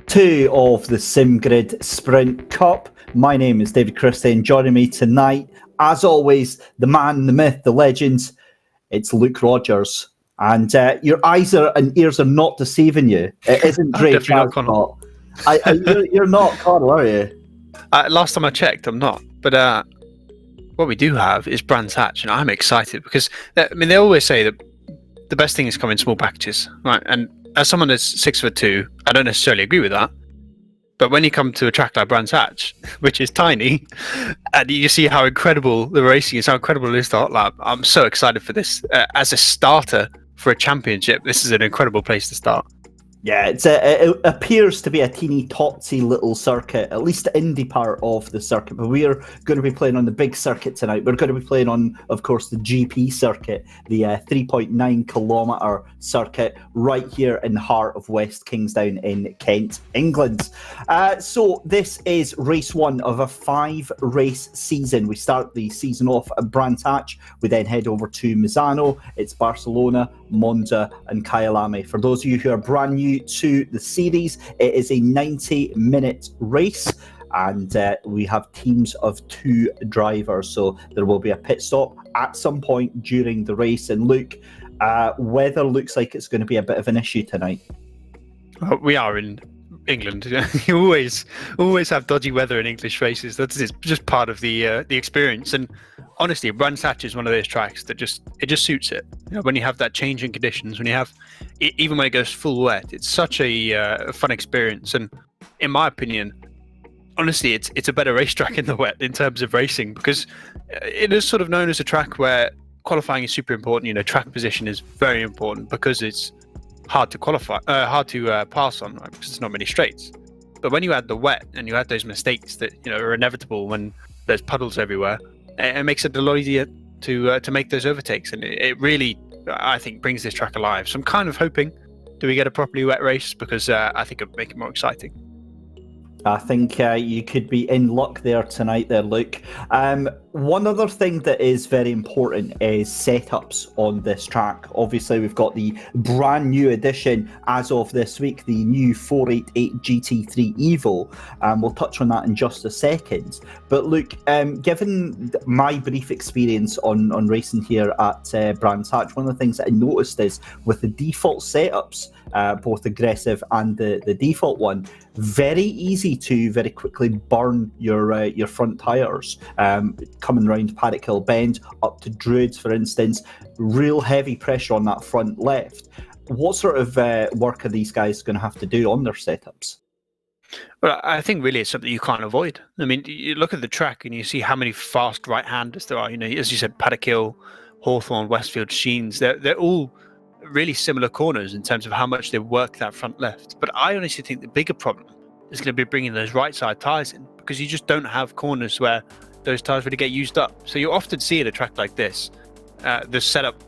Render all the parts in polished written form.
Two of the SimGrid Sprint Cup. My name is David Christie, and joining me tonight, as always, the man, the myth, the legend, it's Luke Rogers. And your eyes and ears are not deceiving you. It isn't Drake Ascott. You're not Connell, are you? Last time I checked, I'm not. But what we do have is Brands Hatch, and I'm excited because, they always say that the best thing is come in small packages, right? And as someone that's 6'2", I don't necessarily agree with that. But when you come to a track like Brands Hatch, which is tiny, and you see how incredible the racing is, how incredible it is the hot lap, I'm so excited for this. As a starter for a championship, this is an incredible place to start. Yeah, it appears to be a teeny totsy little circuit, at least the Indy part of the circuit. But we are going to be playing on the big circuit tonight. We're going to be playing on, of course, the GP circuit, the 3.9 kilometre circuit right here in the heart of West Kingsdown in Kent, England. So this is race one of a 5-race season. We start the season off at Brands Hatch. We then head over to Misano. It's Barcelona, Monza and Kyalami. For those of you who are brand new to the series, it is a 90-minute race, and we have teams of 2 drivers, so there will be a pit stop at some point during the race. And Luke, weather looks like it's going to be a bit of an issue tonight. Well, we are in England. You always have dodgy weather in English races. That's just part of the experience. And honestly, Brands Hatch is one of those tracks that just suits it. When you have that change in conditions, when you have even when it goes full wet, it's such a fun experience. And in my opinion, honestly, it's a better racetrack in the wet in terms of racing, because it is sort of known as a track where qualifying is super important. Track position is very important because it's hard to pass on, right? Because there's not many straights. But when you add the wet and you add those mistakes that are inevitable when there's puddles everywhere, it makes it a lot easier to make those overtakes, and it really, I think, brings this track alive. So I'm kind of hoping, do we get a properly wet race? Because I think it would make it more exciting. I think you could be in luck there tonight there, Luke. One other thing that is very important is setups on this track. Obviously, we've got the brand new addition as of this week, the new 488 GT3 Evo. We'll touch on that in just a second. But Luke, given my brief experience on racing here at Brands Hatch, one of the things that I noticed is with the default setups, both aggressive and the default one, very easy easy to very quickly burn your front tyres. Coming around Paddock Hill Bend up to Druids, for instance, real heavy pressure on that front left. What sort of work are these guys going to have to do on their setups? Well, I think really it's something you can't avoid. I mean, you look at the track and you see how many fast right-handers there are. You know, as you said, Paddock Hill, Hawthorne, Westfield, Sheens, they're all really similar corners in terms of how much they work that front left. But I honestly think the bigger problem is going to be bringing those right side tyres in, because you just don't have corners where those tyres really get used up. So you often see at a track like this, the setup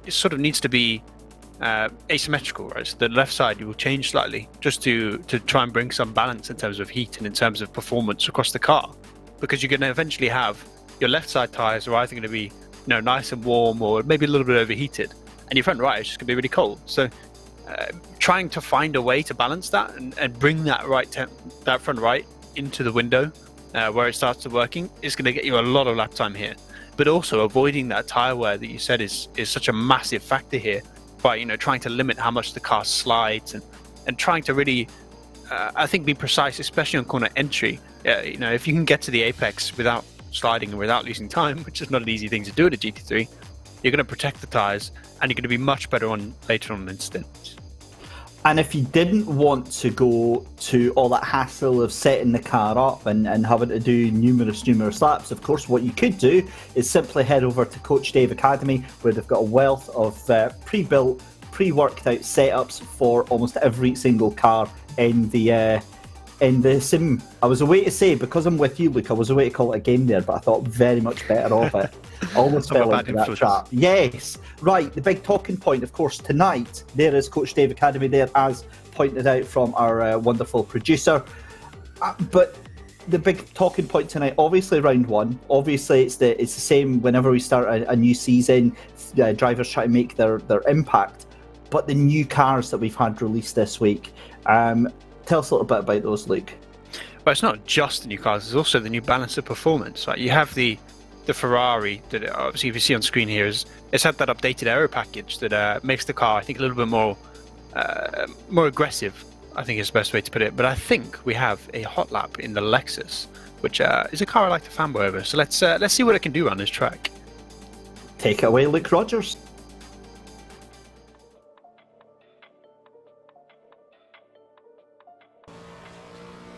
sort of needs to be asymmetrical, right? So the left side you will change slightly just to try and bring some balance in terms of heat and in terms of performance across the car, because you're going to eventually have your left side tyres are either going to be nice and warm or maybe a little bit overheated, and your front right is just going to be really cold. So trying to find a way to balance that and bring that that front right into the window where it starts to working is going to get you a lot of lap time here. But also avoiding that tyre wear that you said is such a massive factor here, by trying to limit how much the car slides and trying to really I think be precise, especially on corner entry. If you can get to the apex without sliding and without losing time, which is not an easy thing to do at a GT3, you're going to protect the tyres and you're going to be much better on later on in stints. And if you didn't want to go to all that hassle of setting the car up and having to do numerous laps, of course, what you could do is simply head over to Coach Dave Academy, where they've got a wealth of pre-built, pre-worked out setups for almost every single car in the sim. I was away to say, because I'm with you, Luke, I was away to call it a game there, but I thought very much better of it. Almost fell into that trap. Yes. Right, the big talking point, of course, tonight, there is Coach Dave Academy there, as pointed out from our wonderful producer. But the big talking point tonight, obviously round one. Obviously, it's the same whenever we start a new season. Drivers try to make their impact. But the new cars that we've had released this week, tell us a little bit about those, Luke. Well, it's not just the new cars, it's also the new balance of performance. Right? You have the Ferrari that obviously if you see on screen here it's had that updated aero package that makes the car, I think, a little bit more aggressive, I think is the best way to put it. But I think we have a hot lap in the Lexus, which is a car I like to fanboy over. So let's see what it can do on this track. Take it away, Luke Rogers.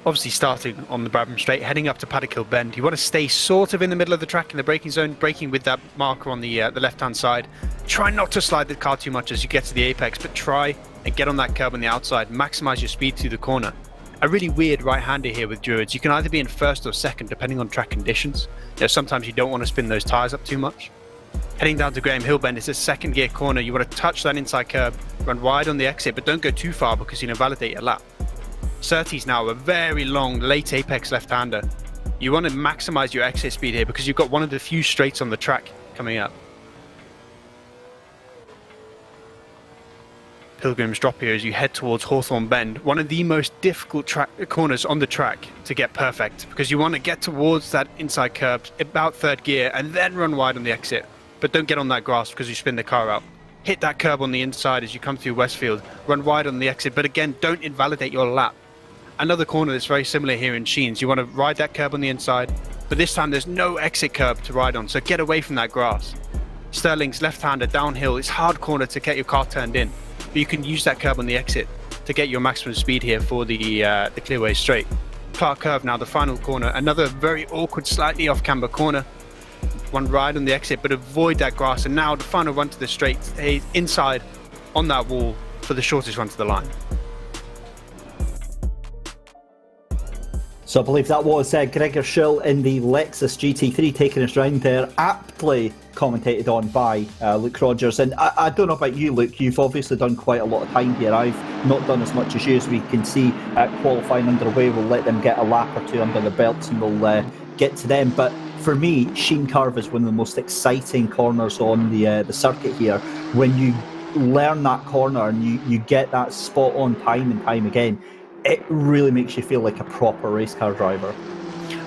Obviously starting on the Brabham Straight, heading up to Paddock Hill Bend. You want to stay sort of in the middle of the track in the braking zone, braking with that marker on the left-hand side. Try not to slide the car too much as you get to the apex, but try and get on that curb on the outside, maximize your speed through the corner. A really weird right-hander here with Druids. You can either be in first or second depending on track conditions. Sometimes you don't want to spin those tyres up too much. Heading down to Graham Hill Bend, it's a second gear corner. You want to touch that inside curb, run wide on the exit, but don't go too far because you invalidate your lap. Surtees now a very long late apex left-hander. You want to maximize your exit speed here because you've got one of the few straights on the track coming up. Pilgrim's Drop here as you head towards Hawthorne Bend, one of the most difficult corners on the track to get perfect, because you want to get towards that inside curb about third gear and then run wide on the exit, but don't get on that grass because you spin the car out. Hit that curb on the inside as you come through Westfield, run wide on the exit, but again, don't invalidate your lap. Another corner that's very similar here in Sheens. You want to ride that curb on the inside, but this time there's no exit curb to ride on, so get away from that grass. Sterling's left-hander downhill. It's hard corner to get your car turned in, but you can use that curb on the exit to get your maximum speed here for the clearway straight. Clark Curve now, the final corner. Another very awkward, slightly off-camber corner. One ride on the exit, but avoid that grass. And now the final run to the straight, inside on that wall for the shortest run to the line. So I believe that was Gregor Schill in the Lexus GT3 taking us round there, aptly commentated on by Luke Rogers. And I don't know about you, Luke, you've obviously done quite a lot of time here. I've not done as much as you, as we can see qualifying underway. We'll let them get a lap or two under their belts and we'll get to them. But for me, Sheen Curve is one of the most exciting corners on the circuit here. When you learn that corner and you get that spot on time and time again, it really makes you feel like a proper race car driver.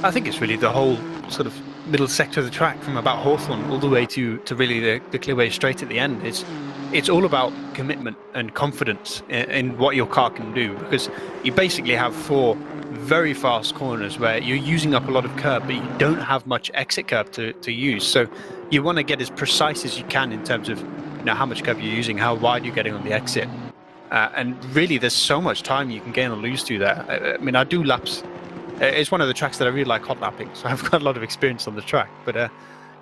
I think it's really the whole sort of middle sector of the track from about Hawthorne all the way to really the clearway straight at the end. It's all about commitment and confidence in what your car can do, because you basically have four very fast corners where you're using up a lot of curb, but you don't have much exit curb to use. So you want to get as precise as you can in terms of how much curb you're using, how wide you're getting on the exit. And really, there's so much time you can gain or lose to there. I mean, I do laps. It's one of the tracks that I really like hot lapping, so I've got a lot of experience on the track. But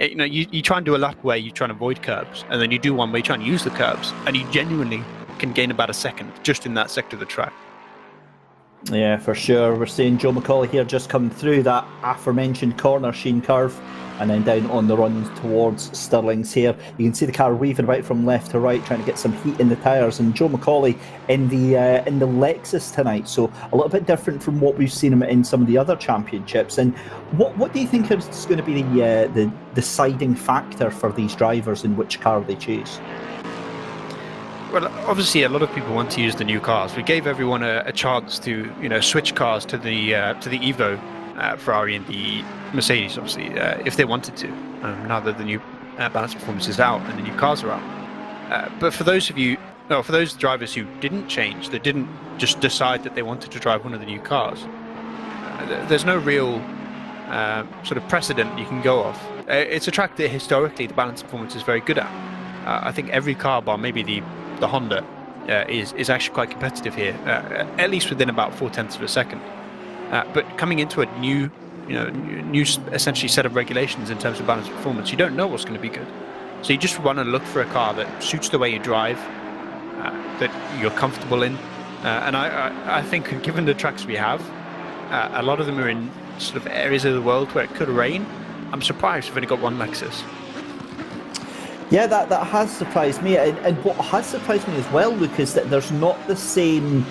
you try and do a lap where you try and avoid curbs, and then you do one where you try and use the curbs, and you genuinely can gain about a second just in that sector of the track. Yeah, for sure. We're seeing Joe McCauley here just coming through that aforementioned corner sheen curve and then down on the run towards Stirling's here. You can see the car weaving about from left to right, trying to get some heat in the tyres. And Joe McCauley in the Lexus tonight, so a little bit different from what we've seen him in some of the other championships. And what do you think is going to be the deciding factor for these drivers in which car they choose? Well, obviously, a lot of people want to use the new cars. We gave everyone a chance to, switch cars to the Evo, Ferrari, and the Mercedes, obviously, if they wanted to. Now that the new balance performance is out and the new cars are out. But for those drivers who didn't change, that didn't just decide that they wanted to drive one of the new cars, there's no real sort of precedent you can go off. It's a track that historically the balance performance is very good at. I think every car, bar maybe the Honda, is actually quite competitive here, at least within about 0.4 of a second. But coming into a new essentially set of regulations in terms of balance performance, you don't know what's going to be good. So you just want to look for a car that suits the way you drive, that you're comfortable in. And I think given the tracks we have, a lot of them are in sort of areas of the world where it could rain. I'm surprised we've only got one Lexus. Yeah, that has surprised me, and what has surprised me as well, Luke, is that there's not the same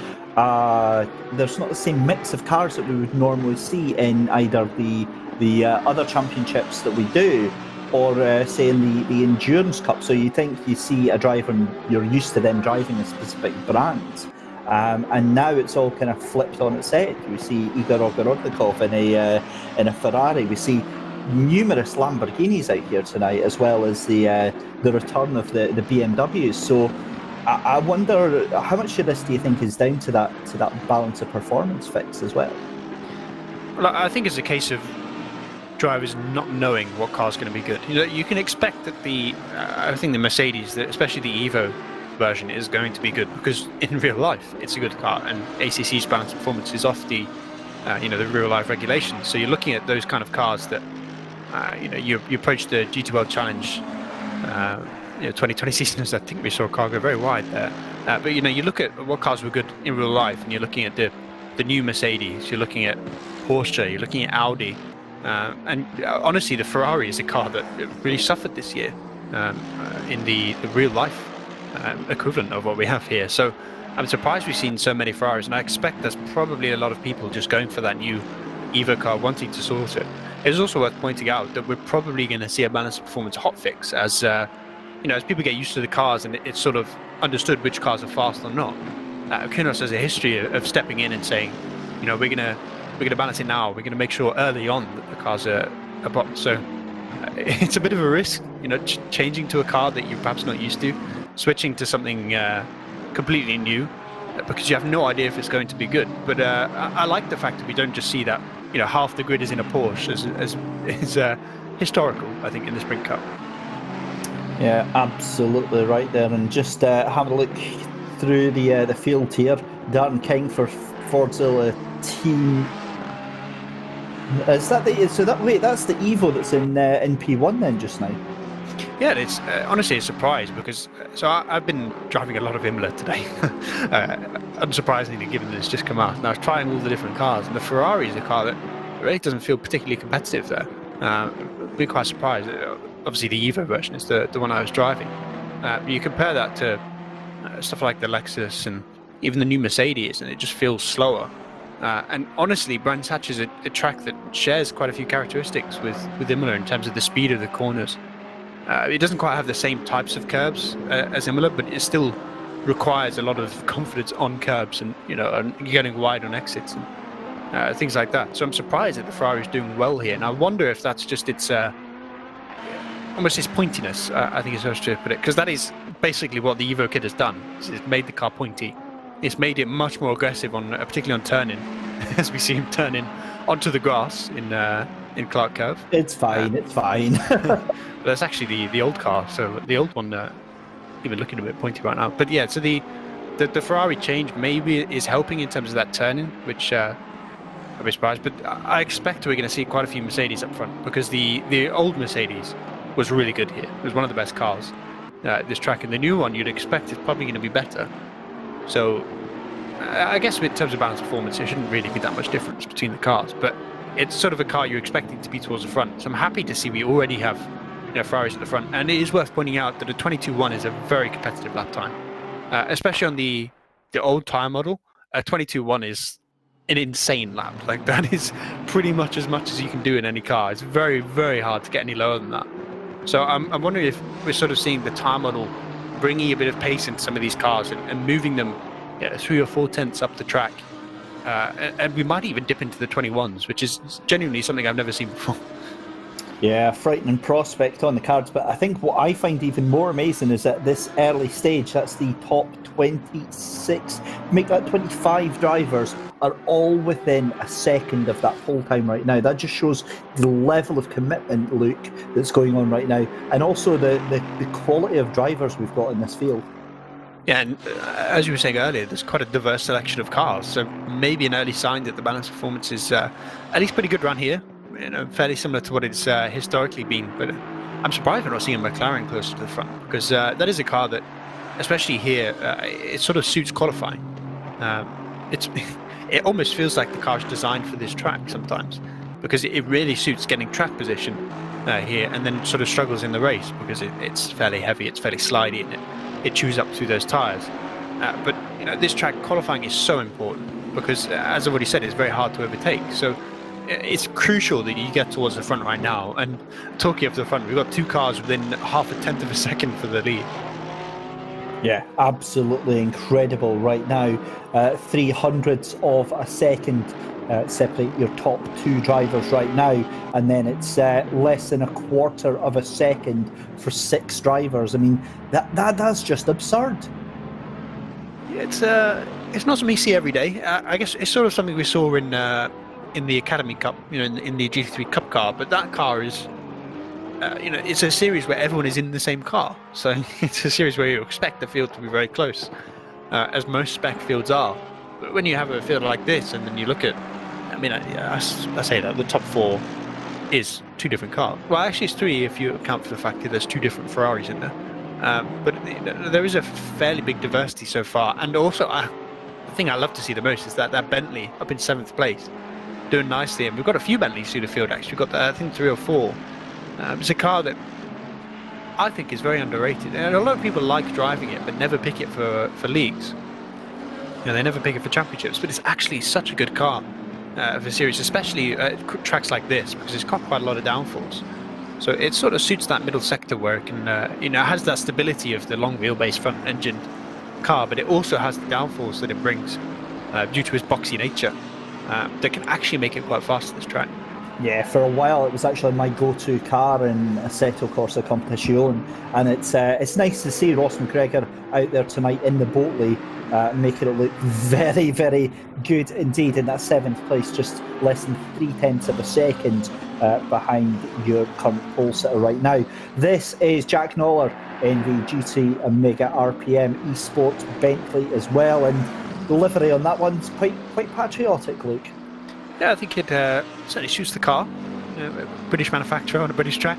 mix of cars that we would normally see in either the other championships that we do, or say in the Endurance Cup. So you think you see a driver and you're used to them driving a specific brand, and now it's all kind of flipped on its head. We see Igor Ogorodnikov in a Ferrari. We see numerous Lamborghinis out here tonight, as well as the return of the BMWs. So I wonder how much of this do you think is down to that balance of performance fix as well? Well, I think it's a case of drivers not knowing what car's going to be good. You can expect that I think the Mercedes, especially the Evo version, is going to be good because in real life it's a good car, and ACC's balance performance is off the real life regulations. So you're looking at those kind of cars that you approach the GT World Challenge 2020 season, as I think we saw a car go very wide there. But you look at what cars were good in real life, and you're looking at the new Mercedes, you're looking at Porsche, you're looking at Audi, and honestly, the Ferrari is a car that really suffered this year in the real life equivalent of what we have here. So I'm surprised we've seen so many Ferraris, and I expect there's probably a lot of people just going for that new Evo car, wanting to sort it. It's also worth pointing out that we're probably going to see a balance performance hotfix as people get used to the cars and it's sort of understood which cars are fast or not. Kunos has a history of stepping in and saying, we're going to balance it now. We're going to make sure early on that the cars are bottom. So it's a bit of a risk, changing to a car that you're perhaps not used to, switching to something completely new, because you have no idea if it's going to be good. But I like the fact that we don't just see that half the grid is in a Porsche as historical, I think, in the Sprint Cup. Yeah, absolutely right there. And just having a look through the field here, Darren King for Fordzilla team. That's the Evo that's in P1 then just now. Yeah, it's honestly a surprise because I've been driving a lot of Imola today, unsurprisingly, given that it's just come out. And I was trying all the different cars, and the Ferrari is a car that really doesn't feel particularly competitive there. I've been quite surprised. Obviously, the Evo version is the one I was driving. You compare that to stuff like the Lexus and even the new Mercedes, and it just feels slower. And honestly, Brands Hatch is a track that shares quite a few characteristics with Imola in terms of the speed of the corners. It doesn't quite have the same types of curbs as Imola, but it still requires a lot of confidence on curbs and getting wide on exits and things like that. So I'm surprised that the Ferrari is doing well here, and I wonder if that's just its almost its pointiness. I think is how to put it, because that is basically what the Evo kit has done. It's made the car pointy, it's made it much more aggressive particularly on turning, as we see him turning onto the grass in Clark Curve. It's fine. It's fine. But that's actually the old car, so the old one even looking a bit pointy right now. But yeah, so the Ferrari change maybe is helping in terms of that turning, which I'd be surprised. But I expect we're going to see quite a few Mercedes up front, because the old Mercedes was really good here. It was one of the best cars this track, and the new one you'd expect is probably going to be better. So I guess in terms of balance performance, there shouldn't really be that much difference between the cars, but it's sort of a car you're expecting to be towards the front. So I'm happy to see we already have Ferraris at the front, and it is worth pointing out that a 22.1 is a very competitive lap time, especially on the old tyre model. A 22.1 is an insane lap. Like, that is pretty much as you can do in any car. It's very, very hard to get any lower than that. So I'm wondering if we're sort of seeing the tyre model bringing a bit of pace into some of these cars and moving them 3 or 4 tenths up the track. And we might even dip into the 21s, which is genuinely something I've never seen before. Yeah, frightening prospect on the cards. But I think what I find even more amazing is at this early stage, that's the top 26, make that 25 drivers are all within a second of that pole time right now. That just shows the level of commitment, Luke, that's going on right now, and also the quality of drivers we've got in this field. Yeah, and as you were saying earlier, there's quite a diverse selection of cars, so maybe an early sign that the balance performance is at least pretty good around here. Fairly similar to what it's historically been, but I'm surprised we're not seeing a McLaren closer to the front, because that is a car that, especially here, it sort of suits qualifying. It almost feels like the car's designed for this track sometimes, because it really suits getting track position here, and then sort of struggles in the race because it's fairly heavy, it's fairly slidey, and it chews up through those tyres. But this track qualifying is so important, because as I've already said, it's very hard to overtake. So it's crucial that you get towards the front right now. And talking of the front, we've got 2 cars within half a tenth of a second for the lead. Yeah, absolutely incredible right now. 300ths of a second separate your top 2 drivers right now, and then it's less than a quarter of a second for 6 drivers. I mean, that's just absurd. Yeah, it's not something you see every day. I guess it's sort of something we saw in the Academy Cup, in the GT3 Cup car, but that car is it's a series where everyone is in the same car, so it's a series where you expect the field to be very close, as most spec fields are. But when you have a field like this, and then you look at, I say that the top 4 is 2 different cars. Well, actually it's 3 if you account for the fact that there's 2 different Ferraris in there. But there is a fairly big diversity so far, and also the thing I love to see the most is that Bentley up in 7th place, doing nicely, and we've got a few Bentleys through the field actually. We've got I think 3 or 4. It's a car that I think is very underrated, and a lot of people like driving it but never pick it for leagues. They never pick it for championships, but it's actually such a good car for series, especially tracks like this, because it's got quite a lot of downforce. So it sort of suits that middle sector where it can, it has that stability of the long wheelbase front engine car, but it also has the downforce that it brings due to its boxy nature that can actually make it quite fast at this track. Yeah, for a while it was actually my go-to car in Assetto Corsa Competizione, and it's nice to see Ross McGregor out there tonight in the Boatley, making it look very, very good indeed in that 7th place, just less than 3/10 of a second behind your current pole sitter right now. This is Jack Noller in the GT Omega RPM Esports Bentley as well, and the livery on that one's quite patriotic, Luke. Yeah, I think it certainly suits the car. British manufacturer on a British track,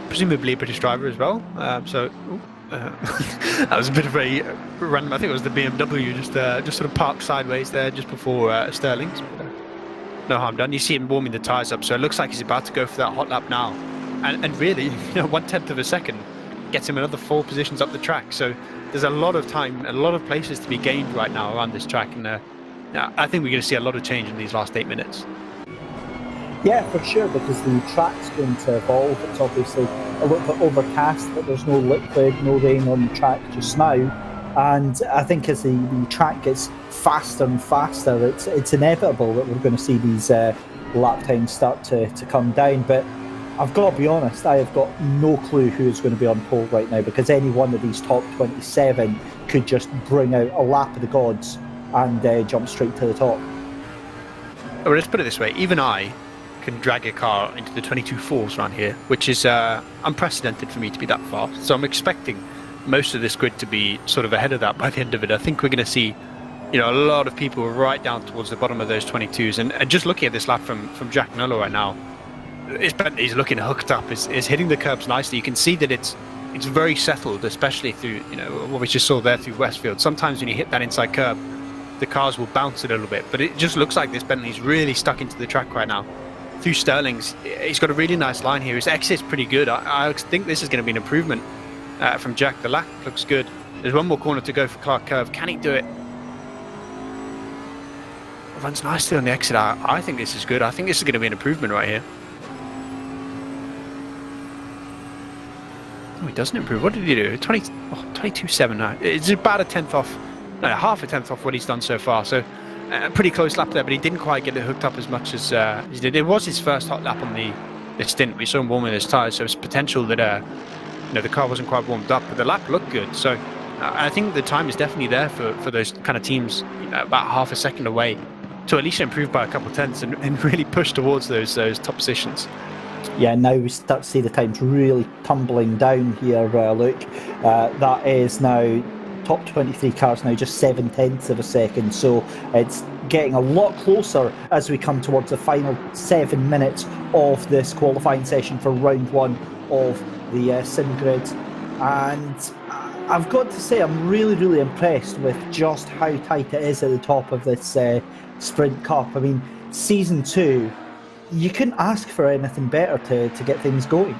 presumably a British driver as well. That was a bit of a random. I think it was the BMW just sort of parked sideways there just before Sterling's. But, no harm done. You see him warming the tyres up, so it looks like he's about to go for that hot lap now. And really, 1/10 of a second gets him another 4 positions up the track. So there's a lot of time, a lot of places to be gained right now around this track, and I think we're going to see a lot of change in these last 8 minutes. Yeah, for sure, because the track's going to evolve. It's obviously a little bit overcast, but there's no liquid, no rain on the track just now. And I think as the track gets faster and faster, it's inevitable that we're going to see these lap times start to come down. But I've got to be honest, I have got no clue who's going to be on pole right now, because any one of these top 27 could just bring out a lap of the gods and jump straight to the top. Well, let's put it this way. Even I can drag a car into the 22.4s around here, which is unprecedented for me to be that fast. So I'm expecting most of this grid to be sort of ahead of that by the end of it. I think we're going to see, a lot of people right down towards the bottom of those 22s. And just looking at this lap from Jack Nuller right now, his Bentley's looking hooked up. Is hitting the curbs nicely. You can see that it's very settled, especially through what we just saw there through Westfield. Sometimes when you hit that inside curb, the cars will bounce a little bit, but it just looks like this Bentley's really stuck into the track right now. Through Sterling's, he's got a really nice line here. His exit's pretty good. I think this is going to be an improvement from Jack. The lap looks good. There's one more corner to go for Clark Curve. Can he do it? Runs nicely on the exit. I think this is good. I think this is going to be an improvement right here. Oh, he doesn't improve. What did he do? 22.7 now. It's about a tenth off. No, half a tenth off what he's done so far. So pretty close lap there, but he didn't quite get it hooked up as much as he did. It was his first hot lap on the stint. We saw him warming his tyres, so it's potential that the car wasn't quite warmed up, but the lap looked good. So I think the time is definitely there for those kind of teams, about half a second away, to at least improve by a couple of tenths and really push towards those top positions. Yeah, now we start to see the times really tumbling down here, Luke. That is now top 23 cars now just 0.7 of a second, so it's getting a lot closer as we come towards the final 7 minutes of this qualifying session for round one of the sim grid. And I've got to say, I'm really impressed with just how tight it is at the top of this Sprint Cup. I mean, season 2, you couldn't ask for anything better to get things going.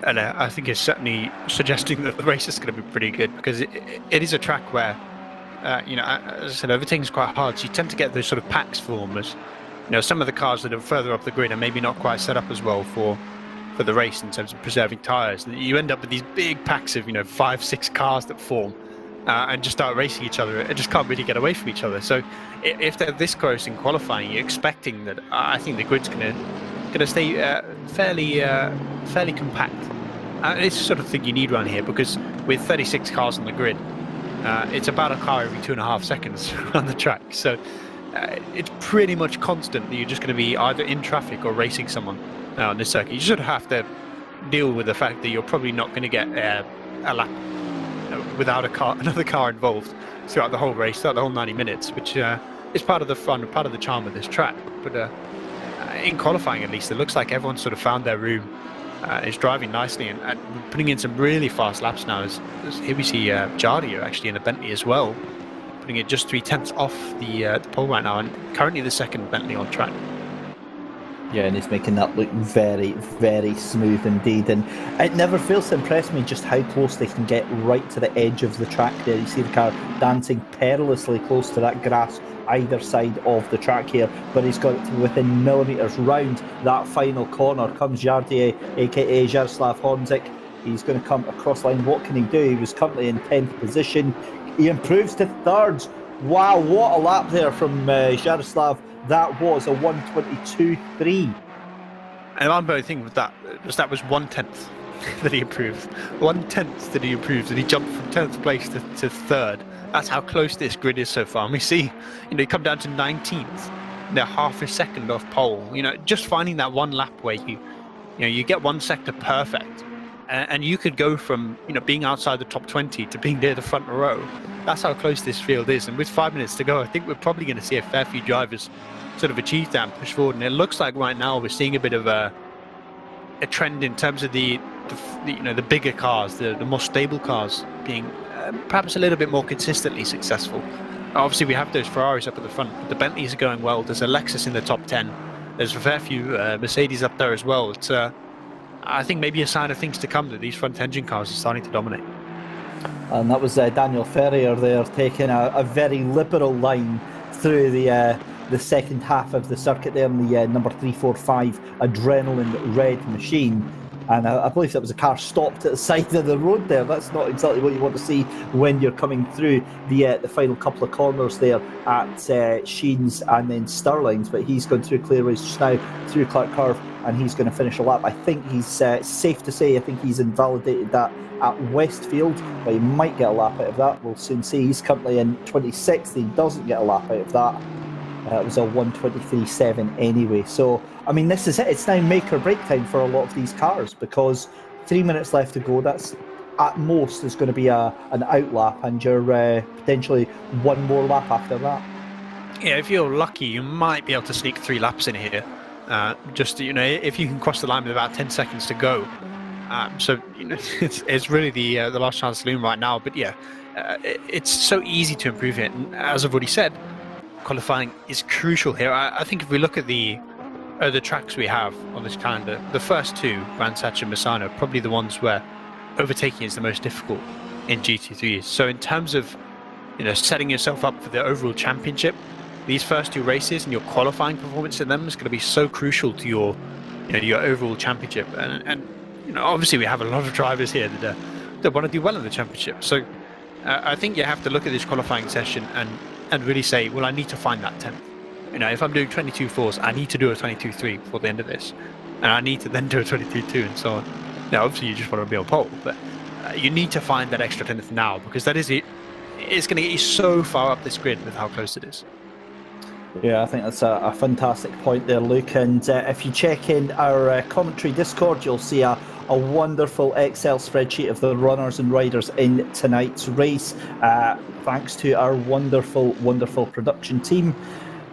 And I think it's certainly suggesting that the race is going to be pretty good, because it is a track where, as I said, everything's quite hard. So you tend to get those sort of packs form as, some of the cars that are further up the grid are maybe not quite set up as well for the race in terms of preserving tyres. You end up with these big packs of, 5-6 cars that form and just start racing each other and just can't really get away from each other. So if they're this close in qualifying, you're expecting that I think the grid's going to stay fairly compact. It's the sort of thing you need around here, because with 36 cars on the grid, it's about a car every 2.5 seconds on the track. So it's pretty much constant that you're just going to be either in traffic or racing someone on this circuit. You sort of have to deal with the fact that you're probably not going to get a lap without another car involved throughout the whole race, throughout the whole 90 minutes, which is part of the fun, part of the charm of this track. But in qualifying, at least, it looks like everyone's sort of found their room. Is driving nicely and putting in some really fast laps now. As here we see Jardio actually in the Bentley as well, putting it just 0.3 off the pole right now, and currently the second Bentley on track. Yeah, and he's making that look very smooth indeed. And it never fails to impress me just how close they can get right to the edge of the track there. You see the car dancing perilously close to that grass either side of the track here, but he's got it to within millimetres round that final corner. Comes Jardier, aka Jaroslav Honzik. He's going to come across line. What can he do? He was currently in 10th position. He improves to third. Wow, what a lap there from Jaroslav. That was a 1:22.3. And I'm both thinking with that was 1/10 that he improved. 1/10 that he improved, and he jumped from 10th place to third. That's how close this grid is so far. And we see, you come down to 19th. They're half a second off pole. Just finding that one lap where you get one sector perfect, and you could go from being outside the top 20 to being near the front row. That's how close this field is. And with 5 minutes to go, I think we're probably going to see a fair few drivers sort of achieve that and push forward. And it looks like right now we're seeing a bit of a trend in terms of the bigger cars, the more stable cars being perhaps a little bit more consistently successful. Obviously, we have those Ferraris up at the front, but the Bentleys are going well. There's a Lexus in the top 10. There's a fair few Mercedes up there as well. It's I think maybe a sign of things to come, that these front engine cars are starting to dominate. And that was Daniel Ferrier there taking a very liberal line through the second half of the circuit there in the number 345 Adrenaline Red machine. And I believe that was a car stopped at the side of the road there. That's not exactly what you want to see when you're coming through the final couple of corners there at Sheen's and then Stirling's. But he's gone through Clearways just now, through Clark Curve, and he's going to finish a lap. I think he's safe to say, I think he's invalidated that at Westfield, but he might get a lap out of that. We'll soon see. He's currently in 26th. He doesn't get a lap out of that. It was a 1:23.7 anyway. So, I mean, this is it. It's now make or break time for a lot of these cars, because 3 minutes left to go. That's at most is going to be an out lap, and you're potentially one more lap after that. Yeah, if you're lucky, you might be able to sneak 3 laps in here. Just, you know, if you can cross the line with about 10 seconds to go. So, you know, it's really the last chance saloon right now. But yeah, it's so easy to improve it. And as I've already said, qualifying is crucial here. I think if we look at the tracks we have on this calendar, the first 2, Brands Hatch and Misano, probably the ones where overtaking is the most difficult in GT3s. So in terms of, you know, setting yourself up for the overall championship, these first 2 races and your qualifying performance in them is going to be so crucial to your, you know, your overall championship. And you know, obviously we have a lot of drivers here that want to do well in the championship. So I think you have to look at this qualifying session and really say, well, I need to find that 10th. You know, if I'm doing 22.4s, I need to do a 22.3 before the end of this, and I need to then do a 22.2 and so on. Now, obviously, you just want to be on pole, but you need to find that extra 10th now, because that is it. It's going to get you so far up this grid with how close it is. Yeah, I think that's a fantastic point there, Luke. And if you check in our commentary Discord, you'll see a wonderful Excel spreadsheet of the runners and riders in tonight's race, thanks to our wonderful, wonderful production team.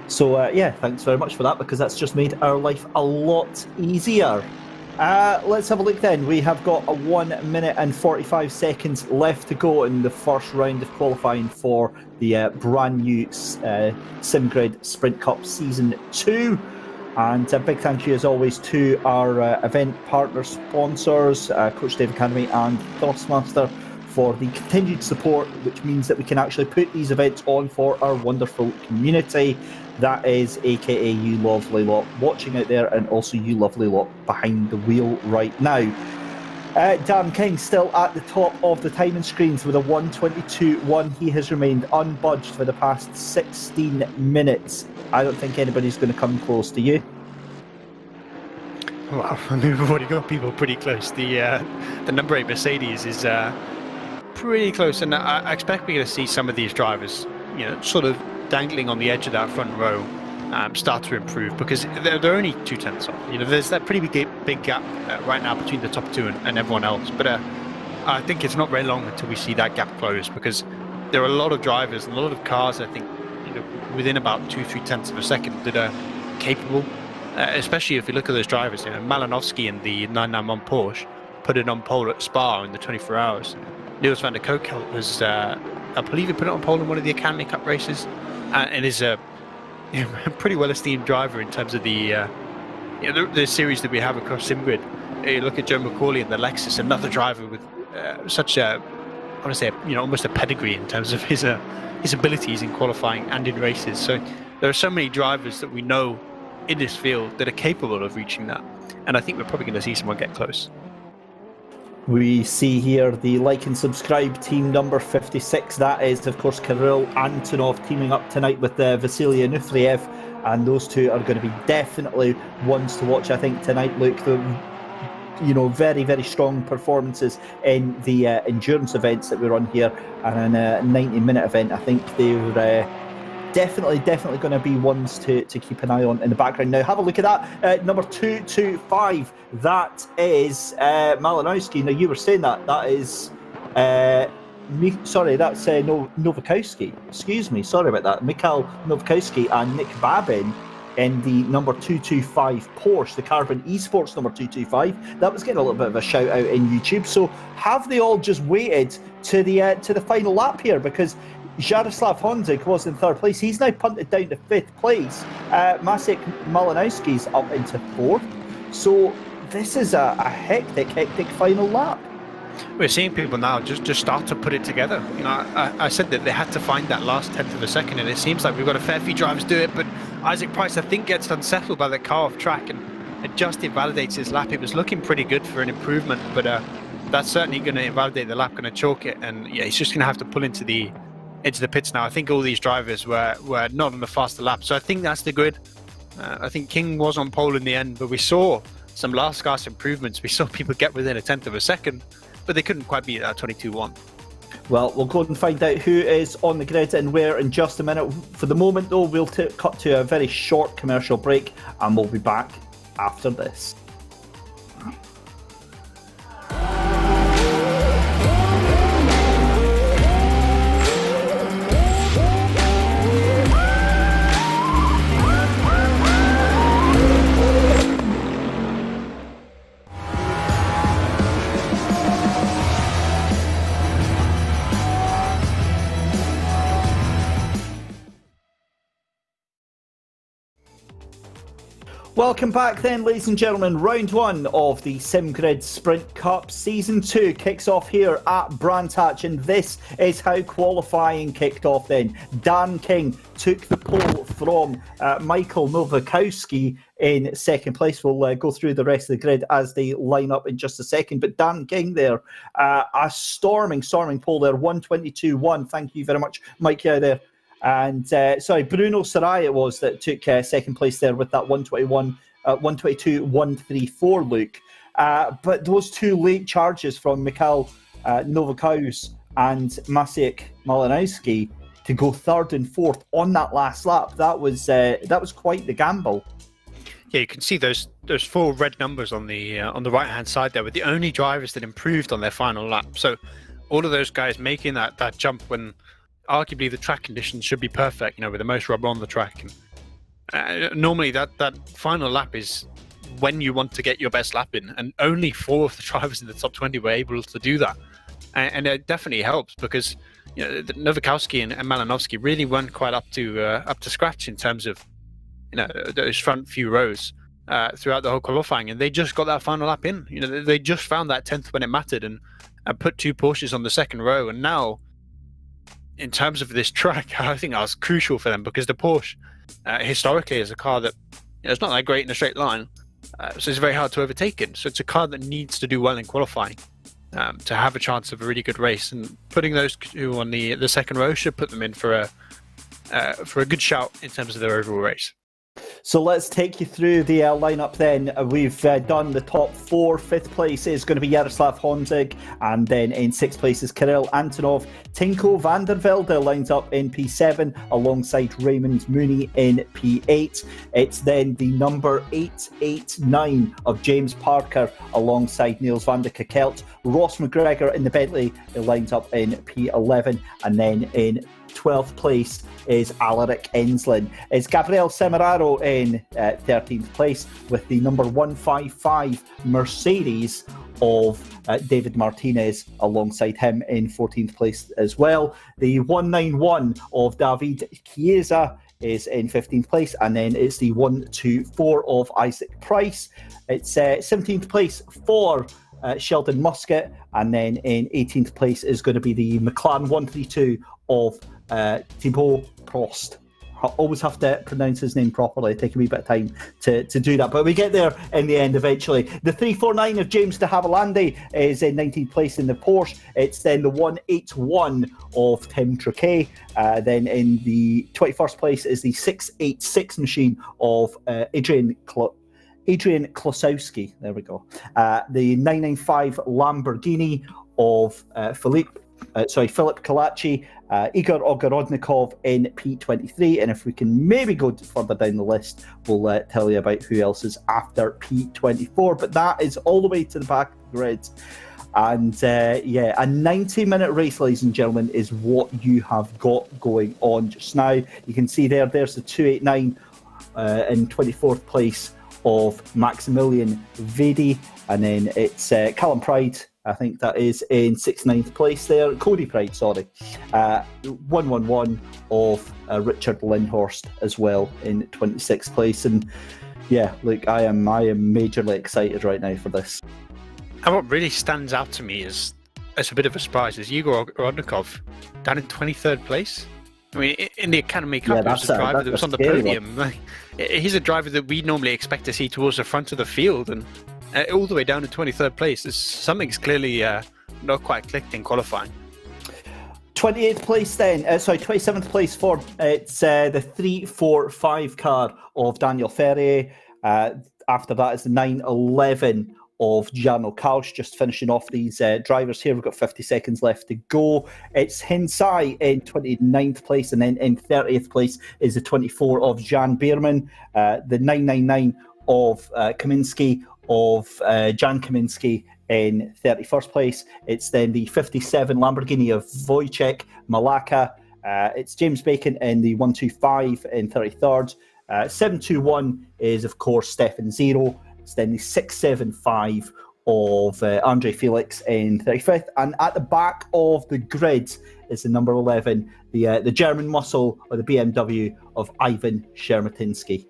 So, yeah, thanks very much for that, because that's just made our life a lot easier. Let's have a look then. We have got a 1 minute and 45 seconds left to go in the first round of qualifying for the brand new SimGrid Sprint Cup Season 2. And a big thank you, as always, to our event partner sponsors, Coach Dave Academy and Thrustmaster, for the continued support, which means that we can actually put these events on for our wonderful community. That is aka you lovely lot watching out there, and also you lovely lot behind the wheel right now. Dan King still at the top of the timing screens with a 1:22.1. He has remained unbudged for the past 16 minutes. I don't think anybody's going to come close to you. Well, I mean, we've already got people pretty close. The number 8 Mercedes is pretty close, and I expect we're going to see some of these drivers, you know, sort of dangling on the edge of that front row, start to improve, because they're only 2/10 off. You know, there's that pretty big gap right now between the top 2 and everyone else. But I think it's not very long until we see that gap close, because there are a lot of drivers and a lot of cars, I think, you know, within about 2-3 tenths of a second that are capable. Especially if you look at those drivers, you know, Malinowski in the 991 Porsche put it on pole at Spa in the 24 hours. Niels van der Koekel was, I believe he put it on pole in one of the Academy Cup races, and is a pretty well esteemed driver in terms of the series that we have across SimGrid. You look at Joe McCauley in the Lexus, another driver with such a, I want to say, you know, almost a pedigree in terms of his abilities in qualifying and in races. So there are so many drivers that we know in this field that are capable of reaching that, and I think we're probably going to see someone get close. We see here the like and subscribe team number 56. That is, of course, Kirill Antonov teaming up tonight with Vasily Anufriev, and those two are going to be definitely ones to watch, I think, tonight. Luke, you know, very, very strong performances in the endurance events that we run here, and in a 90-minute event, I think they were definitely going to be ones to keep an eye on in the background. Now, have a look at that. Number 225, that is Malinowski. Now, you were saying that is that's Nowakowski. Excuse me, sorry about that. Mikhail Nowakowski and Nick Babin in the number 225 Porsche, the Carbon Esports number 225. That was getting a little bit of a shout out in YouTube. So have they all just waited to the final lap here? Because Jaroslav Honzik was in third place. He's now punted down to fifth place. Maciek Malinowski's up into fourth. So this is a hectic final lap. We're seeing people now just start to put it together. You know, I said that they had to find that last tenth of a second, and it seems like we've got a fair few drivers do it, but Isaac Price, I think, gets unsettled by the car off track, and it just invalidates his lap. It was looking pretty good for an improvement, but that's certainly going to invalidate the lap, going to chalk it, and yeah, he's just going to have to pull into the pits now. I think all these drivers were not on the faster lap, so I think that's the grid. I think King was on pole in the end, but we saw some last gasp improvements. We saw people get within a tenth of a second, but they couldn't quite beat that 22-1. Well, we'll go and find out who is on the grid and where in just a minute. For the moment, though, we'll cut to a very short commercial break, and we'll be back after this. Welcome back then, ladies and gentlemen. Round 1 of the SimGrid Sprint Cup. Season 2 kicks off here at Brands Hatch, and this is how qualifying kicked off then. Dan King took the pole from Michael Nowakowski in second place. We'll go through the rest of the grid as they line up in just a second. But Dan King there, a storming pole there, 1:22.1. Thank you very much, Mike, out there. And Bruno Sarai it was that took second place there with that 1:22.134 Luke. But those two late charges from Mikhail Novakaus and Maciej Malinowski to go third and fourth on that last lap, that was quite the gamble. Yeah, you can see those 4 red numbers on the right hand side there were the only drivers that improved on their final lap. So all of those guys making that jump when arguably the track conditions should be perfect, with the most rubber on the track. And normally that final lap is when you want to get your best lap in, and only 4 of the drivers in the top 20 were able to do that. And it definitely helps because Nowakowski and Malinowski really weren't quite up to scratch in terms of those front few rows throughout the whole qualifying, and they just got that final lap in. They just found that 10th when it mattered and put 2 Porsches on the second row. And now, in terms of this track, I think that was crucial for them because the Porsche historically is a car that it's not that great in a straight line, so it's very hard to overtake it. So it's a car that needs to do well in qualifying to have a chance of a really good race. And putting those 2 on the second row should put them in for a good shout in terms of their overall race. So let's take you through the lineup then. We've done the top 4. 5th place is going to be Jaroslav Honzig, and then in 6th place is Kirill Antonov. Tinko van der Velde lines up in P7 alongside Raymond Mooney in P8. It's then the number 889 of James Parker alongside Niels van der Kakelt. Ross McGregor in the Bentley lines up in P11, and then in 12th place is Alaric Enslin. It's Gabriel Semeraro in 13th place with the number 155 Mercedes of David Martinez alongside him in 14th place as well. The 191 of David Chiesa is in 15th place, and then it's the 124 of Isaac Price. It's 17th place for Sheldon Muscat, and then in 18th place is going to be the McLaren 132 of Thibaut Prost. I always have to pronounce his name properly. Take a wee bit of time to do that, but we get there in the end eventually. The 349 of James de Havilland is in 19th place in the Porsche. It's then the 181 of Tim Truquet. Then in the 21st place is the 686 machine of Adrian Klosowski. There we go. The 995 Lamborghini of Philip Kalachi, Igor Ogorodnikov in P23, and if we can maybe go further down the list, we'll tell you about who else is after P24, but that is all the way to the back of the grid. And a 90-minute race, ladies and gentlemen, is what you have got going on just now. You can see there's the 289 in 24th place of Maximilian Vedi, and then it's Callum Pride, I think that is in 69th place there. Cody Pride, 111 of Richard Lindhorst as well in 26th place. And yeah, look, I am majorly excited right now for this. And what really stands out to me is a bit of a surprise is Igor Rodnikov down in 23rd place. I mean, in the Academy Cup, he was a driver that was on the podium. He's a driver that we normally expect to see towards the front of the field, and all the way down to 23rd place. Something's clearly not quite clicked in qualifying. 28th place then, 27th place for it's the 345 car of Daniel Ferrier. after that is the 9-11 of Jarno Kalsch, just finishing off these drivers here. We've got 50 seconds left to go. It's Hensai in 29th place, and then in 30th place is the 24 of Jan Beerman, the 999 of Kaminsky, of Jan Kaminsky in 31st place. It's then the 57 Lamborghini of Wojciech Malaka. It's James Bacon in the 125 in 33rd. 721 is, of course, Stefan Zero. It's then the 675 of Andre Felix in 35th. And at the back of the grid is the number 11, the German muscle of the BMW of Ivan Shermatinsky.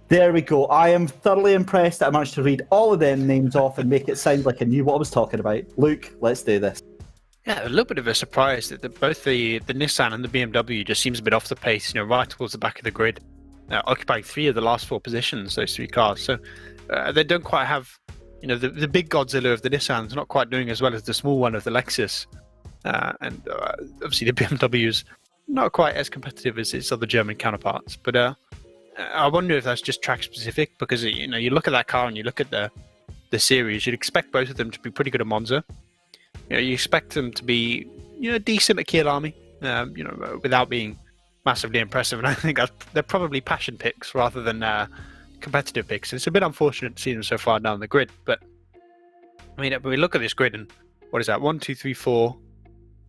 There we go. I am thoroughly impressed that I managed to read all of them names off and make it sound like I knew what I was talking about. Luke, let's do this. Yeah, a little bit of a surprise that both the Nissan and the BMW just seems a bit off the pace, right towards the back of the grid, occupying 3 of the last 4 positions, those 3 cars. So they don't quite have, the big Godzilla of the Nissans not quite doing as well as the small one of the Lexus. And obviously the BMW is not quite as competitive as its other German counterparts. But I wonder if that's just track specific, because you look at that car and you look at the series, you'd expect both of them to be pretty good at Monza. You expect them to be decent at Kyalami, without being massively impressive. And I think they're probably passion picks rather than competitive picks. It's a bit unfortunate to see them so far down the grid. But I mean, we look at this grid and what is that? 1, 2, 3, 4,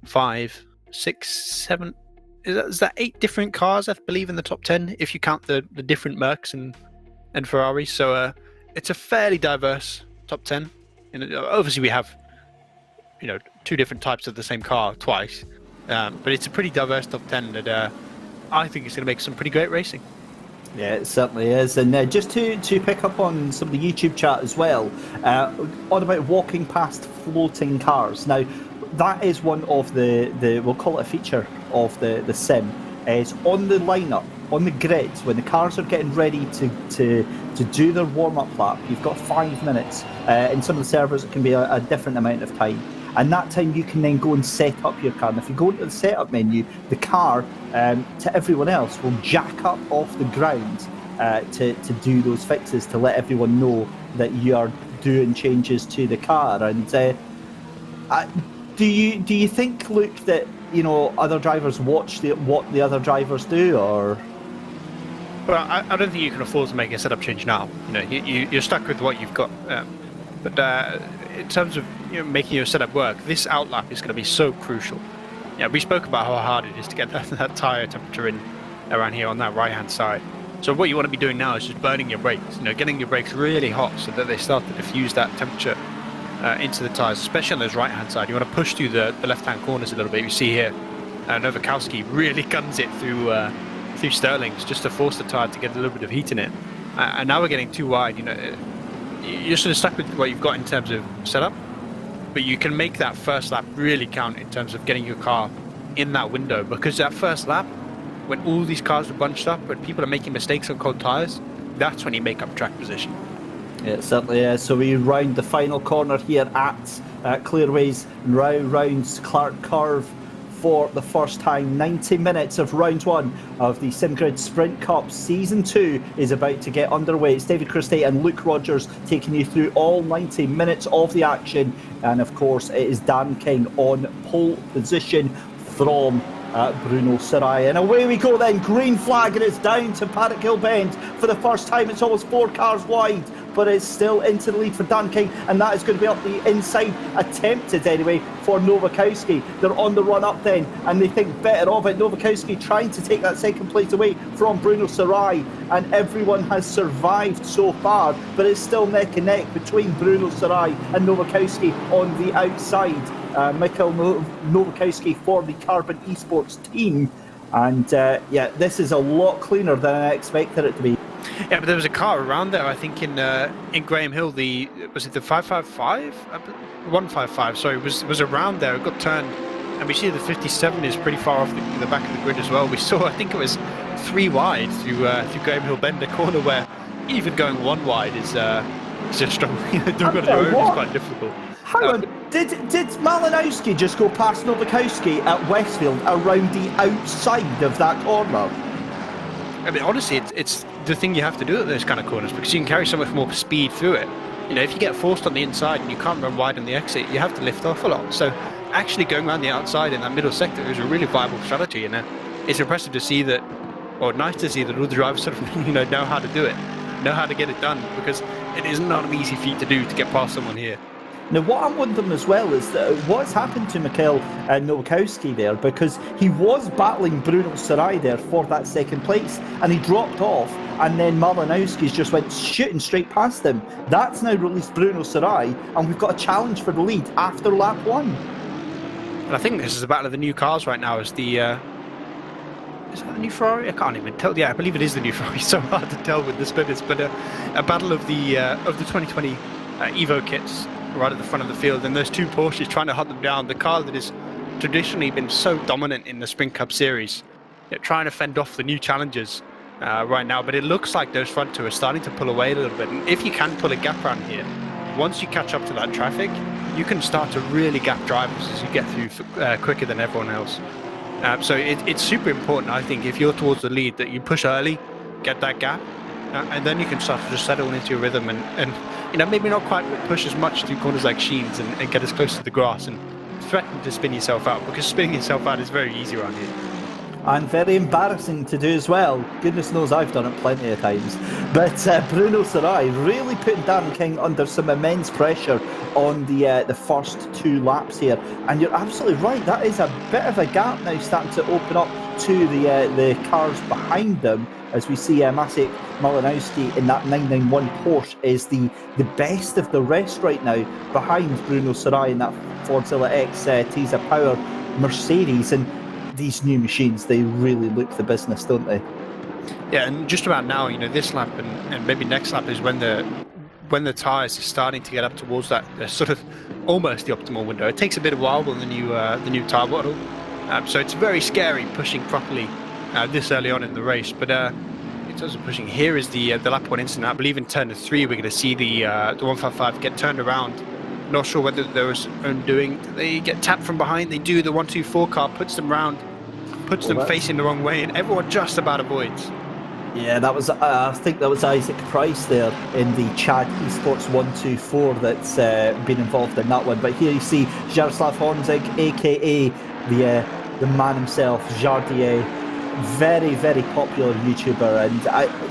5, 6, 7. Is that 8 different cars, I believe, in the top 10, if you count the different Mercs and Ferraris. So it's a fairly diverse top 10. And obviously we have 2 different types of the same car twice. But it's a pretty diverse top 10 that I think is going to make some pretty great racing. Yeah, it certainly is. And just to pick up on some of the YouTube chat as well, on about walking past floating cars. Now, that is one of the we'll call it a feature of the sim, is on the lineup, on the grid, when the cars are getting ready to do their warm-up lap, you've got 5 minutes. In some of the servers, it can be a different amount of time. And that time you can then go and set up your car. And if you go into the setup menu, the car, to everyone else, will jack up off the ground to do those fixes, to let everyone know that you are doing changes to the car. And do you think, Luke, that other drivers watch what the other drivers do, or? Well, I don't think you can afford to make a setup change now. You're stuck with what you've got. But in terms of making your setup work, this outlap is going to be so crucial. We spoke about how hard it is to get that tyre temperature in around here on that right-hand side. So what you want to be doing now is just burning your brakes, getting your brakes really hot so that they start to diffuse that temperature into the tyres, especially on those right-hand side. You want to push through the left-hand corners a little bit. You see here, Nowakowski really guns it through Stirling's just to force the tyre to get a little bit of heat in it. And now we're getting too wide. You're sort of stuck with what you've got in terms of setup, but you can make that first lap really count in terms of getting your car in that window, because that first lap, when all these cars are bunched up, when people are making mistakes on cold tyres, that's when you make up track position. Yeah, it certainly is. So we round the final corner here at Clearways and rounds Clark Curve for the first time. 90 minutes of round 1 of the SimGrid Sprint Cup Season 2 is about to get underway. It's David Christie and Luke Rogers taking you through all 90 minutes of the action. And of course, it is Dan King on pole position from Bruno Sarai. And away we go then. Green flag, and it's down to Paddock Hill Bend for the first time. It's almost 4 cars wide, but it's still into the lead for Dan King, and that is going to be up the inside, attempted anyway, for Nowakowski. They're on the run up then, and they think better of it. Nowakowski trying to take that second place away from Bruno Sarai, and everyone has survived so far, but it's still neck and neck between Bruno Sarai and Nowakowski on the outside. Michael Nowakowski for the Carbon Esports team, and this is a lot cleaner than I expected it to be. Yeah, but there was a car around there, I think, in Graham Hill. Was it the 555? 155, sorry, was around there. It got turned, and we see the 57 is pretty far off the back of the grid as well. We saw, I think it was 3 wide through Graham Hill Bend, a corner where even going 1 wide is just strong. Doing on your own is quite difficult. Hang on, did Malinowski just go past Nowakowski at Westfield around the outside of that corner? I mean, honestly, it's the thing you have to do at those kind of corners, because you can carry so much more speed through it. If you get forced on the inside and you can't run wide on the exit, you have to lift off a lot. So actually going around the outside in that middle sector is a really viable strategy, and it's impressive to see that, or nice to see that all the drivers sort of know how to do it, know how to get it done, because it is not an easy feat to do to get past someone here. Now, what I'm wondering as well is that what's happened to Mikhail Nowakowski there, because he was battling Bruno Sarai there for that second place, and he dropped off, and then Malinowski's just went shooting straight past him. That's now released Bruno Sarai, and we've got a challenge for the lead after lap 1. And I think this is the battle of the new cars right now. Is that the new Ferrari? I can't even tell. Yeah, I believe it is the new Ferrari. It's so hard to tell with the splitters, but a battle of the 2020 Evo kits right at the front of the field, and those two Porsches trying to hunt them down. The car that has traditionally been so dominant in the Sprint Cup Series, trying to fend off the new challengers right now. But it looks like those front two are starting to pull away a little bit. And if you can pull a gap around here, once you catch up to that traffic, you can start to really gap drivers as you get through quicker than everyone else. So it's super important, I think, if you're towards the lead, that you push early, get that gap, and then you can start to just settle into your rhythm and maybe not quite push as much through corners like Sheens and get as close to the grass and threaten to spin yourself out, because spinning yourself out is very easy around here. And very embarrassing to do as well. Goodness knows I've done it plenty of times. But Bruno Sarai really putting Darren King under some immense pressure on the first 2 laps here. And you're absolutely right, that is a bit of a gap now starting to open up to the cars behind them, as we see Maciej Malinowski in that 991 Porsche is the best of the rest right now, behind Bruno Sarai in that Fordzilla X Tesa Power Mercedes. And these new machines, they really look the business, don't they? Yeah, and just about now, this lap and maybe next lap is when the tyres are starting to get up towards that sort of almost the optimal window. It takes a bit of a while with the new tyre model, so it's very scary pushing properly this early on in the race. But in terms of pushing, here is the lap 1 incident. I believe in turn 3 we're going to see the 155 get turned around. Not sure whether there was undoing. They get tapped from behind. They do. The 124 car puts them round, puts them facing the wrong way, and everyone just about avoids. Yeah, that was. I think that was Isaac Price there in the Chad Esports 124 that's been involved in that one. But here you see Jaroslav Honzig, aka the man himself, Jardier, very, very popular YouTuber, and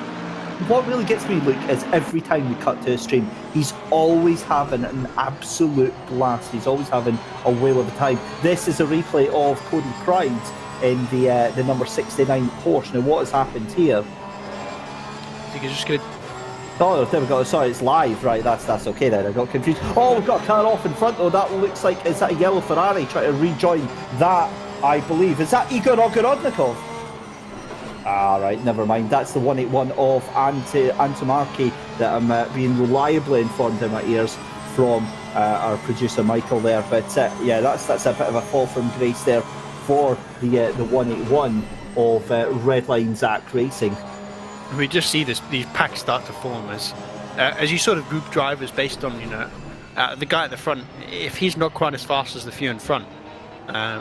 what really gets me, Luke, is every time we cut to a stream, he's always having an absolute blast. He's always having a whale of a time. This is a replay of Cody Pride in the number 69 Porsche. Now, what has happened here? I think it's just good. Oh, there we go. Sorry, it's live. Right, that's okay then. I got confused. Oh, we've got a car off in front, though. That looks like, is that a yellow Ferrari trying to rejoin that, I believe. Is that Igor Ogorodnikov? Ah, right, never mind. That's the 181 of Antomarki that I'm being reliably informed in my ears from our producer Michael there. But yeah, that's a bit of a fall from grace there for the 181 of Redline Zach Racing. We just see these packs start to form as you sort of group drivers based on the guy at the front. If he's not quite as fast as the few in front,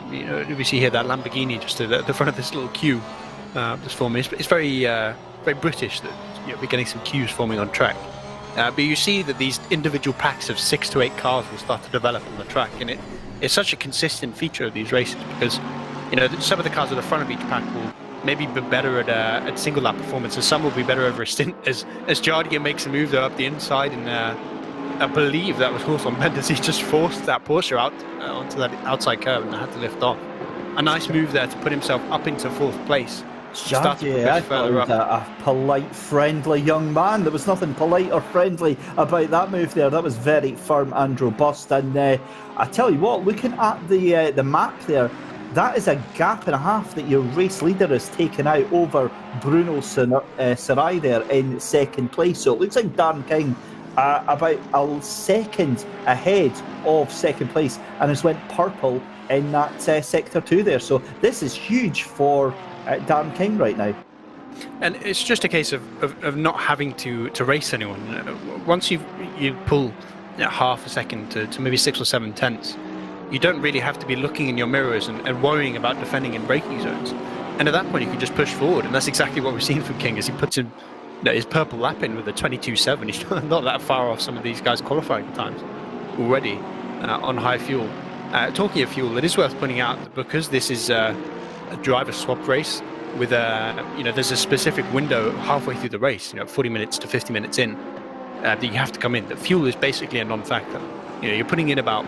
we see here that Lamborghini just at the front of this little queue. This forming, it's very British that we're getting some queues forming on track. But you see that these individual packs of 6 to 8 cars will start to develop on the track, and it's such a consistent feature of these races, because some of the cars at the front of each pack will maybe be better at single lap performance, and some will be better over a stint. As Jardier makes a move there up the inside, and I believe that was Hawthorne Mendes. He just forced that Porsche out onto that outside curve and had to lift off. A nice move there to put himself up into 4th place. Jardier, I thought a polite, friendly young man. There was nothing polite or friendly about that move there. That was very firm and robust. And I tell you what, looking at the map there, that is a gap and a half that your race leader has taken out over Bruno Sarai there in 2nd place. So it looks like Darren King about a second ahead of 2nd place and has went purple in that sector 2 there. So this is huge for Darren King right now. And it's just a case of not having to race anyone. Once you pull half a second to maybe 6 or 7 tenths, you don't really have to be looking in your mirrors and worrying about defending in braking zones. And at that point, you can just push forward, and that's exactly what we're seeing from King as he puts his purple lap in with a 22.7. He's not that far off some of these guys' qualifying times already on high fuel. Talking of fuel, it is worth pointing out that because this is a driver swap race with there's a specific window halfway through the race, 40 minutes to 50 minutes in, that you have to come in. The fuel is basically a non-factor. You're putting in about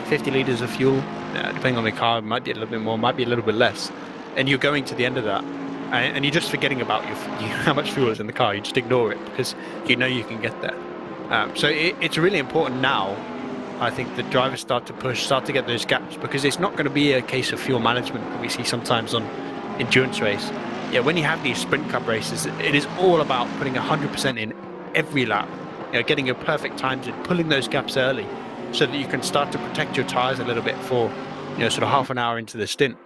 50 liters of fuel, depending on the car. It might be a little bit more, might be a little bit less, and you're going to the end of that, and you're just forgetting about how much fuel is in the car. You just ignore it because you can get there. So it's really important now. I think the drivers start to get those gaps, because it's not going to be a case of fuel management that we see sometimes on endurance race. When you have these sprint cup races, it is all about putting 100% in every lap, getting your perfect times in, pulling those gaps early, so that you can start to protect your tyres a little bit for sort of half an hour into the stint.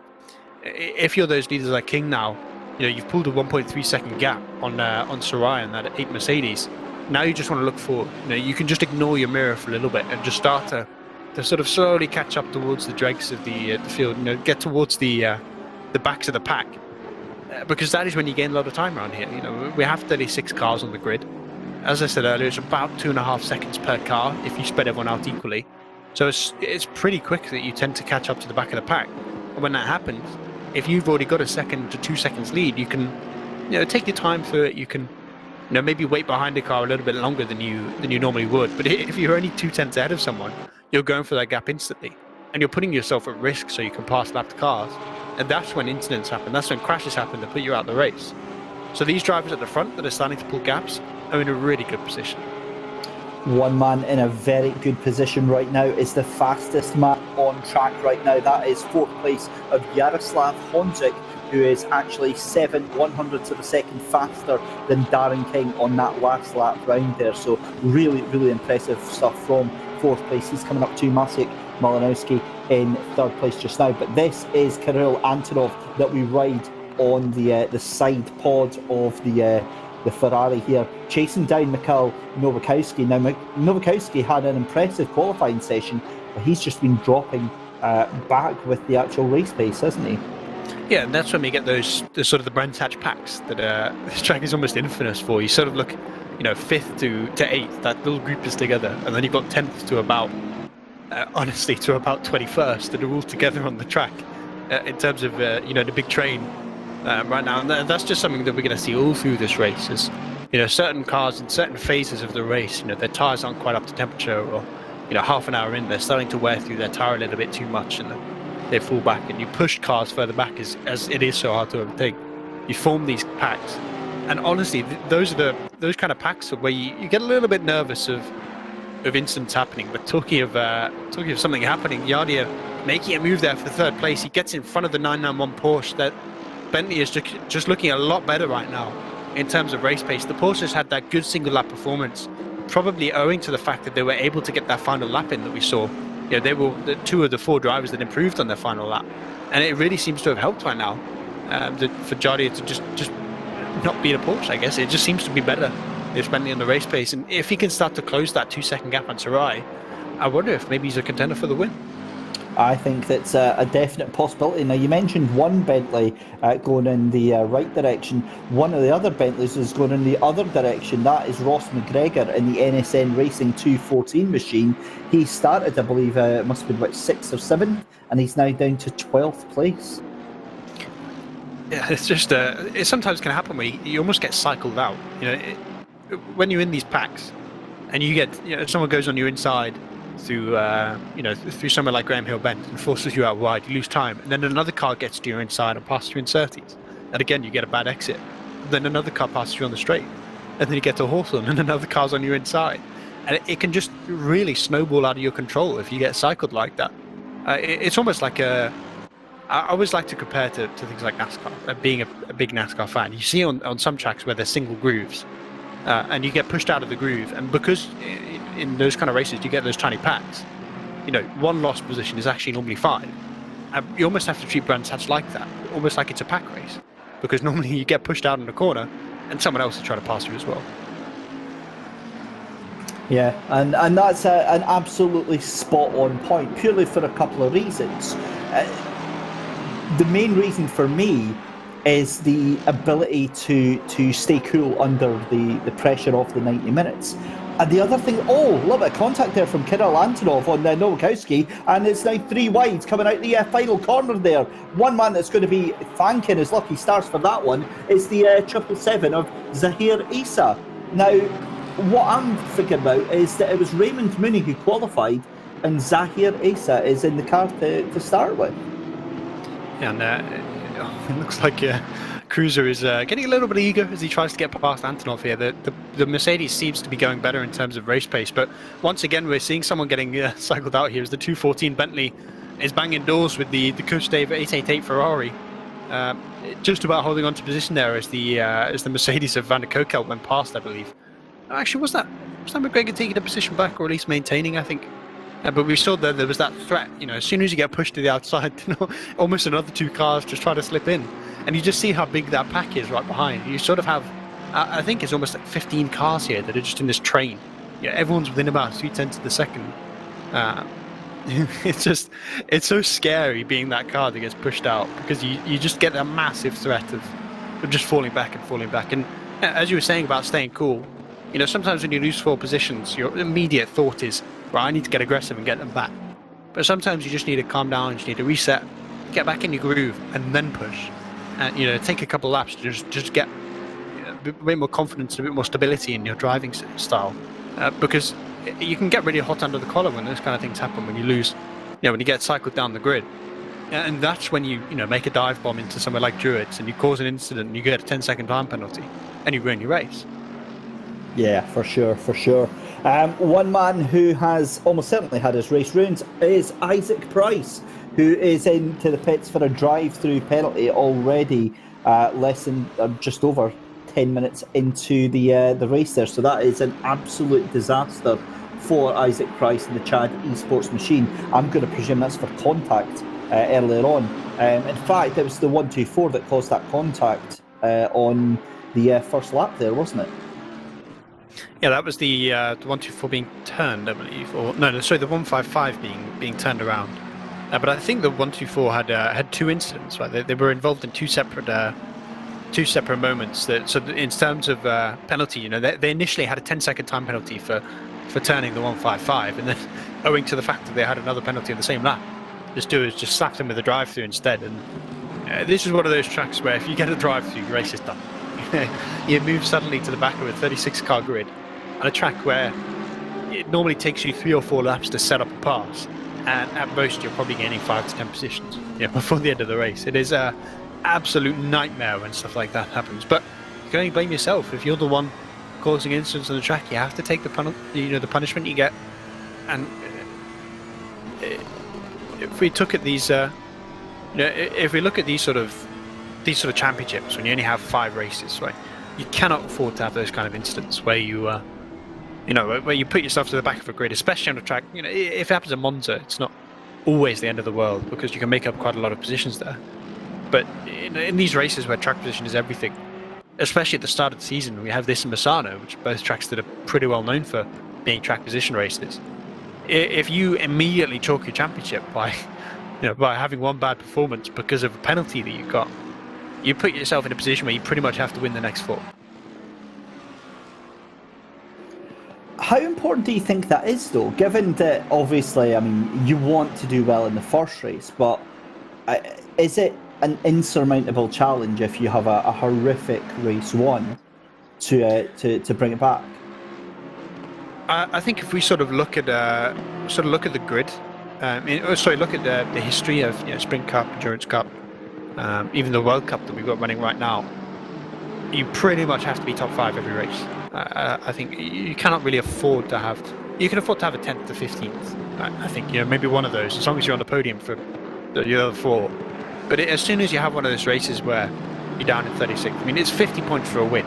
If you're those leaders like King now, you've pulled a 1.3 second gap on Sarai and that 8 Mercedes. Now you just want to look for, you can just ignore your mirror for a little bit and just start to sort of slowly catch up towards the dregs of the field, get towards the backs of the pack, because that is when you gain a lot of time around here. We have 36 cars on the grid. As I said earlier, it's about 2.5 seconds per car if you spread everyone out equally. So it's pretty quick that you tend to catch up to the back of the pack. And when that happens, if you've already got a 1 to 2 seconds lead, you can take your time for it. You can maybe wait behind the car a little bit longer than you normally would. But if you're only 2/10 ahead of someone, you're going for that gap instantly, and you're putting yourself at risk so you can pass lapped cars. And that's when incidents happen. That's when crashes happen that put you out of the race. So these drivers at the front that are starting to pull gaps are in a really good position. One man in a very good position right now is the fastest man on track right now. That is 4th place of Yaroslav Honzik, who is actually 7/100ths of a second faster than Darren King on that last lap round there. So really, really impressive stuff from 4th place. He's coming up to Maciek Malinowski in 3rd place just now. But this is Kirill Antonov that we ride on the side pod of the Ferrari here, chasing down Mikhail Nowakowski. Now, Nowakowski had an impressive qualifying session, but he's just been dropping back with the actual race pace, hasn't he? Yeah, and that's when we get the sort of the Brands Hatch packs that this track is almost infamous for. You sort of look, 5th to 8th, that little group is together, and then you've got 10th to about, honestly, to about 21st that are all together on the track in terms of, the big train right now. And that's just something that we're going to see all through this race. Is, certain cars in certain phases of the race, their tyres aren't quite up to temperature, or, half an hour in, they're starting to wear through their tyre a little bit too much, and they fall back, and you push cars further back as it is so hard to overtake. You form these packs, and honestly, those kind of packs are where you get a little bit nervous of incidents happening. But talking of something happening, Yardia making a move there for 3rd place. He gets in front of the 991 Porsche. That Bentley is just looking a lot better right now in terms of race pace. The Porsches had that good single lap performance, probably owing to the fact that they were able to get that final lap in that we saw. They were the 2 of the 4 drivers that improved on their final lap, and it really seems to have helped right now for Jardia to just not beat a Porsche. I guess it just seems to be better. They're spending on the race pace, and if he can start to close that 2-second gap on Sarai, I wonder if maybe he's a contender for the win. I think that's a definite possibility. Now, you mentioned one Bentley going in the right direction. One of the other Bentleys is going in the other direction. That is Ross McGregor in the NSN Racing 214 machine. He started, I believe, it must have been about 6th or 7th, and he's now down to 12th place. Yeah, it's just it sometimes can happen where you almost get cycled out. When you're in these packs, and you get someone goes on your inside through through somewhere like Graham Hill Bend and forces you out wide, you lose time, and then another car gets to your inside and passes you in 30s, and again you get a bad exit. Then another car passes you on the straight, and then you get to Hawthorne and another car's on your inside, and it can just really snowball out of your control if you get cycled like that. It's almost like I always like to compare to things like NASCAR. Being a big NASCAR fan, you see on some tracks where there's single grooves, and you get pushed out of the groove, and because in those kind of races you get those tiny packs, one lost position is actually normally 5. You almost have to treat Brands Hatch like that, almost like it's a pack race, because normally you get pushed out in the corner and someone else is trying to pass you as well. Yeah, and that's an absolutely spot on point, purely for a couple of reasons. The main reason for me is the ability to stay cool under the pressure of the 90 minutes. And the other thing, a little bit of contact there from Kirill Antonov on Nowakowski, and it's now 3 wides coming out the final corner there. One man that's going to be thanking his lucky stars for that one is the 777 of Zahir Issa. Now, what I'm thinking about is that it was Raymond Mooney who qualified, and Zahir Issa is in the car to start with. Yeah, and it looks like Cruiser is getting a little bit eager as he tries to get past Antonov here. The Mercedes seems to be going better in terms of race pace, but once again we're seeing someone getting cycled out here as the 214 Bentley is banging doors with the Coach Dave 888 Ferrari. Just about holding on to position there as the Mercedes of Van der Kokel went past, I believe. Actually, was that McGregor taking a position back, or at least maintaining, I think? But we saw that there was that threat, as soon as you get pushed to the outside, almost another 2 cars just try to slip in. And you just see how big that pack is right behind. You sort of have, I think it's almost like 15 cars here that are just in this train. Yeah, everyone's within about 2/10 of the second. It's so scary being that car that gets pushed out, because you just get that massive threat of just falling back. And as you were saying about staying cool, sometimes when you lose 4 positions, your immediate thought is, right, I need to get aggressive and get them back. But sometimes you just need to calm down, you just need to reset, get back in your groove, and then push. And take a couple of laps to just get a bit more confidence, a bit more stability in your driving style, because you can get really hot under the collar when those kind of things happen, when you lose, when you get cycled down the grid. And that's when you make a dive bomb into somewhere like Druids and you cause an incident and you get a 10-second time penalty and you ruin your race. Yeah, for sure. One man who has almost certainly had his race ruined is Isaac Price, who is into the pits for a drive-through penalty already, less than just over 10 minutes into the race there. So that is an absolute disaster for Isaac Price and the Chad Esports machine. I'm going to presume that's for contact earlier on. In fact, it was the 124 that caused that contact on the first lap there, wasn't it? Yeah, that was the 124 being turned, I believe, or no, sorry, the 155 being turned around. But I think the 124 had 2 incidents, right? They were involved in two separate moments. So in terms of penalty, they initially had a 10-second time penalty for turning the 155, and then owing to the fact that they had another penalty in the same lap, the stewards just slapped them with a drive-through instead. And this is one of those tracks where if you get a drive-through, your race is done. You move suddenly to the back of a 36-car grid on a track where it normally takes you 3 or 4 laps to set up a pass, and at most you're probably gaining 5 to 10 positions before the end of the race. It is a absolute nightmare when stuff like that happens, but you can only blame yourself. If you're the one causing incidents on the track, you have to take the punishment you get. And if we look at these sort of championships, when you only have 5 races, right, you cannot afford to have those kind of incidents where you where you put yourself to the back of a grid, especially on a track. If it happens at Monza, it's not always the end of the world, because you can make up quite a lot of positions there. But in these races where track position is everything, especially at the start of the season, we have this in Misano, which are both tracks that are pretty well known for being track position races. If you immediately chalk your championship by having one bad performance because of a penalty that you got, you put yourself in a position where you pretty much have to win the next 4. How important do you think that is, though, given that obviously, you want to do well in the first race, but is it an insurmountable challenge if you have a horrific race 1 to bring it back? I think if we sort of look at the grid, look at the history of Sprint Cup, Endurance Cup, even the World Cup that we've got running right now, you pretty much have to be top 5 every race. I think you cannot really afford to have. You can afford to have a 10th to 15th. I think maybe one of those, as long as you're on the podium for the other 4. But as soon as you have one of those races where you're down in 36th, it's 50 points for a win.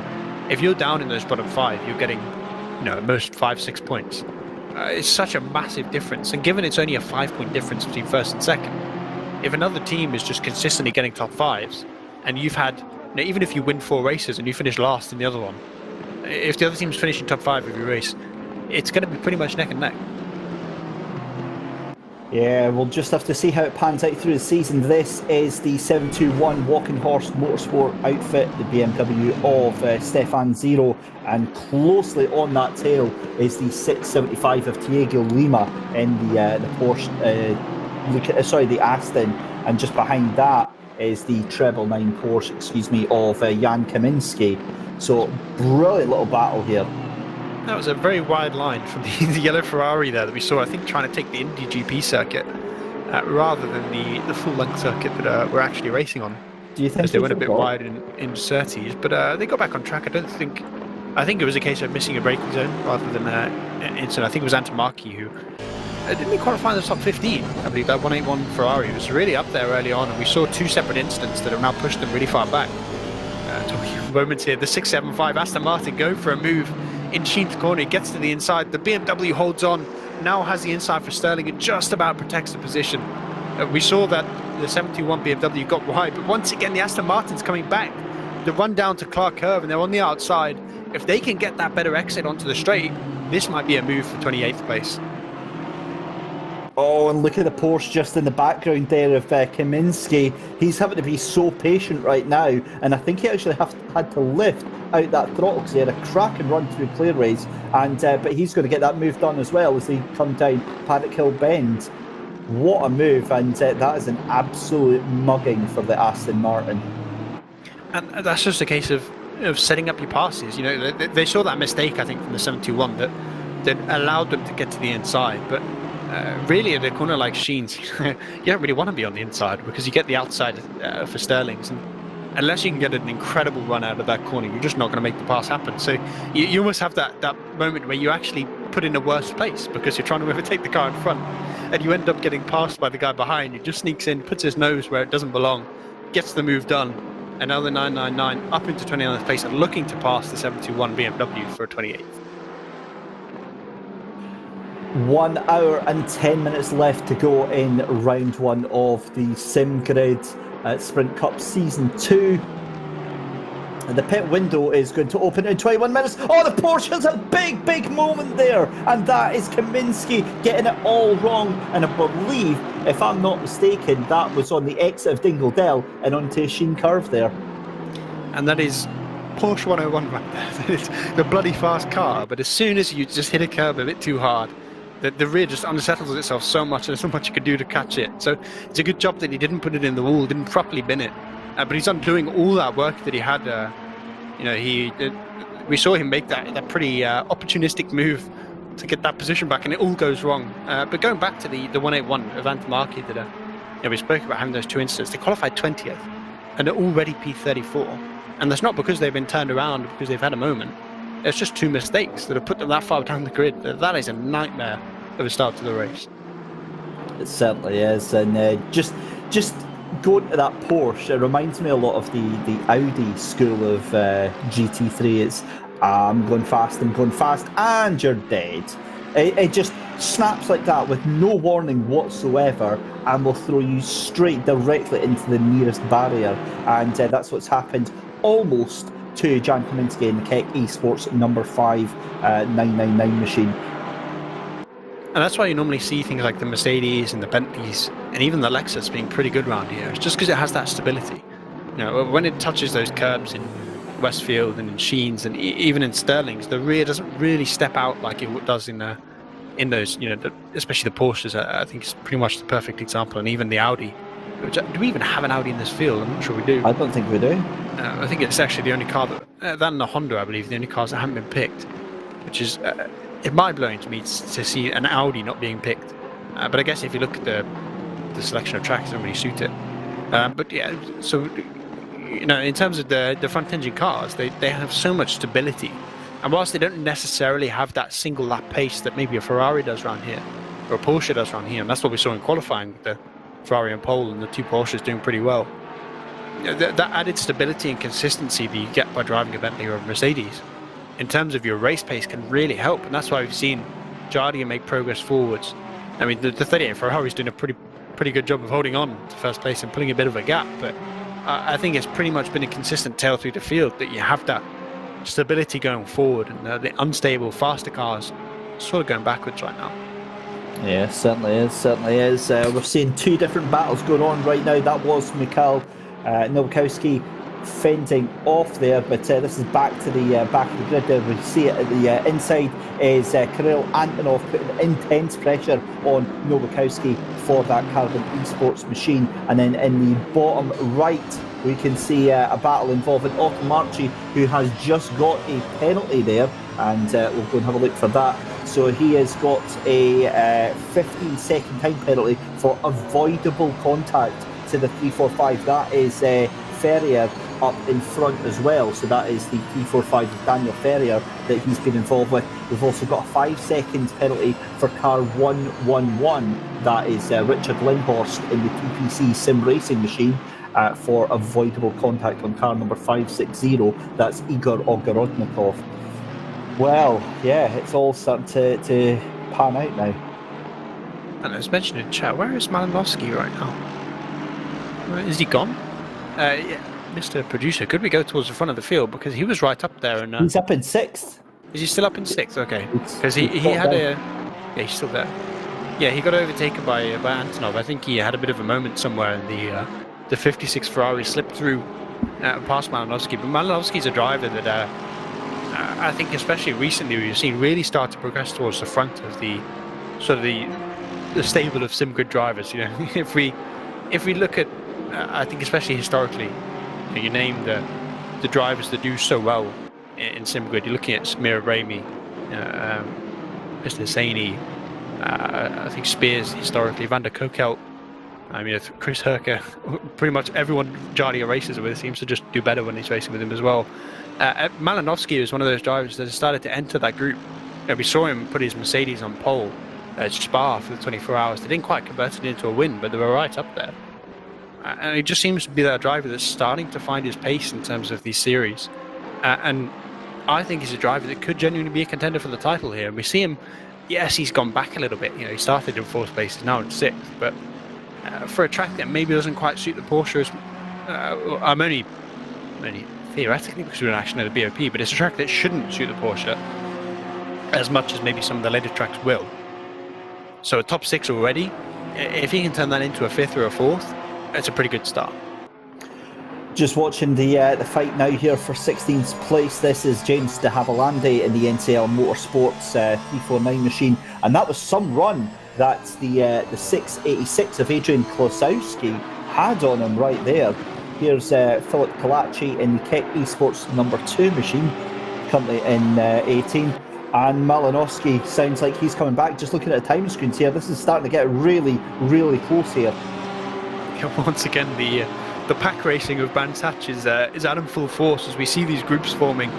If you're down in those bottom 5, you're getting at most 5-6 points. It's such a massive difference, and given it's only a 5-point difference between first and second, if another team is just consistently getting top 5s, and you've had, even if you win 4 races and you finish last in the other one, if the other team's finishing top 5 every race, it's going to be pretty much neck and neck. Yeah, we'll just have to see how it pans out through the season. This is the 721 Walking Horse Motorsport outfit, the BMW of Stefan Zero, and closely on that tail is the 675 of Diego Lima in the Porsche, the Aston, and just behind that is the 999 Porsche, of Jan Kaminski. So brilliant little battle here. That was a very wide line from the yellow Ferrari there that we saw, I think, trying to take the Indy GP circuit rather than the full-length circuit that we're actually racing on. Do you think? Because they went a bit wide in Surtees, but they got back on track. I think it was a case of missing a braking zone rather than an incident. I think it was Antomaki who didn't he qualify in the top 15. I believe that 181 Ferrari was really up there early on, and we saw two separate incidents that have now pushed them really far back. Talking moments here, the 675 Aston Martin go for a move in Sheen's corner. He gets to the inside, the BMW holds on, now has the inside for Sterling and just about protects the position. We saw that the 71 BMW got wide, but once again the Aston Martin's coming back. The run down to Clark Curve and they're on the outside. If they can get that better exit onto the straight, this might be a move for 28th place. Oh, and look at the Porsche just in the background there of Kaminski. He's having to be so patient right now, and I think he actually had to lift out that throttle because he had a cracking run through clearaways, and but he's going to get that move done as well as they come down Paddock Hill Bend. What a move, and that is an absolute mugging for the Aston Martin. And that's just a case of setting up your passes. You know, they saw that mistake, I think, from the 71 that allowed them to get to the inside, but really at a corner like Sheen's, you don't really want to be on the inside because you get the outside for Sterling's, and unless you can get an incredible run out of that corner, you're just not going to make the pass happen. So you almost have that moment where you actually put in a worse place because you're trying to overtake the car in front, and you end up getting passed by the guy behind. He just sneaks in, puts his nose where it doesn't belong, gets the move done, and now the 999 up into 29th place and looking to pass the 721 BMW for a 28th. 1 hour and 10 minutes left to go in round one of the Sim Grid Sprint Cup Season 2. And the pit window is going to open in 21 minutes. Oh, the Porsche has a big moment there. And that is Kaminski getting it all wrong. And I believe, if I'm not mistaken, that was on the exit of Dingle and onto Sheen Curve there. And that is Porsche 101 right there. That is the bloody fast car. But as soon as you just hit a curb a bit too hard, the rear just unsettles itself so much, and there's so much you can do to catch it. So it's a good job that he didn't put it in the wall, didn't properly bin it. But he's undoing all that work that he had. We saw him make that pretty opportunistic move to get that position back, and it all goes wrong. But going back to the 181 of Antomaki that we spoke about having those two incidents, they qualified 20th, and they're already P34. And that's not because they've been turned around, because they've had a moment. It's just two mistakes that have put them that far down the grid. That is a nightmare of a start to the race. It certainly is, and just going to that Porsche, it reminds me a lot of the Audi school of GT3. It's I'm going fast, and you're dead. It just snaps like that with no warning whatsoever, and will throw you straight directly into the nearest barrier. And that's what's happened almost to Jan Kaminski in the Keck Esports number 5 999 machine. And that's why you normally see things like the Mercedes and the Bentleys and even the Lexus being pretty good around here. It's just because it has that stability. You know, when it touches those curbs in Westfield and in Sheen's and even in Sterling's, the rear doesn't really step out like it does in those, especially the Porsches. I think it's pretty much the perfect example, and even the Audi. Do we even have an Audi in this field? I'm not sure we do. I don't think we do. I think it's actually the only car that and the Honda, I believe, the only cars that haven't been picked, which is mind-blowing to me to see an Audi not being picked. But I guess if you look at the selection of tracks, it doesn't really suit it. But yeah, so in terms of the front-engine cars, they have so much stability, and whilst they don't necessarily have that single lap pace that maybe a Ferrari does around here or a Porsche does around here, and that's what we saw in qualifying with the Ferrari and pole and the two Porsches doing pretty well. That added stability and consistency that you get by driving a Bentley or a Mercedes in terms of your race pace can really help, and that's why we've seen Jardia make progress forwards. I mean, the 38 Ferrari's doing a pretty good job of holding on to first place and pulling a bit of a gap, but I think it's pretty much been a consistent tail through the field that you have that stability going forward, and the unstable, faster cars sort of going backwards right now. Yeah, certainly is. Certainly is. We're seeing two different battles going on right now. That was Mikhail Nowakowski fending off there, but this is back to the back of the grid there. We see it at the inside is Kirill Antonov putting intense pressure on Nowakowski for that Carbon Esports machine. And then in the bottom right, we can see a battle involving Otto Marchi, who has just got a penalty there, and we'll go and have a look for that. So he has got a 15-second time penalty for avoidable contact to the 345. That is Ferrier up in front as well. So that is the 345 of Daniel Ferrier that he's been involved with. We've also got a 5-second penalty for car 111. That is Richard Lindhorst in the TPC sim racing machine. For avoidable contact on car number 560. That's Igor Ogorodnikov. Well, yeah, it's all starting to pan out now. And as mentioned in chat, where is Malinowski right now? Is he gone? Yeah, Mr. Producer, could we go towards the front of the field? Because he was right up there. And he's up in 6th. Is he still up in 6th? Okay. Because he had a... Yeah, he's still there. Yeah, he got overtaken by Antonov. I think he had a bit of a moment somewhere in the 56 Ferrari slipped through past Malinowski. But Malinowski's a driver that I think especially recently we've seen really start to progress towards the front of the sort of the stable of SimGrid drivers. You know, if we look at I think especially historically, you name the drivers that do so well in SimGrid. You're looking at Samir Raimi, Mr. Hosseini, I think Spears historically, Van der Kokelt. I mean, Chris Herker, pretty much everyone Jardia races with seems to just do better when he's racing with him as well. Malinowski is one of those drivers that has started to enter that group. You know, we saw him put his Mercedes on pole at Spa for the 24 hours. They didn't quite convert it into a win, but they were right up there. And he just seems to be that driver that's starting to find his pace in terms of these series. And I think he's a driver that could genuinely be a contender for the title here. And we see him, yes, he's gone back a little bit. You know, he started in 4th place, he's now in 6th, but for a track that maybe doesn't quite suit the Porsche as I'm only theoretically because we're actually at a BOP, but it's a track that shouldn't suit the Porsche as much as maybe some of the later tracks will. So a top 6 already, if he can turn that into a 5th or a 4th, it's a pretty good start. Just watching the fight now here for 16th place. This is James de Havilland in the NCL Motorsports 349 machine, and that was some run that the 686 of Adrian Klosowski had on him right there. Here's Philip Kalachi in the Keck Esports number 2 machine, currently in 18. And Malinowski sounds like he's coming back. Just looking at the time screens here, this is starting to get really, really close here. Yeah, once again, the pack racing of Brands Hatch is out in full force as we see these groups forming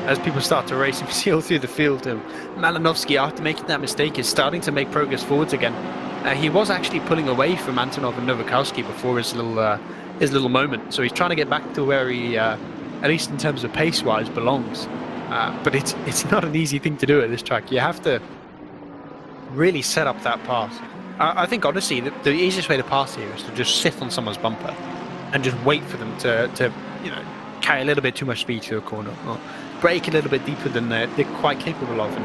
as people start to race. We see all through the field. Malinowski, after making that mistake, is starting to make progress forwards again. He was actually pulling away from Antonov and Nowakowski before his little moment. So he's trying to get back to where he, at least in terms of pace-wise, belongs. But it's not an easy thing to do at this track. You have to really set up that pass. I think honestly the easiest way to pass here is to just sit on someone's bumper and just wait for them to carry a little bit too much speed to a corner or brake a little bit deeper than they're quite capable of,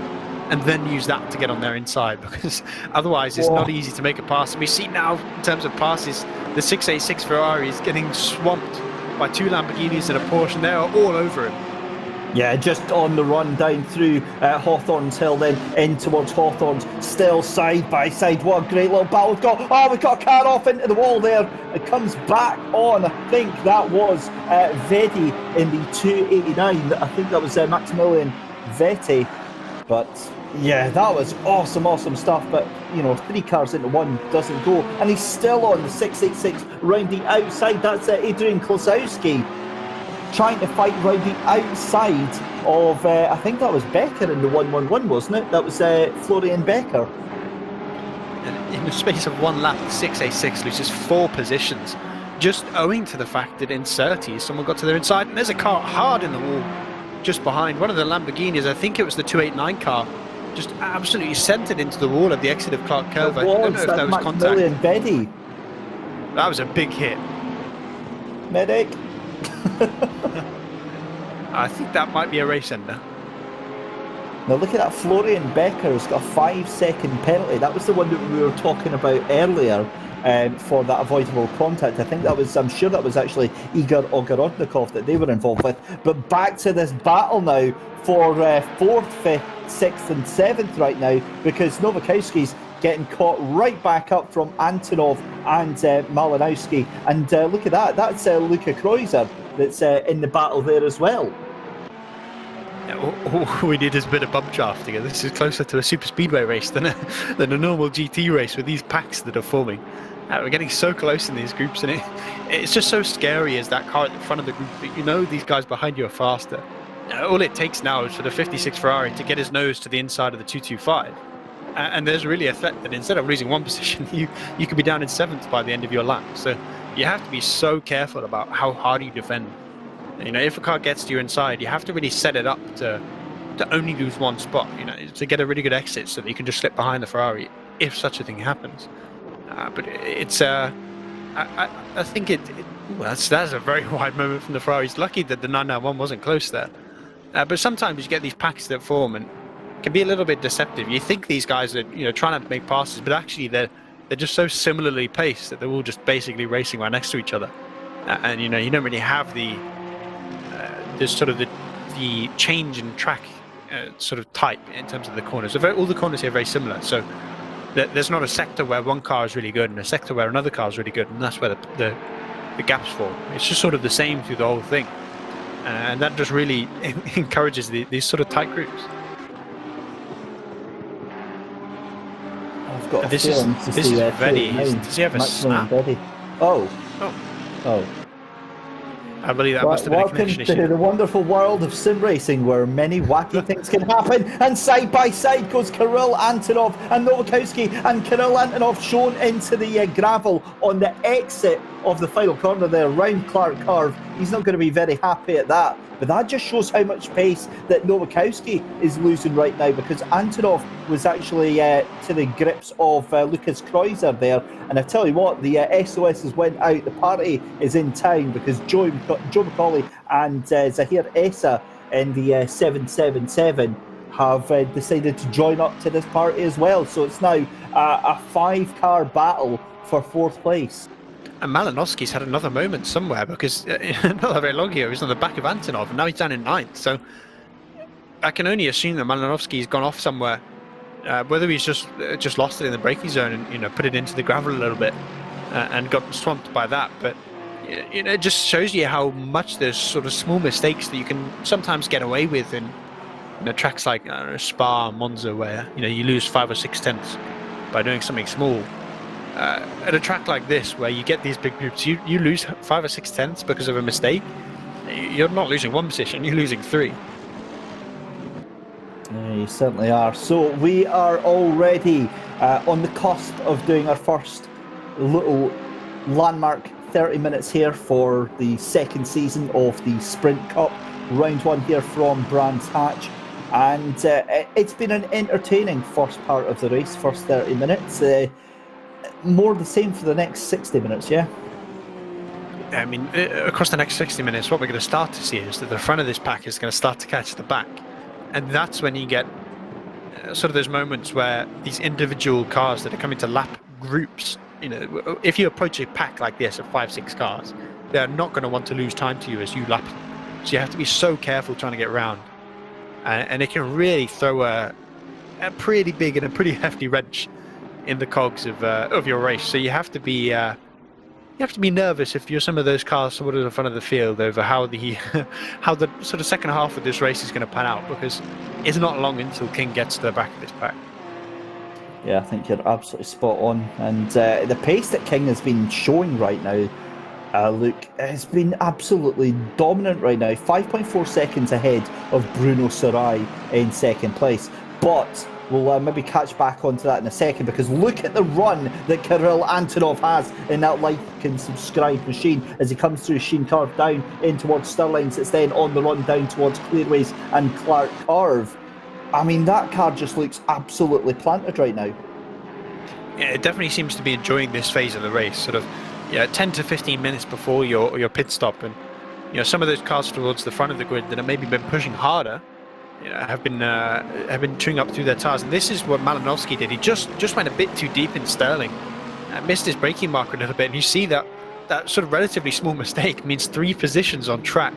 and then use that to get on their inside, because otherwise it's not easy to make a pass. And we see now in terms of passes, the 686 Ferrari is getting swamped by 2 Lamborghinis and a Porsche, and they are all over him. Yeah, just on the run down through Hawthorns Hill, then in towards Hawthorns, still side by side. What a great little battle we've got. Oh, we've got a car off into the wall there. It comes back on. I think that was Vedi in the 289. I think that was Maximilian Vetti. But yeah, that was awesome stuff. But, 3 cars into one doesn't go. And he's still on the 686 round the outside. That's Adrian Klosowski trying to fight round the outside of, I think that was Becker in the 111, wasn't it? That was Florian Becker. In the space of 1 lap, the 686 loses 4 positions, just owing to the fact that in Surtees someone got to their inside, and there's a car hard in the wall just behind. One of the Lamborghinis, I think it was the 289 car, just absolutely centred into the wall at the exit of Clark Curve. I don't know if that was contact. Betty. That was a big hit. Medic. I think that might be a race ender. Now look at that, Florian Becker's got a 5-second penalty. That was the one that we were talking about earlier for that avoidable contact. I'm sure that was actually Igor Ogorodnikov that they were involved with. But back to this battle now for 4th, 5th, 6th and 7th right now, because Nowakowski's getting caught right back up from Antonov and Malinowski. And look at that, that's Luka Kreuzer that's in the battle there as well. All we need is a bit of bump drafting. This is closer to a super speedway race than a normal GT race with these packs that are forming. We're getting so close in these groups, and it's just so scary as that car at the front of the group that you know these guys behind you are faster. All it takes now is for the 56 Ferrari to get his nose to the inside of the 225. And there's really a threat that instead of losing one position, you could be down in 7th by the end of your lap. So you have to be so careful about how hard you defend. You know, if a car gets to you inside, you have to really set it up to only lose one spot, you know, to get a really good exit so that you can just slip behind the Ferrari if such a thing happens. But it's, I think that's a very wide moment from the Ferraris. Lucky that the 991 wasn't close there. But sometimes you get these packs that form and can be a little bit deceptive. You think these guys are, you know, trying to make passes, but actually they're just so similarly paced that they're all just basically racing right next to each other. And you know, you don't really have the sort of the change in track sort of type in terms of the corners. All the corners here are very similar. So there's not a sector where one car is really good and a sector where another car is really good, and that's where the gaps fall. It's just sort of the same through the whole thing, and that just really encourages these sort of tight groups. I've got a this feeling is Veddy. Does he have a snap? Oh. I believe that must have been a connection issue. Welcome to the wonderful world of sim racing, where many wacky things can happen. And side by side goes Kirill Antonov and Nowakowski, and Kirill Antonov shown into the gravel on the exit of the final corner there, round Clark Curve. He's not going to be very happy at that. But that just shows how much pace that Nowakowski is losing right now, because Antonov was actually to the grips of Lukas Kreuzer there. And I tell you what, the SOSs went out. The party is in town, because Joe McCauley and Zahir Essa in the 777 have decided to join up to this party as well. So it's now a 5-car battle for 4th place. And Malinowski's had another moment somewhere, because not very long ago he was on the back of Antonov, and now he's down in 9th. So I can only assume that Malinowski's gone off somewhere, whether he's just lost it in the braking zone and, you know, put it into the gravel a little bit and got swamped by that. But you know, it just shows you how much there's sort of small mistakes that you can sometimes get away with in, you know, tracks like Spa, Monza, where, you know, you lose 5 or 6 tenths by doing something small. At a track like this, where you get these big groups, you lose 5 or 6 tenths because of a mistake. You're not losing one position, you're losing 3. Yeah, you certainly are. So we are already on the cusp of doing our first little landmark 30 minutes here for the second season of the Sprint Cup. Round 1 here from Brands Hatch. And it's been an entertaining first part of the race, first 30 minutes. More the same for the next 60 minutes, yeah? I mean, across the next 60 minutes, what we're going to start to see is that the front of this pack is going to start to catch the back. And that's when you get sort of those moments where these individual cars that are coming to lap groups, you know, if you approach a pack like this of 5-6 cars, they're not going to want to lose time to you as you lap them. So you have to be so careful trying to get around. And it can really throw a pretty big and a pretty hefty wrench in the cogs of your race. So you have to be nervous if you're some of those cars sort of in front of the field over how the sort of second half of this race is going to pan out, because it's not long until King gets to the back of this pack. Yeah, I think you're absolutely spot on. And the pace that King has been showing right now, Luke, has been absolutely dominant right now. 5.4 seconds ahead of Bruno Sarai in second place. But we'll maybe catch back onto that in a second, because look at the run that Kirill Antonov has in that like and subscribe machine as he comes through Sheen Curve down in towards Stirlings. It's then on the run down towards Clearways and Clark Curve. I mean, that car just looks absolutely planted right now. Yeah, it definitely seems to be enjoying this phase of the race, sort of 10 to 15 minutes before your pit stop. And you know, some of those cars towards the front of the grid that have maybe been pushing harder have been chewing up through their tyres. And this is what Malinowski did. He just went a bit too deep in Sterling, missed his braking marker a little bit. And you see that sort of relatively small mistake means 3 positions on track.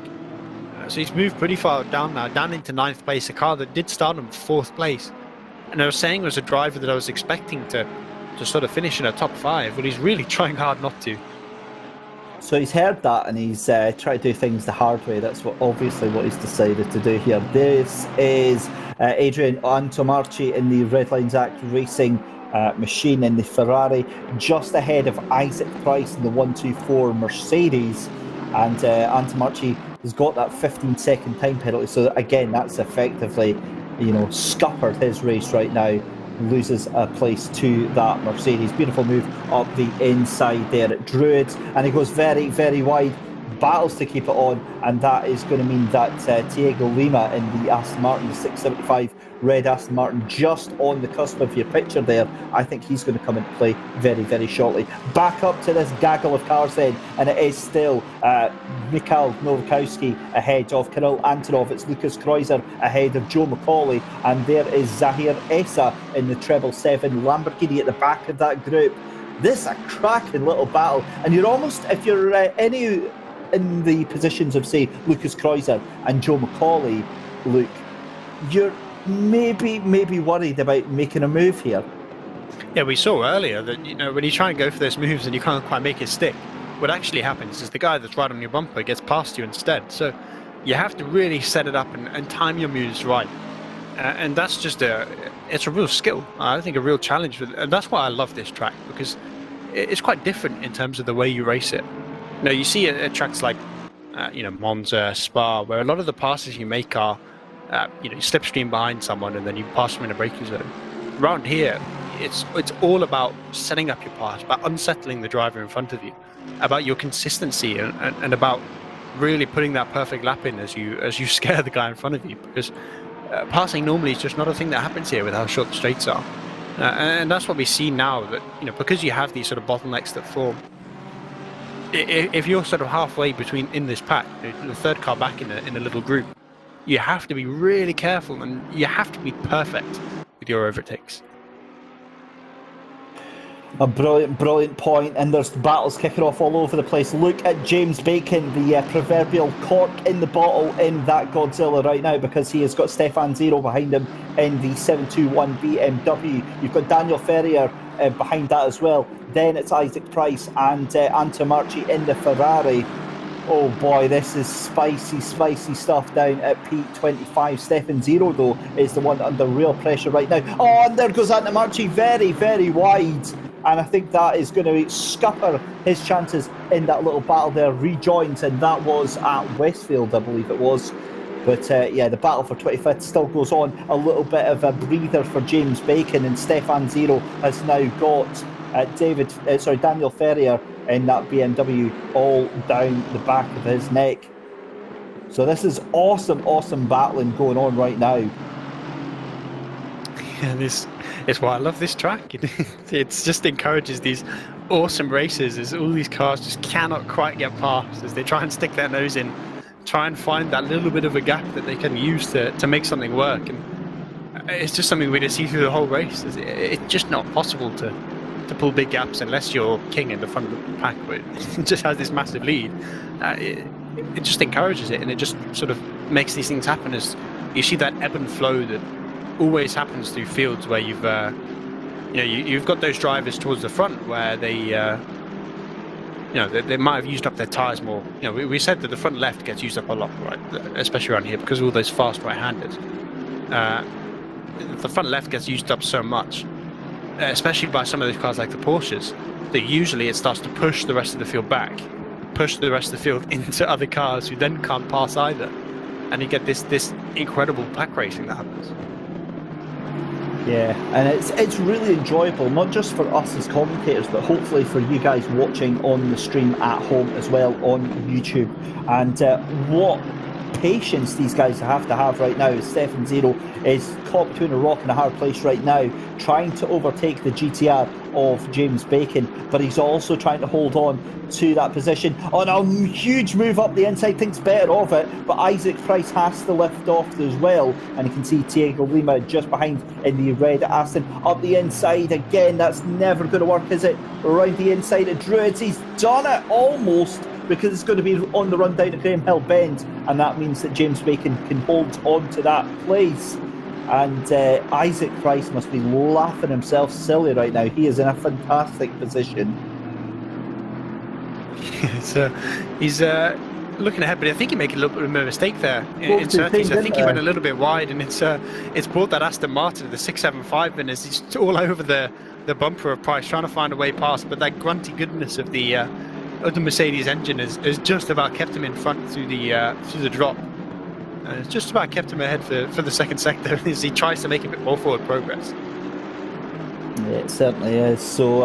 So he's moved pretty far down now, down into 9th place, a car that did start on 4th place. And I was saying was a driver that I was expecting to sort of finish in a top 5, but he's really trying hard not to. So he's heard that and he's tried to do things the hard way. That's obviously what he's decided to do here. This is Adrian Antomarchi in the Red Lines Act Racing machine in the Ferrari, just ahead of Isaac Price in the 124 Mercedes. And Antomarchi has got that 15-second time penalty. So again, that's effectively, scuppered his race right now. Loses a place to that Mercedes. Beautiful move up the inside there at Druids, and he goes very, very wide, battles to keep it on, and that is going to mean that Thiago Lima in the Aston Martin, the 675 red Aston Martin, just on the cusp of your picture there. I think he's going to come into play very, very shortly. Back up to this gaggle of cars then, and it is still Mikhail Nowakowski ahead of Kirill Antonov. It's Lucas Kreuzer ahead of Joe McCauley, and there is Zahir Essa in the 777 Lamborghini at the back of that group. This is a cracking little battle, and you're almost, if you're any in the positions of, say, Lucas Kreuzer and Joe McCauley, Luke, you're maybe worried about making a move here. Yeah, we saw earlier that, when you try and go for those moves and you can't quite make it stick, what actually happens is the guy that's right on your bumper gets past you instead. So you have to really set it up and time your moves right. And that's just it's a real skill. I think a real challenge. And that's why I love this track, because it's quite different in terms of the way you race it. You see at tracks like, Monza, Spa, where a lot of the passes you make are, you slipstream behind someone and then you pass them in a braking zone. Around here, it's all about setting up your pass, about unsettling the driver in front of you, about your consistency and about really putting that perfect lap in as you scare the guy in front of you. Because passing normally is just not a thing that happens here with how short the straights are. And that's what we see now, that, because you have these sort of bottlenecks that form. If you're sort of halfway between in this pack, the third car back in a little group, you have to be really careful and you have to be perfect with your overtakes. A brilliant point, and there's battles kicking off all over the place. Look at James Bacon, the proverbial cork in the bottle in that Godzilla right now, because he has got Stefan Zero behind him in the 721 BMW. You've got Daniel Ferrier behind that as well. Then it's Isaac Price and Antomarchi in the Ferrari. Oh boy, this is spicy stuff down at P25. Stefan Zero, though, is the one under real pressure right now. Oh, and there goes Antomarchi, very, very wide. And I think that is going to scupper his chances in that little battle there. Rejoins, and that was at Westfield, I believe it was. But the battle for 25th still goes on. A little bit of a breather for James Bacon, and Stefan Zero has now got Daniel Ferrier in that BMW all down the back of his neck. So this is awesome battling going on right now. Yeah, this is why I love this track. It just encourages these awesome races as all these cars just cannot quite get past, as they try and stick their nose in, try and find that little bit of a gap that they can use to make something work. And it's just something we just see through the whole race. It's just not possible to pull big gaps unless you're king in the front of the pack, but it just has this massive lead. It just encourages it, and it just sort of makes these things happen, as you see that ebb and flow that always happens through fields where you've got those drivers towards the front where they might have used up their tyres more. We said that the front left gets used up a lot, right? Especially around here because of all those fast right-handers. The front left gets used up so much, especially by some of those cars like the Porsches, that usually it starts to push the rest of the field back, push the rest of the field into other cars who then can't pass either, and you get this incredible pack racing that happens. Yeah, and it's really enjoyable, not just for us as commentators, but hopefully for you guys watching on the stream at home as well on YouTube. And what patience these guys have to have right now. Stefan Zero is caught between a rock and a hard place right now, trying to overtake the GTR of James Bacon, but he's also trying to hold on to that position on a huge move up the inside. Thinks better of it, but Isaac Price has to lift off as well, and you can see Diego Lima just behind in the red Aston. Up the inside again, that's never going to work, is it? Around the inside of Druids, he's done it almost, because it's going to be on the run down to Graham Hill Bend, and that means that James Bacon can hold on to that place. And Isaac Price must be laughing himself silly right now. He is in a fantastic position. He's looking ahead, but I think he made a little bit of a mistake there in Surtees. I think he went a little bit wide, and it's brought that Aston Martin to the 675 in as he's all over the bumper of Price, trying to find a way past. But that grunty goodness of the Mercedes engine has just about kept him in front through the drop. It's just about kept him ahead for the second sector as he tries to make a bit more forward progress. Yeah, it certainly is. So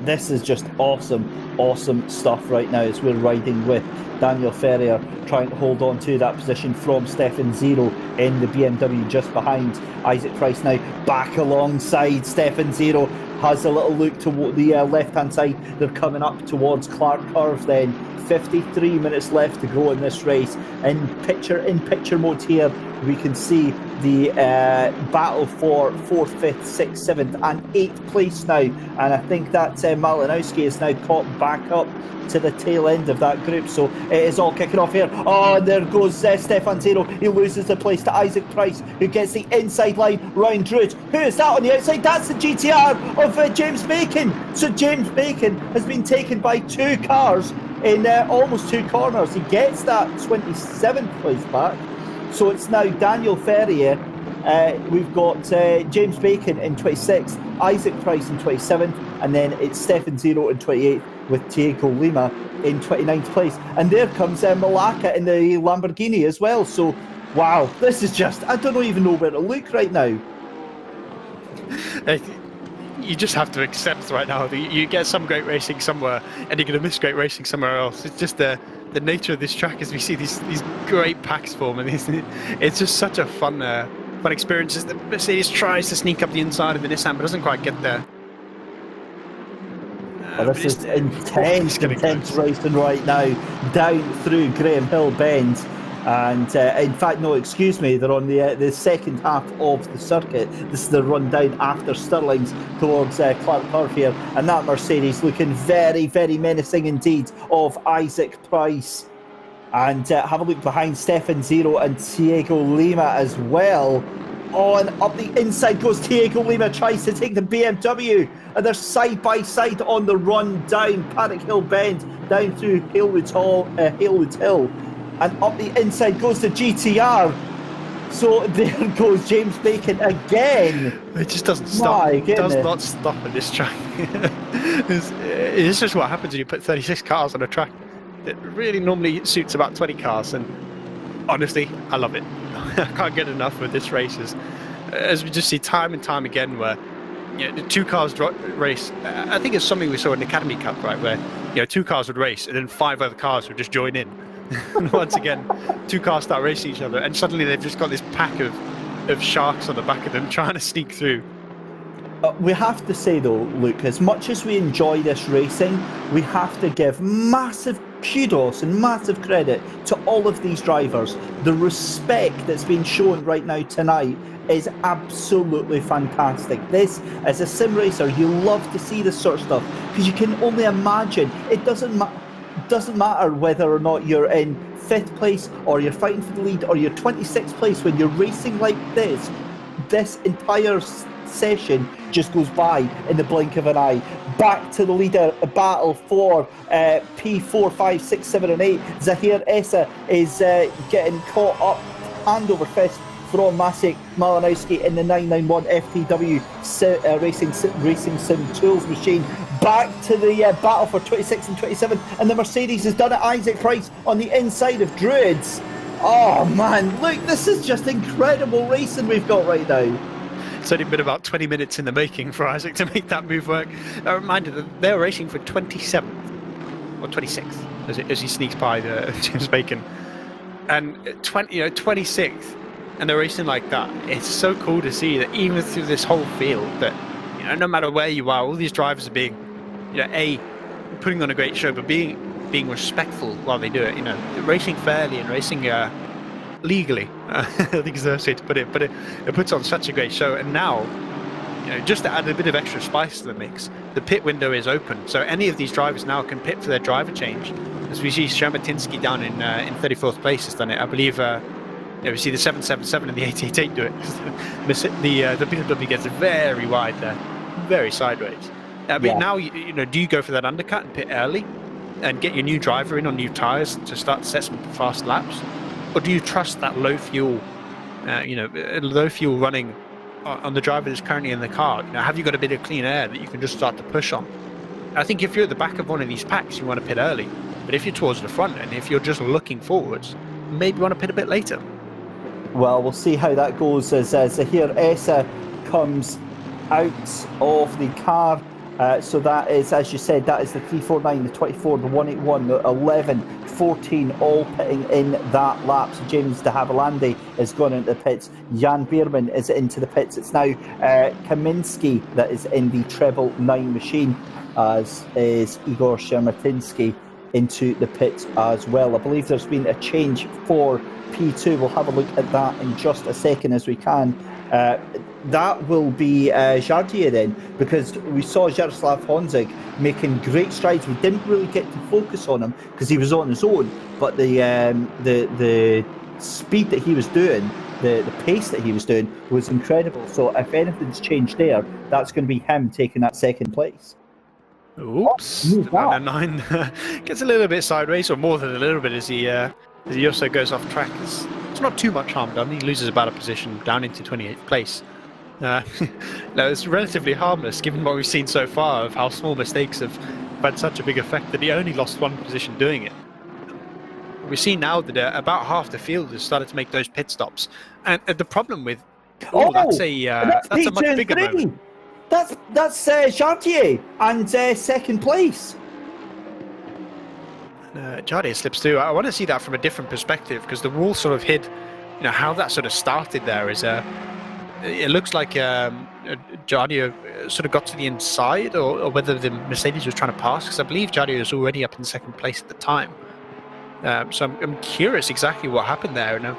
this is just awesome stuff right now as we're riding with Daniel Ferrier trying to hold on to that position from Stefan Zero in the BMW just behind Isaac Price now. Back alongside Stefan Zero, has a little look to the left-hand side. They're coming up towards Clark Curve then. 53 minutes left to go in this race. In picture mode here, we can see the battle for 4th, 5th, 6th, 7th and 8th place now. And I think that Malinowski is now caught back up to the tail end of that group. So it is all kicking off here. Oh, and there goes Stefan Zero. He loses the place to Isaac Price, who gets the inside line round Druids. Who is that on the outside? That's the GTR of James Bacon. So James Bacon has been taken by 2 cars in almost 2 corners. He gets that 27th place back. So it's now Daniel Ferrier. We've got James Bacon in 26th, Isaac Price in 27th, and then it's Stefan Zero in 28th with Diego Lima in 29th place. And there comes Malaka in the Lamborghini as well. So, wow, this is just, I don't even know where to look right now. You just have to accept right now that you get some great racing somewhere and you're going to miss great racing somewhere else. It's just the nature of this track as we see these great packs form, and it's just such a fun experience. The Mercedes tries to sneak up the inside of the Nissan but doesn't quite get there. This is intense racing right now down through Graham Hill Bend. And in fact, no, excuse me, they're on the second half of the circuit. This is the run down after Stirling's towards Clark Curve here. And that Mercedes looking very, very menacing indeed of Isaac Price. And have a look behind Stefan Zero and Diego Lima as well. Oh, and up the inside goes Diego Lima, tries to take the BMW. And they're side by side on the run down Paddock Hill Bend, down through Hailwood Hill. And up the inside goes the GTR. So there goes James Bacon again. It just doesn't stop. It does not stop at this track. It's just what happens when you put 36 cars on a track. It really normally suits about 20 cars. And honestly, I love it. I can't get enough with this race. As we just see time and time again where the 2 cars race. I think it's something we saw in the Academy Cup, right, where 2 cars would race and then 5 other cars would just join in. And once again, 2 cars start racing each other, and suddenly they've just got this pack of sharks on the back of them trying to sneak through. We have to say though, Luke, as much as we enjoy this racing, we have to give massive kudos and massive credit to all of these drivers. The respect that's been shown right now tonight is absolutely fantastic. This, as a sim racer, you love to see this sort of stuff because you can only imagine. It doesn't matter whether or not you're in 5th place or you're fighting for the lead or you're 26th place. When you're racing like this entire session just goes by in the blink of an eye. Back to the leader, a battle for P4, 5, 6, 7 and 8. Zahir Essa is getting caught up hand over fist from Maciek Malinowski in the 991 FTW Racing Sim Tools machine. Back to the battle for 26 and 27, and the Mercedes has done it. Isaac Price on the inside of Druids. Oh man, look, this is just incredible racing we've got right now. It's only been about 20 minutes in the making for Isaac to make that move work. A reminder that they're racing for 27th or 26th as he sneaks by James Bacon. and 26th, and they're racing like that. It's so cool to see that even through this whole field, that no matter where you are, all these drivers are being, putting on a great show, but being respectful while they do it. Racing fairly and racing legally. I think is the best way to put it. But it puts on such a great show. And now, just to add a bit of extra spice to the mix, the pit window is open, so any of these drivers now can pit for their driver change. As we see, Shermatinsky down in 34th place has done it. I believe we see the 777 and the 888 do it. The BMW gets very wide there, very sideways. But now, do you go for that undercut and pit early and get your new driver in on new tyres to start to set some fast laps? Or do you trust that low fuel running on the driver that's currently in the car? Have you got a bit of clean air that you can just start to push on? I think if you're at the back of one of these packs, you want to pit early. But if you're towards the front and if you're just looking forwards, maybe you want to pit a bit later. Well, we'll see how that goes as Zahir Essa comes out of the car. So that is, as you said, that is the 349, the 24, the 181, the 11, 14, all pitting in that lap. So James de Havilland is gone into the pits. Jan Bierman is into the pits. It's now Kaminski that is in the treble 9 machine, as is Igor Shermatinsky into the pits as well. I believe there's been a change for P2. We'll have a look at that in just a second as we can. That will be Jardier then, because we saw Jaroslav Honzig making great strides. We didn't really get to focus on him because he was on his own, but the speed that he was doing, the pace that he was doing was incredible. So if anything's changed there, that's going to be him taking that second place. Oops, the 9 gets a little bit sideways, or more than a little bit, as he also goes off track. It's not too much harm done. He loses about a position down into 28th place. No, it's relatively harmless given what we've seen so far of how small mistakes have had such a big effect that he only lost one position doing it. We see now that about half the field has started to make those pit stops, and the problem with that's a much bigger moment. That's Jardier and second place. Jardier slips through. I want to see that from a different perspective, because the wall sort of hid, how that sort of started there is it looks like Jardier sort of got to the inside, or whether the Mercedes was trying to pass, because I believe Jardier was already up in second place at the time. So I'm curious exactly what happened there. And I'm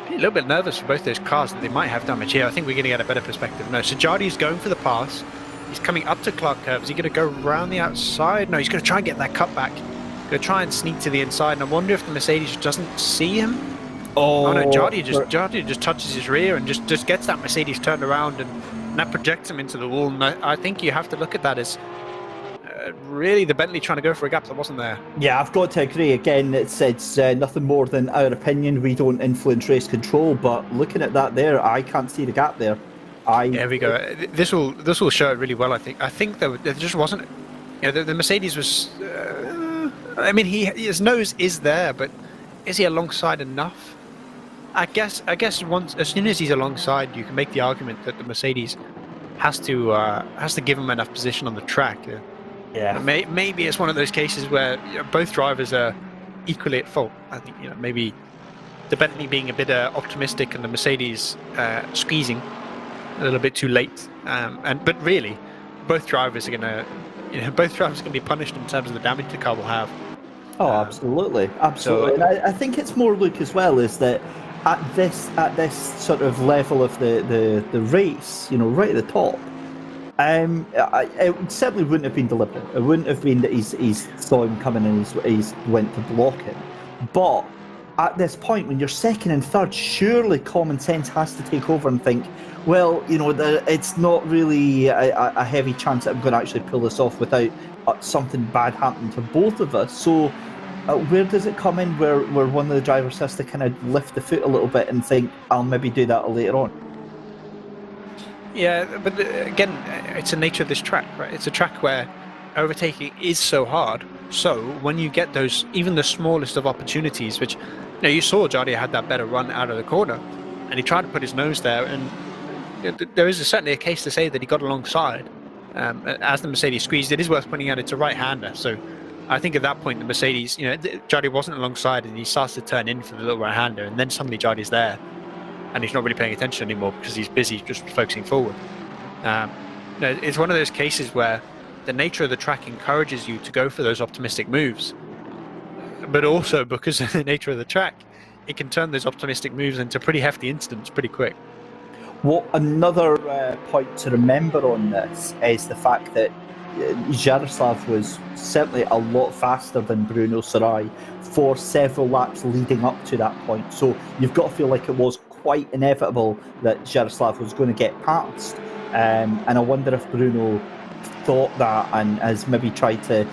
a little bit nervous for both those cars that they might have damage here. I think we're going to get a better perspective. No, so Jardier's going for the pass. He's coming up to Clark Curve. Is he going to go around the outside? No, he's going to try and get that cutback. Going to try and sneak to the inside. And I wonder if the Mercedes doesn't see him. Oh no, Jardier just touches his rear and just gets that Mercedes turned around, and that projects him into the wall. And I think you have to look at that as really the Bentley trying to go for a gap that wasn't there. Yeah, I've got to agree. Again, it's nothing more than our opinion. We don't influence race control, but looking at that there, I can't see the gap there. There we go. This will show it really well. I think there just wasn't. The Mercedes was. His nose is there, but is he alongside enough? I guess as soon as he's alongside, you can make the argument that the Mercedes has to give him enough position on the track. Yeah. Maybe it's one of those cases where both drivers are equally at fault. I think maybe the Bentley being a bit optimistic and the Mercedes squeezing a little bit too late. But really, both drivers are gonna be punished in terms of the damage the car will have. Oh, absolutely. So, and I think it's more, Luke, as well, is that at this sort of level of the race, right at the top, it certainly wouldn't have been deliberate. It wouldn't have been that he's saw him coming and he's went to block him. But at this point, when you're second and third, surely common sense has to take over and think, well, it's not really a heavy chance that I'm going to actually pull this off without something bad happening to both of us. So where does it come in where one of the drivers has to kind of lift the foot a little bit and think, I'll maybe do that later on? Yeah, but again, it's the nature of this track, right? It's a track where overtaking is so hard. So when you get those, even the smallest of opportunities, which you saw Jardier had that better run out of the corner, and he tried to put his nose there, and there is certainly a case to say that he got alongside as the Mercedes squeezed. It is worth pointing out it's a right-hander, so I think at that point the Mercedes, Jardy wasn't alongside, and he starts to turn in for the little right-hander, and then suddenly Jardy's there, and he's not really paying attention anymore because he's busy just focusing forward. It's one of those cases where the nature of the track encourages you to go for those optimistic moves, but also because of the nature of the track, it can turn those optimistic moves into pretty hefty incidents pretty quick. Well, another point to remember on this is the fact that Jaroslav was certainly a lot faster than Bruno Sarai for several laps leading up to that point. So you've got to feel like it was quite inevitable that Jaroslav was going to get past. And I wonder if Bruno thought that and has maybe tried to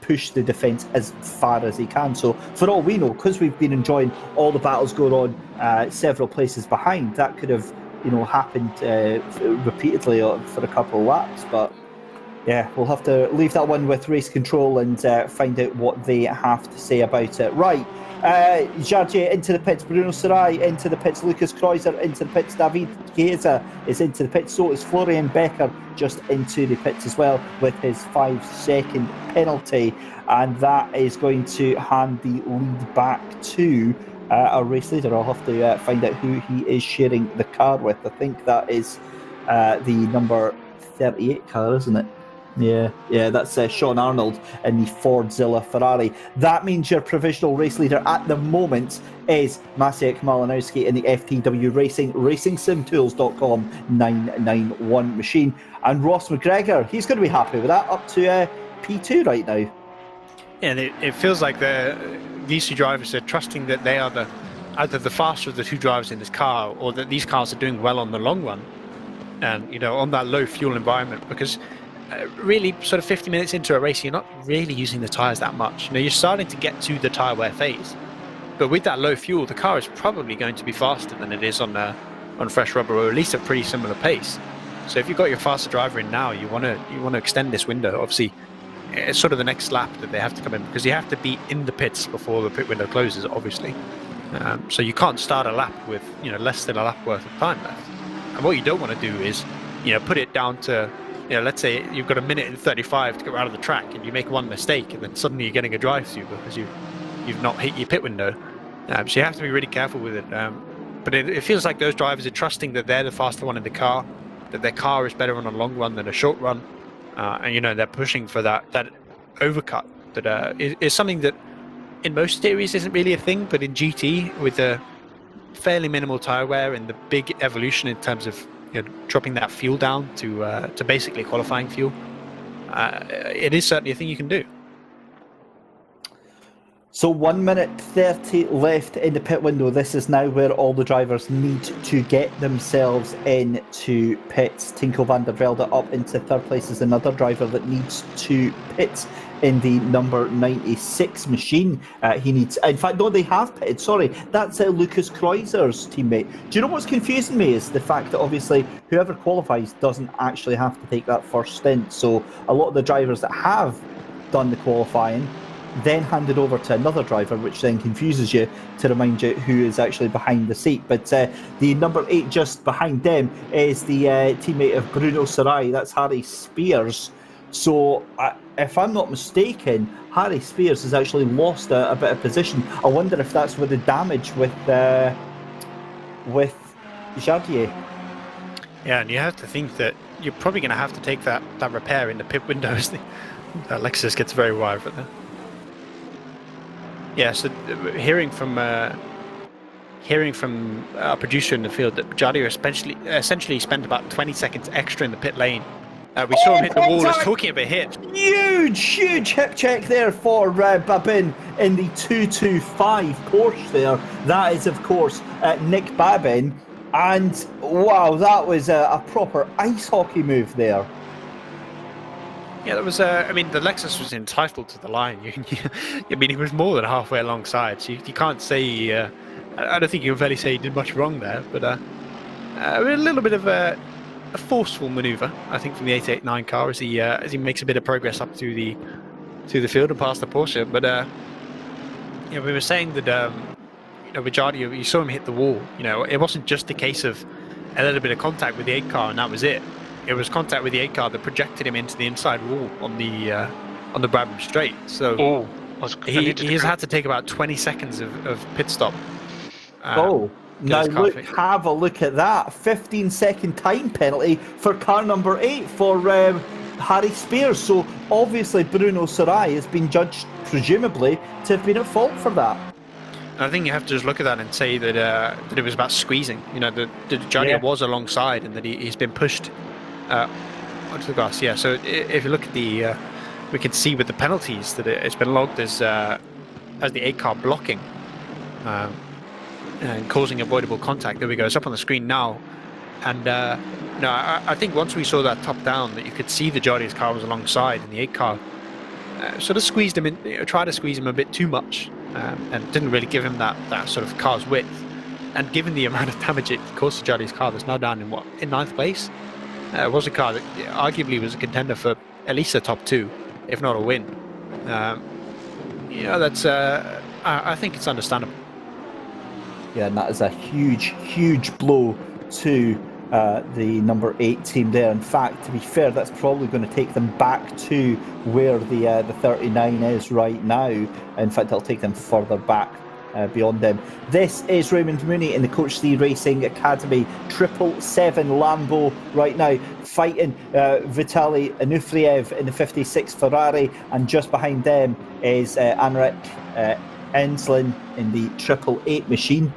push the defence as far as he can. So for all we know, because we've been enjoying all the battles going on several places behind, that could have happened repeatedly for a couple of laps. But yeah, we'll have to leave that one with race control and find out what they have to say about it. Right, Jardier into the pits, Bruno Sarai into the pits, Lucas Kreuzer into the pits, David Chiesa is into the pits, so is Florian Becker just into the pits as well with his 5-second penalty, and that is going to hand the lead back to our race leader. I'll have to find out who he is sharing the car with. I think that is the number 38 car, isn't it? Yeah, that's Sean Arnold in the Fordzilla Ferrari. That means your provisional race leader at the moment is Maciek Malinowski in the FTW Racing, RacingSimTools.com 991 machine. And Ross McGregor, he's going to be happy with that, up to P2 right now. Yeah, and it feels like these two drivers are trusting that they are either the faster of the two drivers in this car, or that these cars are doing well on the long run, and on that low fuel environment, because really sort of 50 minutes into a race you're not really using the tyres that much. You're starting to get to the tyre wear phase, but with that low fuel the car is probably going to be faster than it is on fresh rubber, or at least a pretty similar pace. So if you've got your faster driver in now, you want to extend this window. Obviously it's sort of the next lap that they have to come in, because you have to be in the pits before the pit window closes, obviously. So you can't start a lap with less than a lap worth of time left. And what you don't want to do is put it down to let's say you've got 1 minute and 35 to go out of the track, and you make one mistake, and then suddenly you're getting a drive-through because you've not hit your pit window. So you have to be really careful with it. But it feels like those drivers are trusting that they're the faster one in the car, that their car is better on a long run than a short run, and they're pushing for that overcut that is something that in most series isn't really a thing, but in GT, with the fairly minimal tyre wear and the big evolution in terms of dropping that fuel down to basically qualifying fuel, it is certainly a thing you can do. So 1 minute 30 left in the pit window. This is now where all the drivers need to get themselves into pits. Tinko van der Velde up into third place is another driver that needs to pit in the number 96 machine. He needs, in fact, no, they have pitted, sorry. That's Lucas Kreuzer's teammate. Do you know what's confusing me is the fact that obviously whoever qualifies doesn't actually have to take that first stint. So a lot of the drivers that have done the qualifying then handed over to another driver, which then confuses you to remind you who is actually behind the seat. But the number 8 just behind them is the teammate of Bruno Sarai, that's Harry Spears. So if I'm not mistaken, Harry Spears has actually lost a bit of position. I wonder if that's with the damage with Jardier. Yeah, and you have to think that you're probably going to have to take that repair in the pit window as that Lexus gets very wide for that. Yeah, so hearing from our producer in the field that Jardier essentially spent about 20 seconds extra in the pit lane. We saw him hit the wall. It's talking of a hit. Huge hip check there for Babin in the 225 Porsche there. That is, of course, Nick Babin. And wow, that was a proper ice hockey move there. Yeah, that was. I mean, the Lexus was entitled to the line. I mean, he was more than halfway alongside, so you can't say. I don't think you can fairly say he did much wrong there, but a little bit of a forceful manoeuvre, I think, from the 889 car as he makes a bit of progress up through the field and past the Porsche. But we were saying that with Jardier, you saw him hit the wall. It wasn't just a case of a little bit of contact with the 8 car and that was it. It was contact with the 8 car that projected him into the inside wall on the on the Brabham Straight. So he's had to take about 20 seconds of pit stop. Now have a look at that. 15-second time penalty for car number 8 for Harry Spears. So obviously Bruno Sarai has been judged, presumably, to have been at fault for that. I think you have to just look at that and say that that it was about squeezing. You know, that Johnny was alongside and that he's been pushed onto the grass. Yeah, so if you look at the... we can see with the penalties that it's been logged as the 8 car blocking and causing avoidable contact. There we go. It's up on the screen now. And I think once we saw that top down, that you could see the Jolly's car was alongside, and the 8 car sort of squeezed him in, tried to squeeze him a bit too much, and didn't really give him that sort of car's width. And given the amount of damage it caused to Jolly's car, that's now down in 9th place. It was a car that arguably was a contender for at least a top 2, if not a win. That's I think it's understandable. Yeah, and that is a huge blow to the number 8 team there. In fact, to be fair, that's probably going to take them back to where the 39 is right now. In fact, it'll take them further back beyond them. This is Raymond Mooney in the Coach 3 Racing Academy 777 Lambo right now, fighting Vitaly Anufriev in the 56 Ferrari, and just behind them is Anrik Enslin in the 888 machine,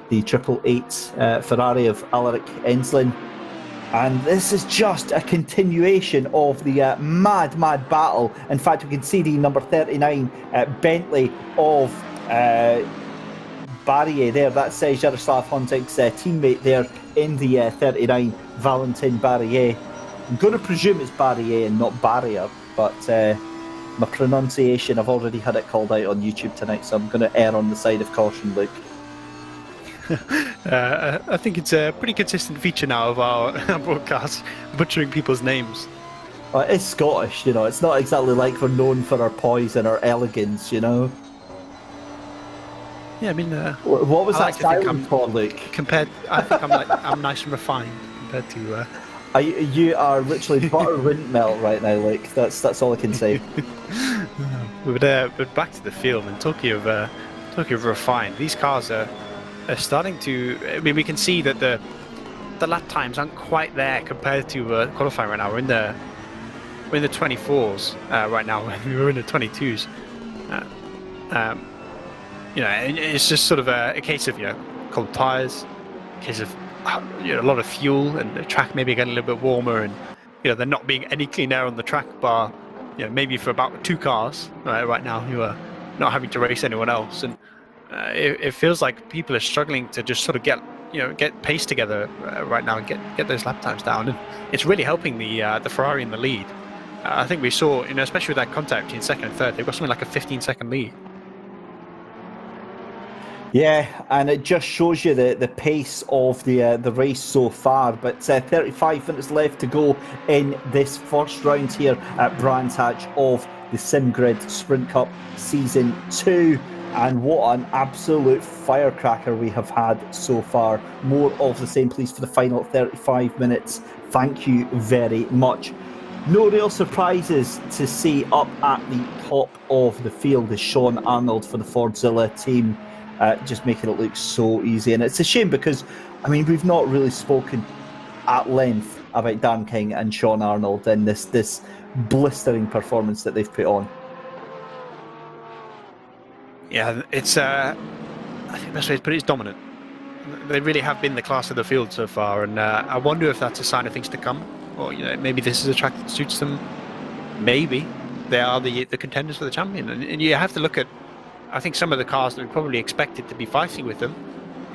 the 888 Ferrari of Alrik Enslin. And this is just a continuation of the mad battle. In fact, we can see the number 39 Bentley of Barrier there. That's Jaroslav Honzik's teammate there in the 39, Valentin Barrier. I'm going to presume it's Barrier and not Barrier, but my pronunciation, I've already had it called out on YouTube tonight, so I'm going to err on the side of caution, Luke. I think it's a pretty consistent feature now of our broadcast, butchering people's names. It's Scottish, you know. It's not exactly like we're known for our poise and our elegance, you know. Yeah, I mean, what was that styling for, Luke? I think I'm nice and refined compared to. You are literally butter wouldn't melt right now, Luke. That's all I can say. But back to the field, and talking of refined, these cars are starting to. I mean, we can see that the lap times aren't quite there compared to qualifying right now. We're in the 24s right now. We were in the 22s. It's just sort of a case of cold tires, a case of a lot of fuel, and the track maybe getting a little bit warmer, and there not being any clean air on the track bar. Maybe for about 2 cars right now who are not having to race anyone else, and it feels like people are struggling to just sort of get pace together right now and get those lap times down, and it's really helping the Ferrari in the lead. I think we saw, especially with that contact between second and third, they've got something like a 15-second lead. Yeah, and it just shows you the pace of the race so far. But 35 minutes left to go in this first round here at Brands Hatch of the SimGrid Sprint Cup Season 2. And what an absolute firecracker we have had so far. More of the same, please, for the final 35 minutes. Thank you very much. No real surprises to see up at the top of the field is Sean Arnold for the Fordzilla team. Just making it look so easy. And it's a shame because, I mean, we've not really spoken at length about Dan King and Sean Arnold and this blistering performance that they've put on. Yeah, it's I think the best way to put it is dominant. They really have been the class of the field so far, and I wonder if that's a sign of things to come, or maybe this is a track that suits them. Maybe they are the contenders for the champion, and you have to look at, I think, some of the cars that we probably expected to be fighting with them.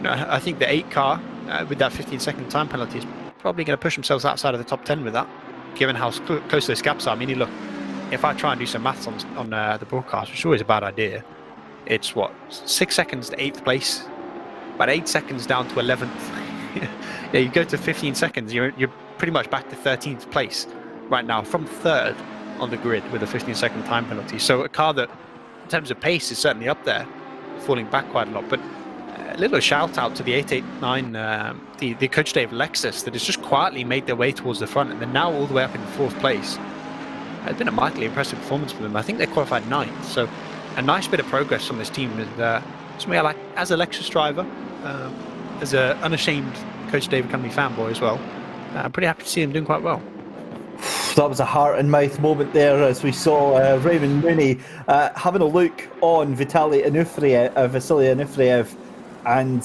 I think the 8 car with that 15-second time penalty is probably going to push themselves outside of the top 10 with that, given how close those gaps are. I mean, look, if I try and do some maths on the broadcast, which is always a bad idea, it's 6 seconds to 8th place, about 8 seconds down to 11th. Yeah, you go to 15 seconds, you're pretty much back to 13th place right now from 3rd on the grid with a 15-second time penalty. So a car that, in terms of pace, is certainly up there, falling back quite a lot. But a little shout out to the 889, the coach Dave Lexus, that has just quietly made their way towards the front, and they're now all the way up in 4th place. It's been a mightily impressive performance for them. I think they qualified ninth, so a nice bit of progress on this team. And something I like as a Lexus driver, as an unashamed Coach David Cunley fanboy as well. I'm pretty happy to see them doing quite well. That was a heart and mouth moment there as we saw Raymond Mooney having a look on Vasily Anufriev, and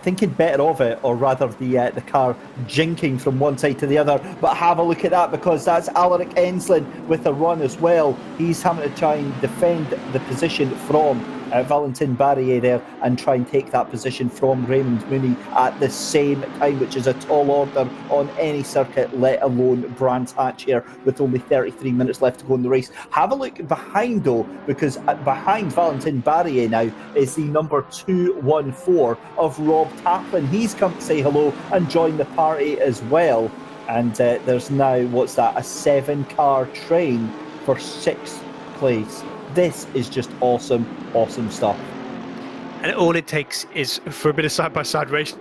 thinking better of it, or rather the car jinking from one side to the other. But have a look at that, because that's Alaric Enslin with a run as well. He's having to try and defend the position from Valentin Barrier there, and try and take that position from Raymond Mooney at the same time, which is a tall order on any circuit, let alone Brands Hatch here, with only 33 minutes left to go in the race. Have a look behind though, because behind Valentin Barrier now is the number 214 of Rob Taplin. He's come to say hello and join the party as well. And there's now, what's that, a 7-car train for 6th place. This is just awesome stuff. And all it takes is for a bit of side-by-side racing.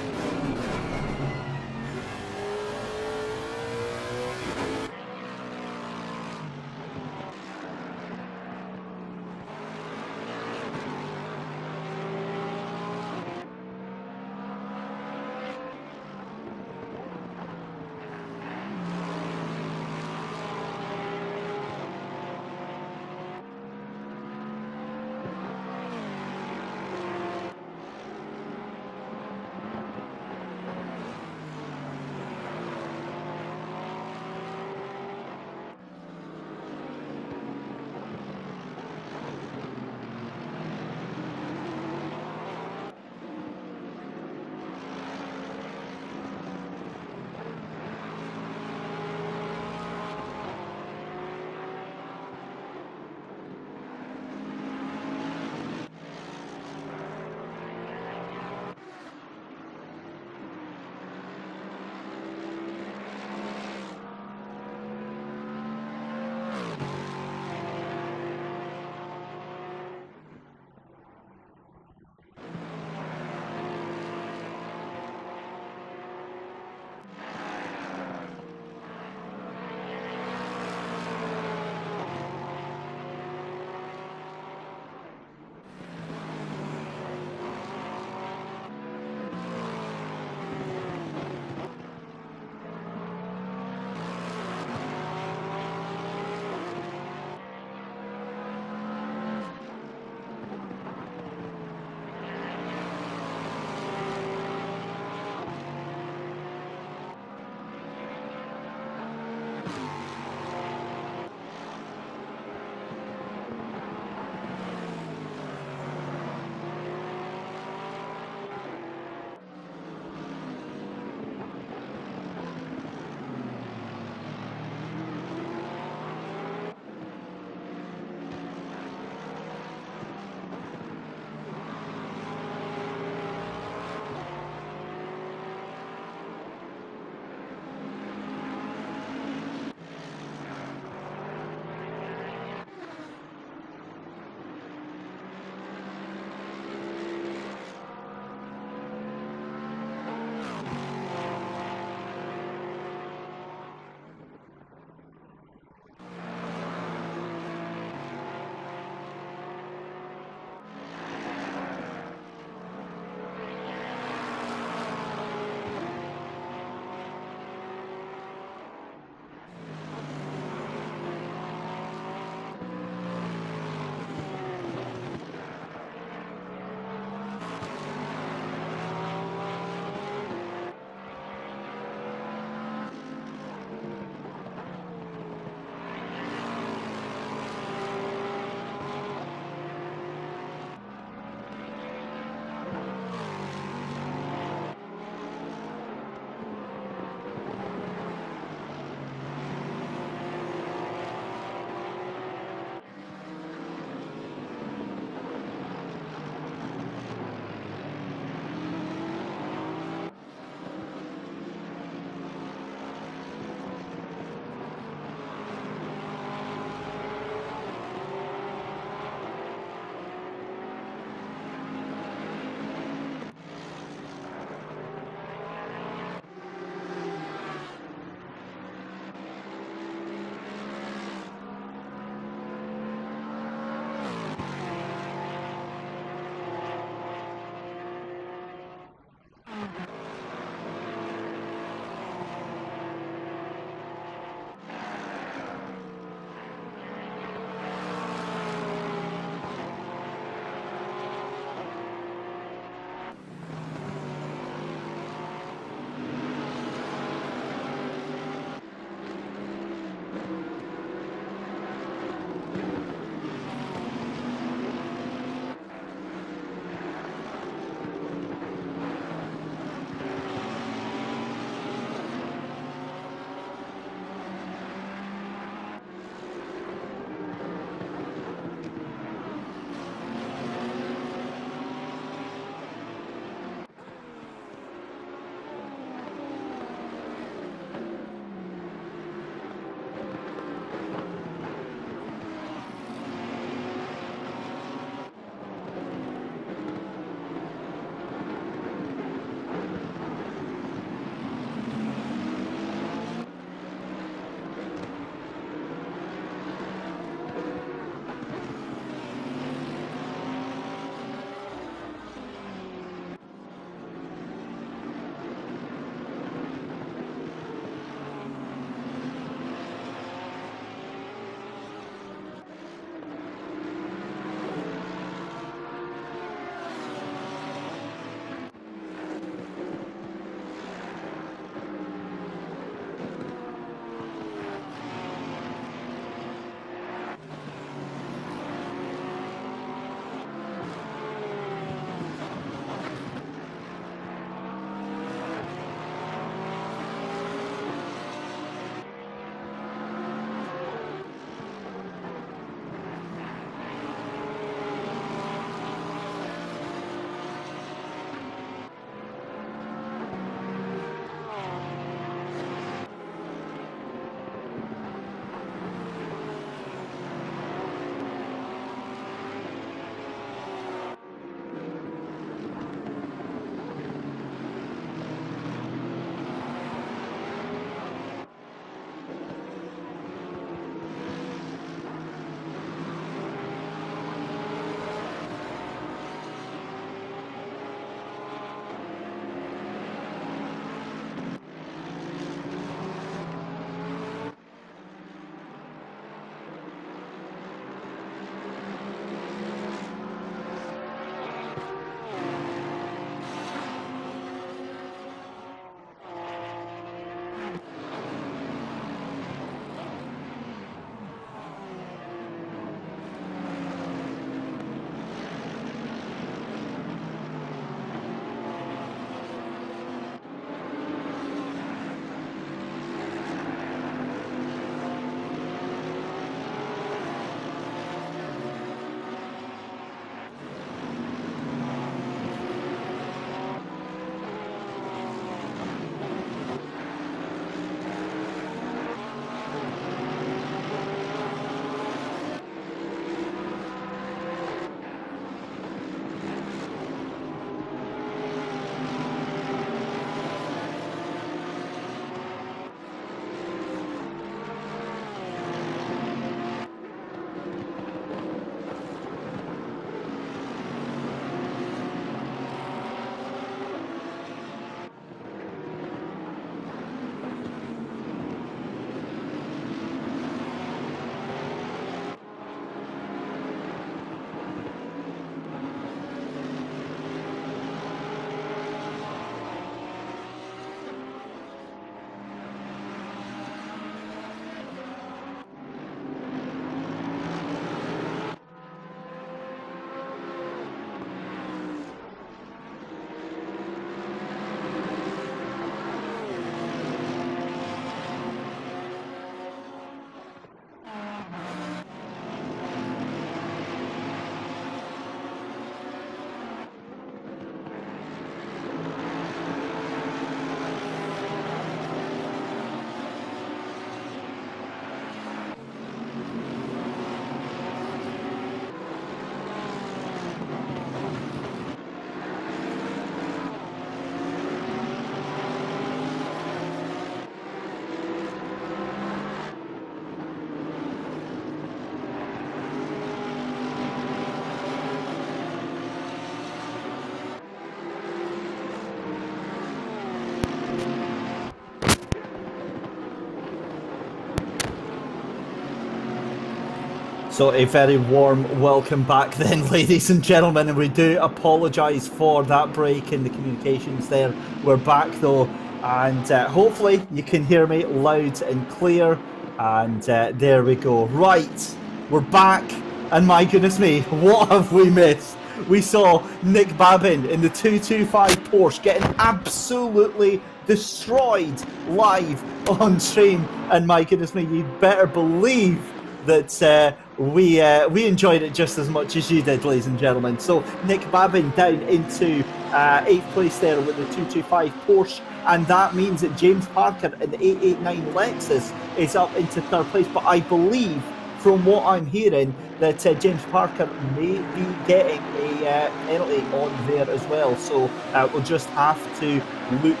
So a very warm welcome back then, ladies and gentlemen, and we do apologise for that break in the communications there. We're back though, and hopefully you can hear me loud and clear, and there we go. Right, we're back, and my goodness me, what have we missed? We saw Nick Babin in the 225 Porsche getting absolutely destroyed live on stream, and my goodness me, you better believe that we enjoyed it just as much as you did, ladies and gentlemen. So Nick Babin down into 8th place there with the 225 Porsche, and that means that James Parker in the 889 Lexus is up into 3rd place. But I believe, from what I'm hearing, that James Parker may be getting a penalty on there as well. So we'll just have to look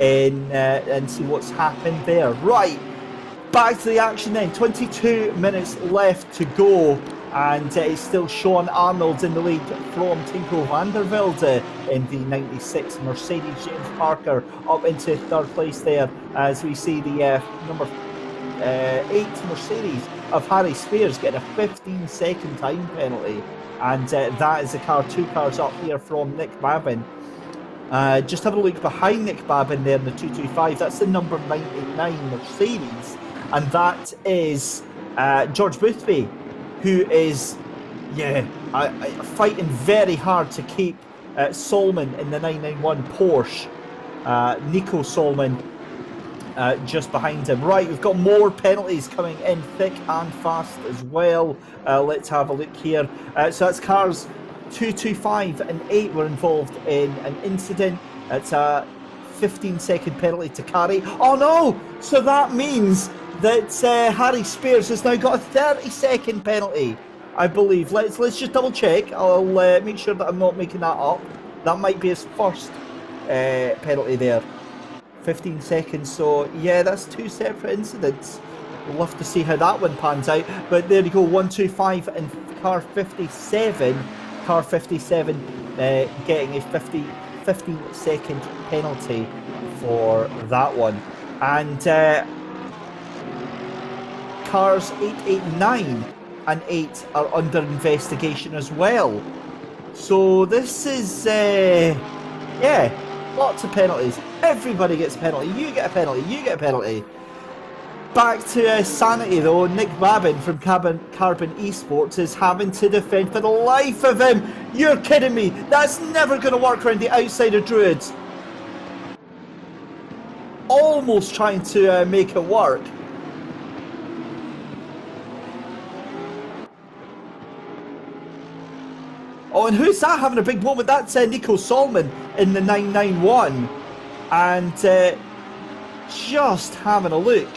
in and see what's happened there. Right. Back to the action then, 22 minutes left to go, and it's still Sean Arnold in the lead from Tinko van der Velde in the 96 Mercedes. James Parker up into 3rd place there, as we see the number 8 Mercedes of Harry Spears getting a 15-second time penalty, and that is the car, 2 cars up here from Nick Babin. Just have a look behind Nick Babin there in the 225, that's the number 99 Mercedes. And that is George Boothby, who is, fighting very hard to keep Solman in the 991 Porsche. Nico Solman just behind him. Right, we've got more penalties coming in thick and fast as well. Let's have a look here. So that's cars 225 and 8 were involved in an incident. It's a 15-second penalty to carry. Oh no! So that means that Harry Spears has now got a 30-second penalty, I believe. Let's just double check. I'll make sure that I'm not making that up. That might be his first penalty there. 15 seconds. So yeah, that's 2 separate incidents. We'll have to see how that one pans out. But there you go, 125 and car 57. Car 57 getting a 15-second penalty for that one. And cars 889 and 8 are under investigation as well. So this is, lots of penalties. Everybody gets a penalty. You get a penalty. You get a penalty. Back to sanity though. Nick Babin from Carbon Esports is having to defend for the life of him. You're kidding me. That's never going to work around the outside of Druids. Almost trying to make it work. Oh, and who's that having a big moment? That's Nico Solman in the 991. And just having a look.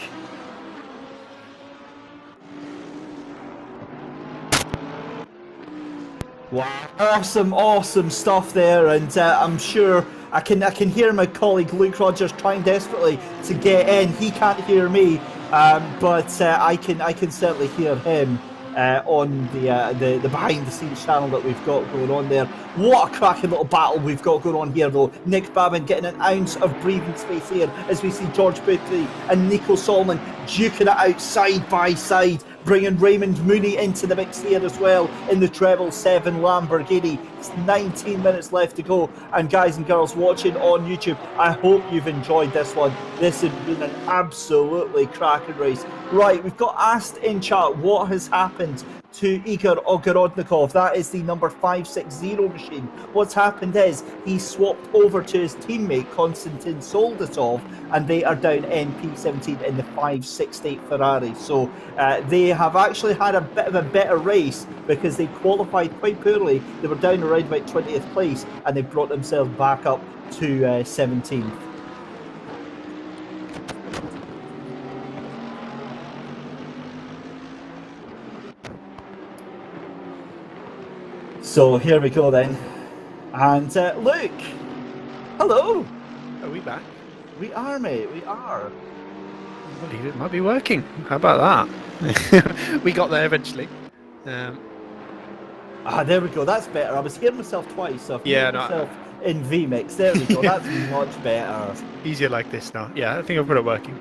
Wow. Awesome stuff there. And I'm sure I can hear my colleague Luke Rogers trying desperately to get in. He can't hear me, but I can certainly hear him. On the behind the scenes channel that we've got going on there. What a cracking little battle we've got going on here though. Nick Babin getting an ounce of breathing space here as we see George Boothby and Nico Solman duking it out side by side, bringing Raymond Mooney into the mix here as well in the treble 7 Lamborghini. It's 19 minutes left to go, and guys and girls watching on YouTube, I hope you've enjoyed this one. This has been an absolutely cracking race. Right, we've got asked in chat what has happened to Igor Ogorodnikov. That is the number 560 machine. What's happened is he swapped over to his teammate Konstantin Soldatov, and they are down NP17 in the 568 Ferrari. So they have actually had a bit of a better race because they qualified quite poorly. They were down around about 20th place, and they brought themselves back up to 17th. So here we go then. And Luke, hello. Are we back? We are, mate, we are. I believe it might be working. How about that? We got there eventually. There we go, that's better. I was hearing myself twice, so I've heard myself in VMix. There we go, that's much better. Easier like this now. Yeah, I think I've got it working.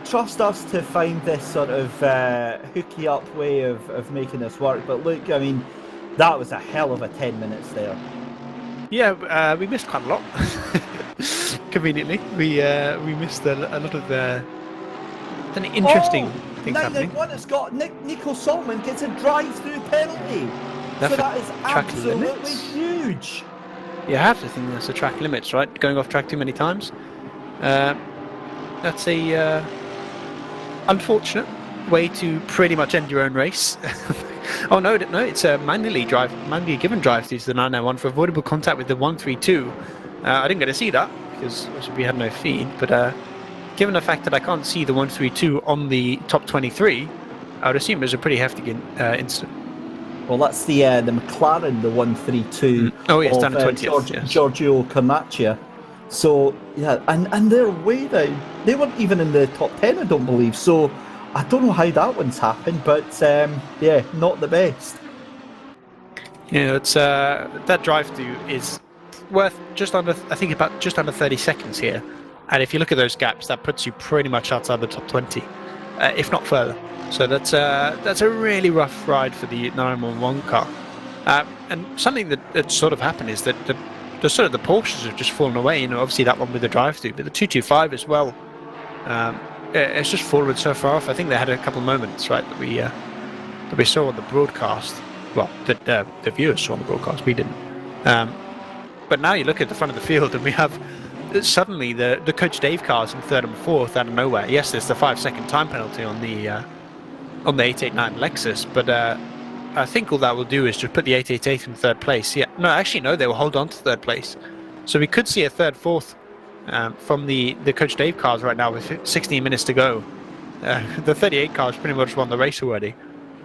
trust us to find this sort of hooky up way of making this work. But look, I mean, that was a hell of a 10 minutes there. Yeah, we missed quite a lot. Conveniently, we missed a lot of an interesting things happening. 991 has got Nico Solomon gets a drive-through penalty. So that is absolutely huge. You have to think that's the track limits, right? Going off track too many times. That's a unfortunate way to pretty much end your own race. Oh no, it's a manually given drive through to the 991 for avoidable contact with the 132. I didn't get to see that because we had no feed, but given the fact that I can't see the 132 on the top 23, I would assume it was a pretty hefty incident. Well, that's the McLaren, the 132. Oh yes, down to 20th. Giorgio Carnaccia. So yeah, and they're way down. They weren't even in the top 10, I don't believe. So I don't know how that one's happened, but yeah, not the best. Yeah, it's that drive-through is worth just under 30 seconds here, and if you look at those gaps, that puts you pretty much outside the top 20, if not further. So that's a really rough ride for the 911 car, and something that sort of happened is that the Porsches have just fallen away. You know, obviously that one with the drive-through, but the 225 as well. It's just fallen so far off. I think they had a couple of moments, right, that we saw on the broadcast. Well, the viewers saw on the broadcast. We didn't. But now you look at the front of the field, and we have suddenly the Coach Dave cars in third and fourth out of nowhere. Yes, there's the 5-second time penalty on the 889 Lexus, but I think all that will do is just put the 888 in third place. Yeah, no, actually no, they will hold on to third place. So we could see a third, fourth from the Coach Dave cars right now with 16 minutes to go. The 38 cars pretty much won the race already.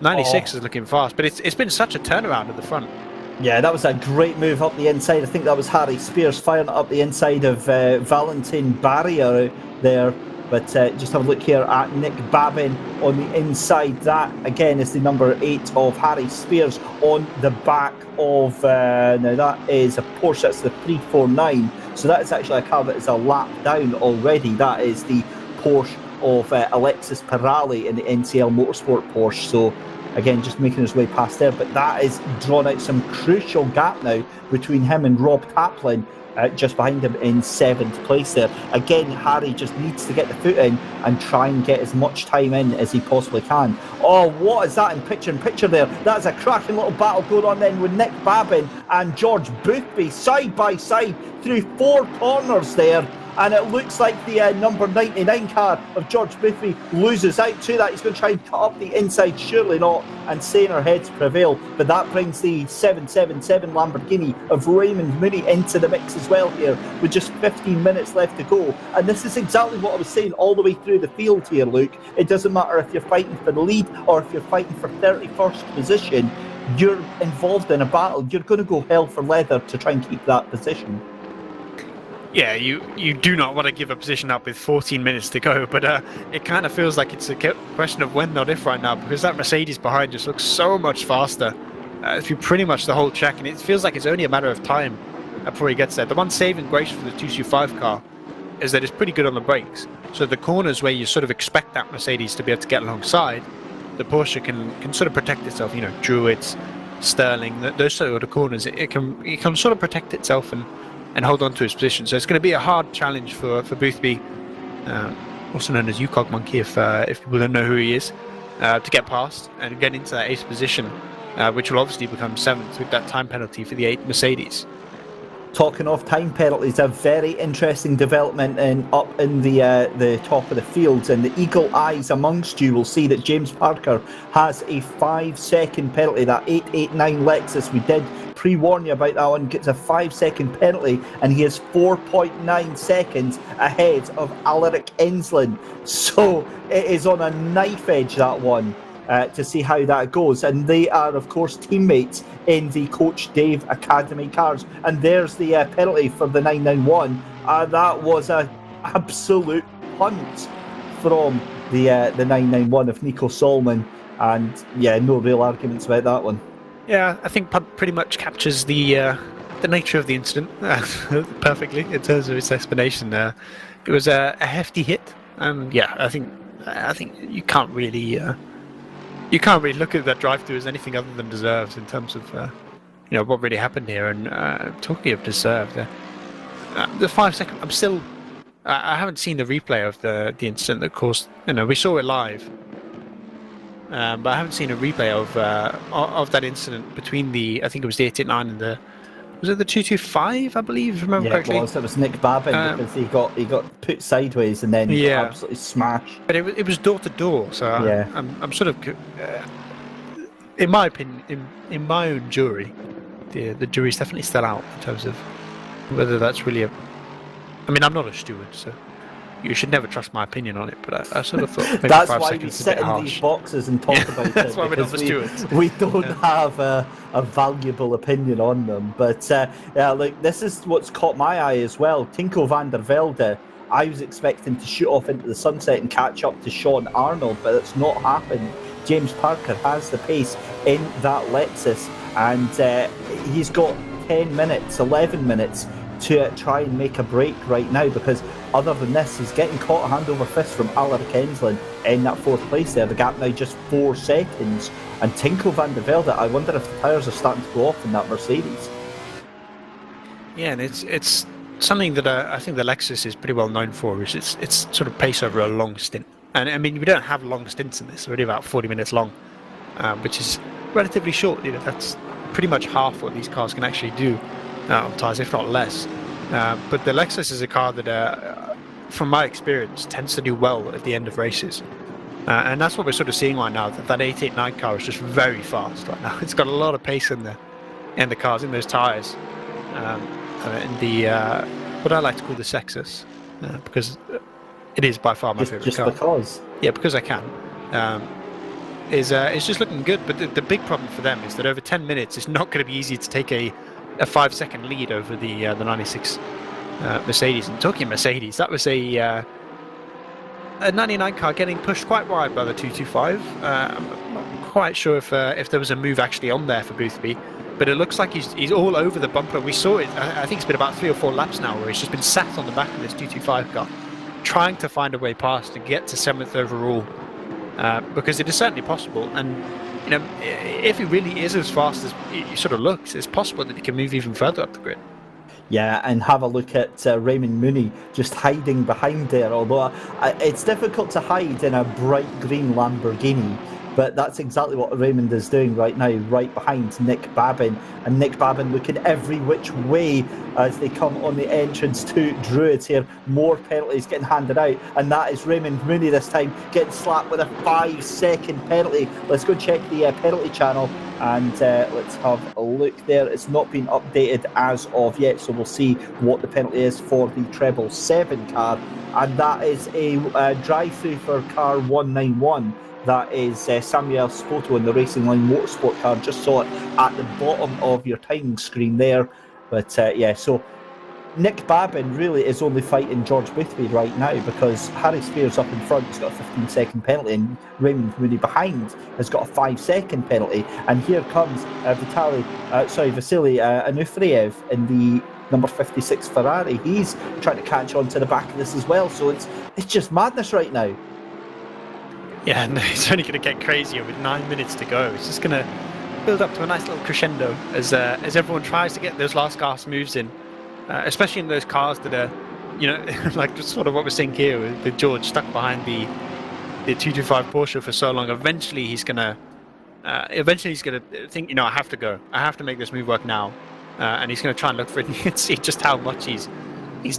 96 is looking fast, but it's been such a turnaround at the front. Yeah, that was a great move up the inside. I think that was Harry Spears firing it up the inside of Valentin Barrier there. But just have a look here at Nick Babin on the inside. That, again, is the number 8 of Harry Spears on the back of... now, that is a Porsche. That's the 349. So that is actually a car that is a lap down already. That is the Porsche of Alexis Pirali in the NCL Motorsport Porsche. So, again, just making his way past there. But that is drawn out some crucial gap now between him and Rob Taplin. Just behind him in 7th place there. Again, Harry just needs to get the foot in and try and get as much time in as he possibly can. Oh, what is that in picture there? That's a cracking little battle going on then with Nick Babin and George Boothby side by side through 4 corners there. And it looks like the number 99 car of George Boothby loses out to that. He's going to try and cut up the inside, surely not, and Saner heads prevail. But that brings the 777 Lamborghini of Raymond Mooney into the mix as well here, with just 15 minutes left to go. And this is exactly what I was saying all the way through the field here, Luke. It doesn't matter if you're fighting for the lead or if you're fighting for 31st position. You're involved in a battle. You're going to go hell for leather to try and keep that position. Yeah, you do not want to give a position up with 14 minutes to go, but it kind of feels like it's a question of when, not if right now, because that Mercedes behind just looks so much faster through pretty much the whole track, and it feels like it's only a matter of time before he gets there. The one saving grace for the 225 car is that it's pretty good on the brakes, so the corners where you sort of expect that Mercedes to be able to get alongside, the Porsche can sort of protect itself, you know, Druids, Sterling, those sort of corners, it can sort of protect itself and hold on to his position. So it's going to be a hard challenge for Boothby, also known as UCOG Monkey if people don't know who he is, to get past and get into that 8th position, which will obviously become 7th with that time penalty for the 8 Mercedes. Talking of time penalties, a very interesting development up in the top of the field, and the eagle eyes amongst you will see that James Parker has a 5-second penalty. That 889 Lexus, we did pre-warn you about that one, gets a 5-second penalty, and he is 4.9 seconds ahead of Alaric Ensslin. So it is on a knife edge, that one. To see how that goes, and they are of course teammates in the Coach Dave Academy cars, and there's the penalty for the 991. That was an absolute punt from the 991 of Nico Solomon, and yeah, no real arguments about that one. Yeah, I think punt pretty much captures the nature of the incident perfectly in terms of its explanation. It was a hefty hit, and yeah, I think I think you can't really look at that drive-through as anything other than deserved in terms of what really happened here. And talking of deserved, the 5 second, I haven't seen the replay of the incident that caused. We saw it live, but I haven't seen a replay of that incident between I think it was the 889 and was it the 225, I believe, if I remember correctly? It was Nick Babin, because he got put sideways and then got absolutely smashed. But it was door to door, so I'm sort of, in my opinion, in my own jury, the jury's definitely still out in terms of whether that's really I mean, I'm not a steward, so you should never trust my opinion on it, but I sort of thought maybe that's 5 why seconds we is a sit bit in harsh. these boxes and talk about it. That's why we're not the stewards. We don't have a valuable opinion on them. But this is what's caught my eye as well. Tinko van der Velde, I was expecting to shoot off into the sunset and catch up to Sean Arnold, but it's not happened. James Parker has the pace in that Lexus, and he's got 10 minutes, 11 minutes to try and make a break right now, because other than this, he's getting caught hand over fist from Alaric Enslin in that fourth place there. The gap now just 4 seconds. And Tinko van der Velde, I wonder if the tyres are starting to go off in that Mercedes. Yeah, and it's something that I think the Lexus is pretty well known for, is it's sort of pace over a long stint. And I mean, we don't have long stints in this, we're only about 40 minutes long, which is relatively short. That's pretty much half what these cars can actually do on tyres, if not less. But the Lexus is a car that, from my experience, tends to do well at the end of races. And that's what we're sort of seeing right now, that 889 car is just very fast right now. It's got a lot of pace in the cars, in those tyres. In the, what I like to call the Sexus, because it is by far my favourite car. Just because? Yeah, because I can. It's just looking good, but the big problem for them is that over 10 minutes, it's not going to be easy to take a 5-second lead over the 96 Mercedes. And talking Mercedes, that was a 99 car getting pushed quite wide by the 225. I'm not quite sure if there was a move actually on there for Boothby, but it looks like he's all over the bumper. We saw it, I think it's been about 3 or 4 laps now, where he's just been sat on the back of this 225 car, trying to find a way past and get to 7th overall, because it is certainly possible. And if he really is as fast as he sort of looks, it's possible that he can move even further up the grid. Yeah, and have a look at Raymond Mooney just hiding behind there, although it's difficult to hide in a bright green Lamborghini, but that's exactly what Raymond is doing right now, right behind Nick Babin. And Nick Babin looking every which way as they come on the entrance to Druids here. More penalties getting handed out, and that is Raymond Mooney this time getting slapped with a 5-second penalty. Let's go check the penalty channel, and let's have a look there. It's not been updated as of yet, so we'll see what the penalty is for the treble 7 car, and that is a drive-through for car 191. That is Samuel Spoto in the Racing Line Motorsport car. Just saw it at the bottom of your timing screen there. But so Nick Babin really is only fighting George Boothby right now, because Harry Spears up in front has got a 15-second penalty, and Raymond Mooney behind has got a 5-second penalty. And here comes Vasily Anufriev in the number 56 Ferrari. He's trying to catch on to the back of this as well. So it's just madness right now. Yeah, no, it's only going to get crazier with 9 minutes to go. It's just going to build up to a nice little crescendo as everyone tries to get those last gasp moves in, especially in those cars that are, like just sort of what we're seeing here with George stuck behind the 225 Porsche for so long. Eventually he's going to think, I have to go. I have to make this move work now. And he's going to try and look for it. And you can see just how much he's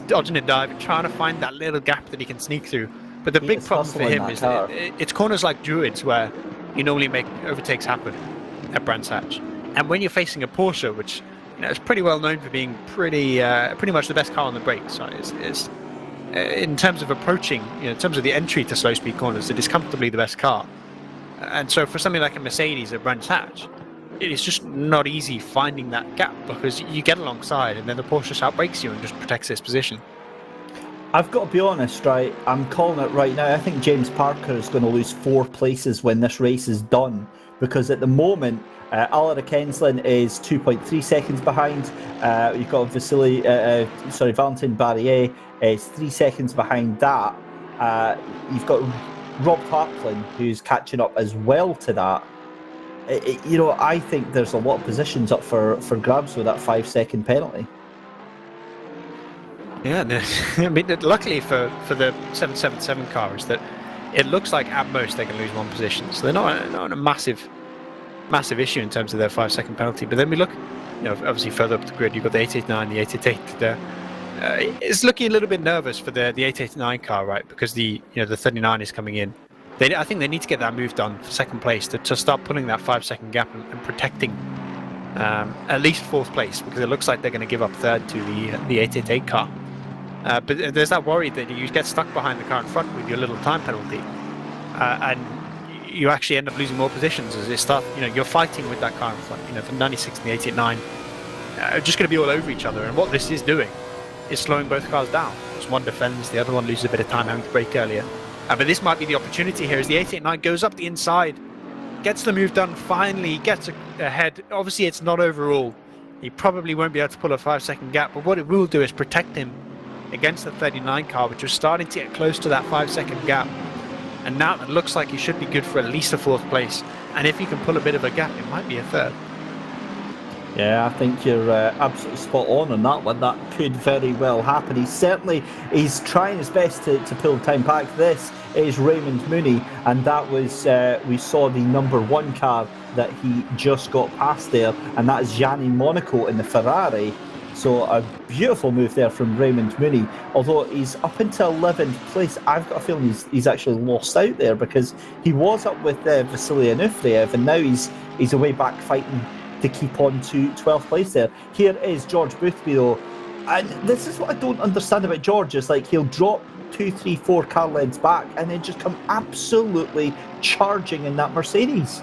dodging and diving, trying to find that little gap that he can sneak through. But the big problem for him is that it's corners like Druids where you normally make overtakes happen at Brands Hatch. And when you're facing a Porsche, which is pretty well known for being pretty much the best car on the brakes, so it's in terms of approaching, in terms of the entry to slow speed corners, it is comfortably the best car. And so for something like a Mercedes at Brands Hatch, it is just not easy finding that gap, because you get alongside and then the Porsche just outbrakes you and just protects its position. I've got to be honest, right? I'm calling it right now. I think James Parker is going to lose 4 places when this race is done, because at the moment, Alaric Enslin is 2.3 seconds behind. You've got Valentin Barrier is 3 seconds behind that. You've got Rob Tarplin, who's catching up as well to that. I think there's a lot of positions up for grabs with that 5-second penalty. Yeah, I mean, luckily for the 777 car is that it looks like at most they can lose one position, so they're not a massive issue in terms of their 5-second penalty. But then we look, obviously further up the grid, you've got the 889, the 888 there. It's looking a little bit nervous for the 889 car, right? Because the 39 is coming in. I think they need to get that move done for second place to start pulling that 5-second gap and protecting at least fourth place, because it looks like they're going to give up third to the 888 car. But there's that worry that you get stuck behind the car in front with your little time penalty, and you actually end up losing more positions as it starts. You're fighting with that car in front. The 96 and the 889 are just going to be all over each other, and what this is doing is slowing both cars down. As one defends, the other one loses a bit of time having to brake earlier. But this might be the opportunity here as the 889 goes up the inside, gets the move done finally, gets ahead. Obviously, it's not overall. He probably won't be able to pull a 5-second gap, but what it will do is protect him against the 39 car, which was starting to get close to that 5-second gap. And now it looks like he should be good for at least a fourth place. And if he can pull a bit of a gap, it might be a third. Yeah, I think you're absolutely spot on that one. That could very well happen. He's trying his best to pull time back. This is Raymond Mooney, and that was we saw the number 1 car that he just got past there, and that is Gianni Monaco in the Ferrari. So a beautiful move there from Raymond Mooney. Although he's up into 11th place, I've got a feeling he's actually lost out there, because he was up with Vasily Anufriev, and now he's away back fighting to keep on to 12th place there. Here is George Boothby though, and this is what I don't understand about George, is like he'll drop 2, 3, 4 car lengths back and then just come absolutely charging in that Mercedes.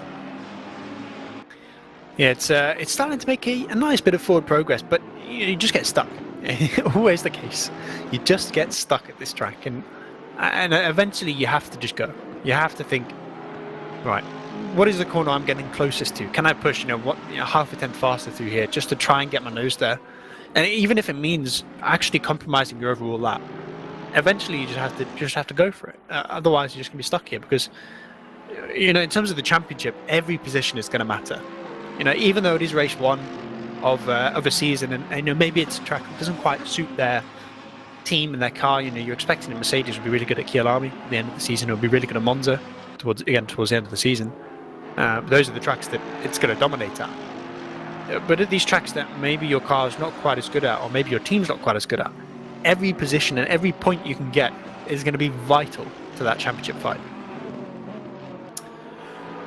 Yeah, it's starting to make a nice bit of forward progress, but you just get stuck. Always the case. You just get stuck at this track, and eventually you have to just go. You have to think, right, what is the corner I'm getting closest to? Can I push, half a tenth faster through here just to try and get my nose there? And even if it means actually compromising your overall lap, eventually you just have to go for it. Otherwise, you're just gonna be stuck here, because in terms of the championship, every position is going to matter. Even though it is race 1 of a season, and maybe it's a track that doesn't quite suit their team and their car. You're expecting the Mercedes will be really good at Kyalami at the end of the season. It'll be really good at Monza towards the end of the season. Those are the tracks that it's going to dominate at. But at these tracks that maybe your car's not quite as good at, or maybe your team's not quite as good at, every position and every point you can get is going to be vital to that championship fight.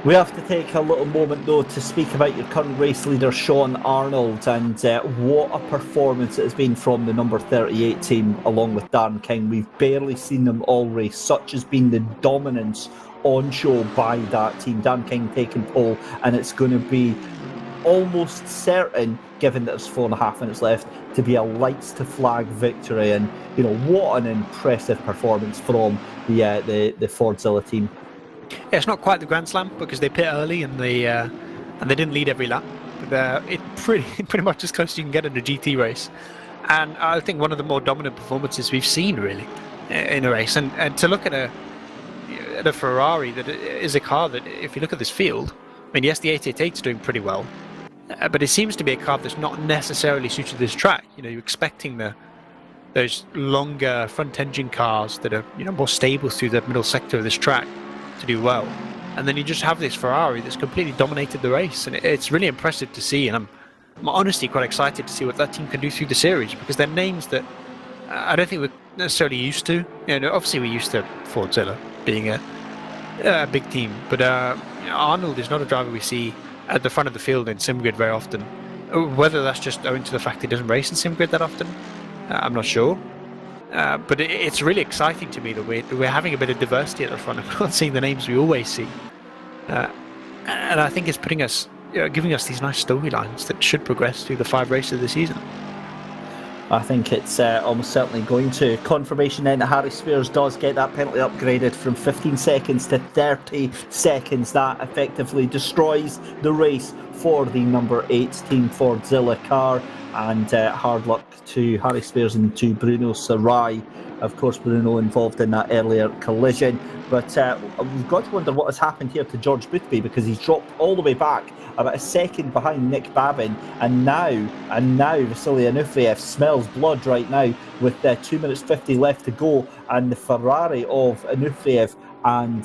We have to take a little moment though to speak about your current race leader Sean Arnold, and what a performance it has been from the number 38 team along with Darren King. We've barely seen them all race. Such has been the dominance on show by that team. Darren King taking pole, and it's going to be almost certain, given that there's 4.5 minutes left, to be a lights to flag victory. And what an impressive performance from the Fordzilla team. Yeah, it's not quite the Grand Slam because they pit early and they didn't lead every lap. But it's pretty much as close as you can get in a GT race. And I think one of the more dominant performances we've seen really in a race. And to look at a Ferrari that is a car that, if you look at this field, I mean, yes, the 888 is doing pretty well, but it seems to be a car that's not necessarily suited to this track. You're expecting those longer front engine cars that are more stable through the middle sector of this track to do well, and then you just have this Ferrari that's completely dominated the race, and it's really impressive to see. And I'm honestly quite excited to see what that team can do through the series, because they're names that I don't think we're necessarily used to. Obviously we're used to Fordzilla being a big team, but Arnold is not a driver we see at the front of the field in SimGrid very often. Whether that's just owing to the fact he doesn't race in SimGrid that often, I'm not sure. But it's really exciting to me that we're having a bit of diversity at the front and not seeing the names we always see. And I think it's putting us, giving us these nice storylines that should progress through the 5 races of the season. I think it's almost certainly going to. Confirmation then that Harry Spears does get that penalty upgraded from 15 seconds to 30 seconds. That effectively destroys the race for the number 8 Team Fordzilla car. And hard luck to Harry Spears and to Bruno Sarai Of course, Bruno involved in that earlier collision. But we've got to wonder what has happened here to George Boothby, because he's dropped all the way back about a second behind Nick Babin. And now Vasily Anufriev smells blood right now with 2 minutes 50 left to go. And the Ferrari of Anufriev and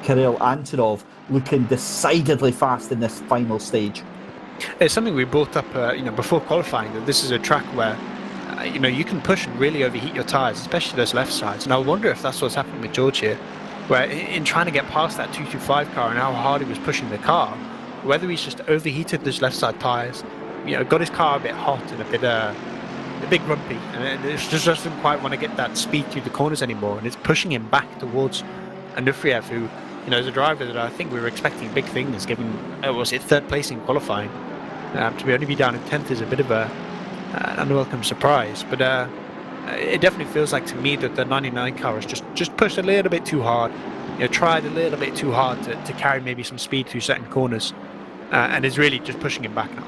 Kirill Antonov looking decidedly fast in this final stage. It's something we brought up before qualifying, that this is a track where you can push and really overheat your tyres, especially those left sides. And I wonder if that's what's happening with George here, where in trying to get past that 225 car and how hard he was pushing the car, whether he's just overheated those left side tyres, got his car a bit hot and a bit grumpy, and it just doesn't quite want to get that speed through the corners anymore, and it's pushing him back towards Anufriev, who is a driver that I think we were expecting big things, given third place in qualifying. To only be down in 10th is a bit of an unwelcome surprise, but it definitely feels like to me that the 99 car has just pushed a little bit too hard, tried a little bit too hard to carry maybe some speed through certain corners, and is really just pushing him back now.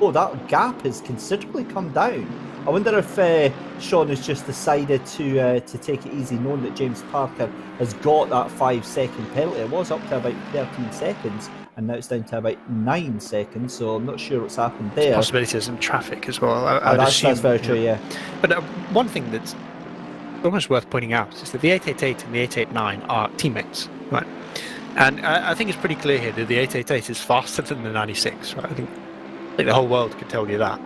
Oh, that gap has considerably come down. I wonder if Sean has just decided to take it easy, knowing that James Parker has got that 5-second penalty. It was up to about 13 seconds, and now it's down to about 9 seconds, so I'm not sure what's happened there. There's possibilities in traffic as well. That's very true, yeah. But one thing that's almost worth pointing out is that the 888 and the 889 are teammates, right? And I think it's pretty clear here that the 888 is faster than the 96, right? I think the whole world could tell you that.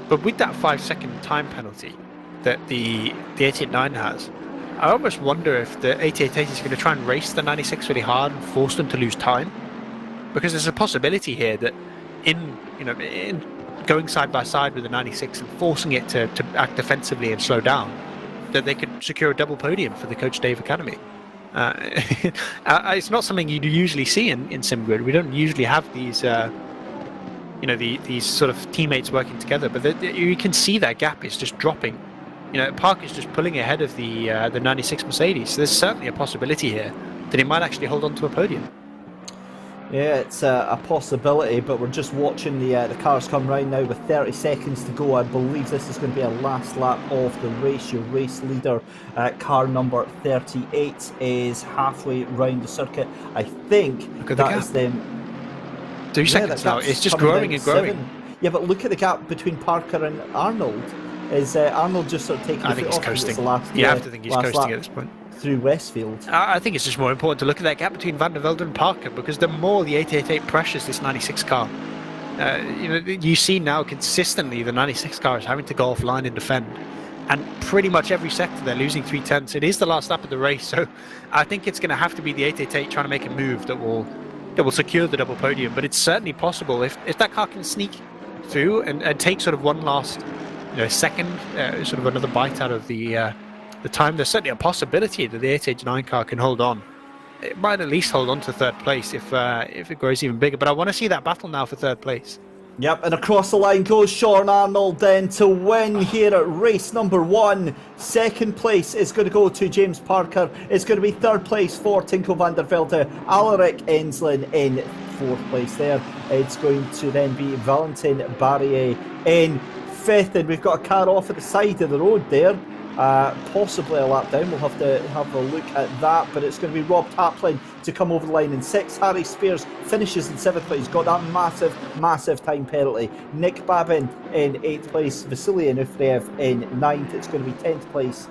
But with that 5-second time penalty that the 889 has, I almost wonder if the 888 is going to try and race the 96 really hard and force them to lose time, because there's a possibility here that in going side by side with the 96 and forcing it to act defensively and slow down, that they could secure a double podium for the Coach Dave Academy. It's not something you usually see in SimGrid. We don't usually have these these sort of teammates working together, but you can see that gap is just dropping. Park is just pulling ahead of the 96 Mercedes. So there's certainly a possibility here that he might actually hold on to a podium. Yeah, it's a possibility, but we're just watching the cars come round now with 30 seconds to go. I believe this is going to be a last lap of the race. Your race leader, car number 38, is halfway round the circuit. I think that is them. 2 seconds now. It's just growing and growing. 7. Yeah, but look at the gap between Parker and Arnold. Is Arnold just sort of taking I think he's coasting. You have to think he's coasting at this point. Through Westfield. I think it's just more important to look at that gap between Van der Velde and Parker, because the more the 888 pressures this 96 car, you see now consistently the 96 car is having to go offline and defend. And pretty much every sector they're losing 3/10. It is the last lap of the race, so I think it's going to have to be the 888 trying to make a move that will secure the double podium. But it's certainly possible if that car can sneak through and take sort of one last second, sort of another bite out of the time. There's certainly a possibility that the 889 car can hold on. It might at least hold on to third place if it grows even bigger. But I want to see that battle now for third place. Yep, and across the line goes Sean Arnold then to win here at race number 1. Second place is going to go to James Parker. It's going to be third place for Tinko van der Velde. Alaric Enslin in fourth place there. It's going to then be Valentin Barrier in fifth, and we've got a car off at the side of the road there. Possibly a lap down. We'll have to have a look at that, but it's going to be Rob Taplin to come over the line in 6th. Harry Spears finishes in 7th place. He's got that massive time penalty. Nick Babin in 8th place. Vasily Anufriev in 9th. It's going to be 10th place.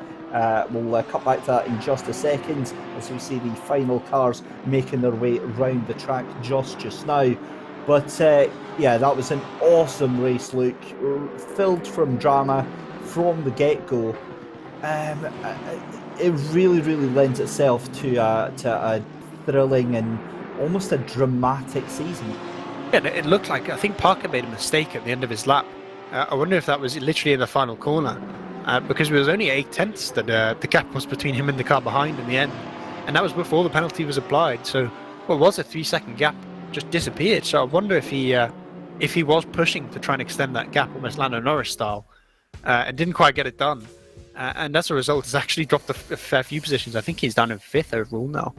We'll cut back to that in just a second as we see the final cars making their way round the track just now. But yeah, that was an awesome race, Luke. Filled from drama from the get-go. It really lends itself to a thrilling and almost a dramatic season. Yeah, it looked like, I think Parker made a mistake at the end of his lap. I wonder if that was literally in the final corner, because it was only 8/10 that the gap was between him and the car behind in the end, and that was before the penalty was applied. So what was a 3-second gap just disappeared. So I wonder if he was pushing to try and extend that gap, almost Lando Norris style, and didn't quite get it done. And as a result, has actually dropped a fair few positions. I think he's down in 5th overall now.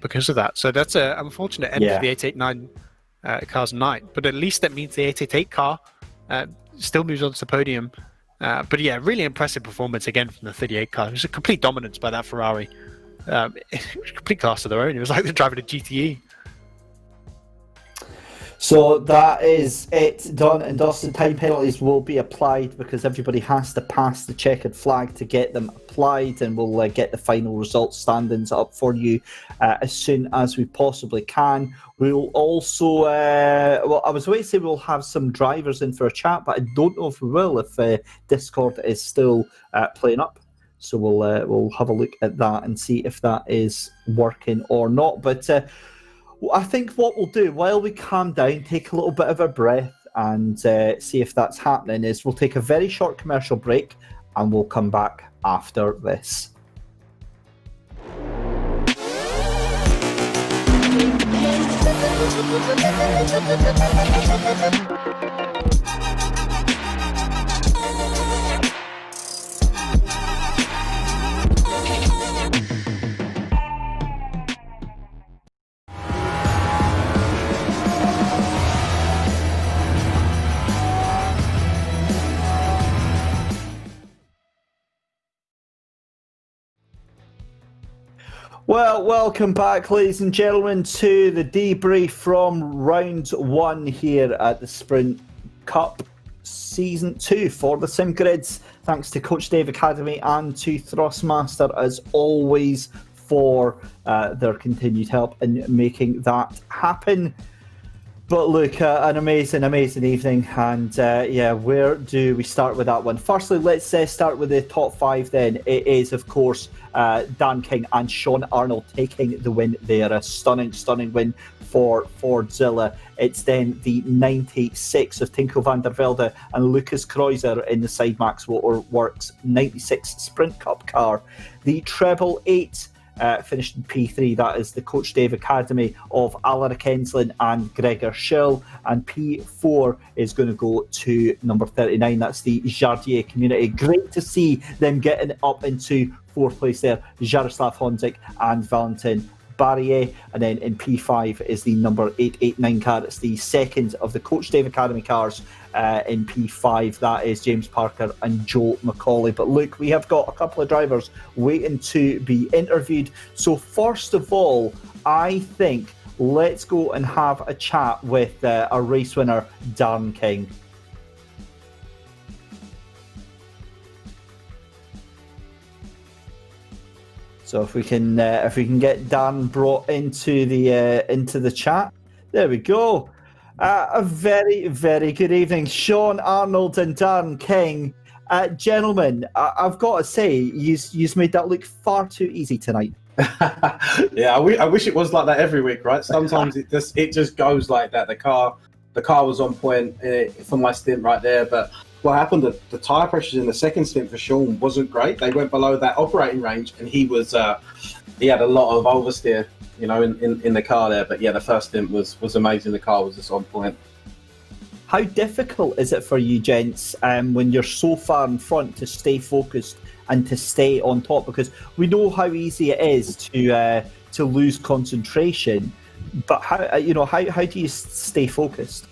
because of that. So that's an unfortunate end for the 889 car's night. But at least that means the 888 car still moves on to the podium. But yeah, really impressive performance again from the 38 car. It was a complete dominance by that Ferrari. Complete class of their own. It was like they're driving a GTE. So that is it done and dusted. Time penalties will be applied because everybody has to pass the checkered flag to get them applied, and we'll get the final results standings up for you as soon as we possibly can. We'll also, I was going to say we'll have some drivers in for a chat, but I don't know if we will, if Discord is still playing up. So we'll have a look at that and see if that is working or not. But I think what we'll do, while we calm down, take a little bit of a breath and see if that's happening, is we'll take a very short commercial break and we'll come back after this. Well, welcome back, ladies and gentlemen, to the debrief from round one here at the Sprint Cup Season 2 for the Sim Grids. Thanks to Coach Dave Academy and to Thrustmaster, as always, for their continued help in making that happen. But look, an amazing evening, and where do we start with that one? Firstly, let's start with the top five then. It is, of course, Dan King and Sean Arnold taking the win there. A stunning win for Fordzilla. It's then the 96 of Tinko van der Velde and Lucas Kreuzer in the Sidemax Works 96 Sprint Cup car. The treble 8 finished in P3. That is the Coach Dave Academy of Alaric Enslin and Gregor Schill. And P4 is going to go to number 39. That's the Jardier community. Great to see them getting up into fourth place there. Jaroslav Honzik and Valentin Barrier. And then in P5 is the number 889 car. It's the second of the Coach Dave Academy cars in P5. That is James Parker and Joe McCauley. But look, we have got a couple of drivers waiting to be interviewed. So first of all, I think let's go and have a chat with our race winner, Dan King. So if we can get Dan brought into the chat, there we go. A very, very good evening, Sean Arnold and Dan King. Gentlemen, I've got to say, you've made that look far too easy tonight. Yeah, I wish it was like that every week, right? Sometimes it just goes like that. The car was on point for my stint right there, but what happened, the tyre pressures in the second stint for Sean wasn't great. They went below that operating range, and he had a lot of oversteer, in the car there. But yeah, the first stint was amazing. The car was just on point. How difficult is it for you, gents, when you're so far in front, to stay focused and to stay on top? Because we know how easy it is to lose concentration, but how do you stay focused?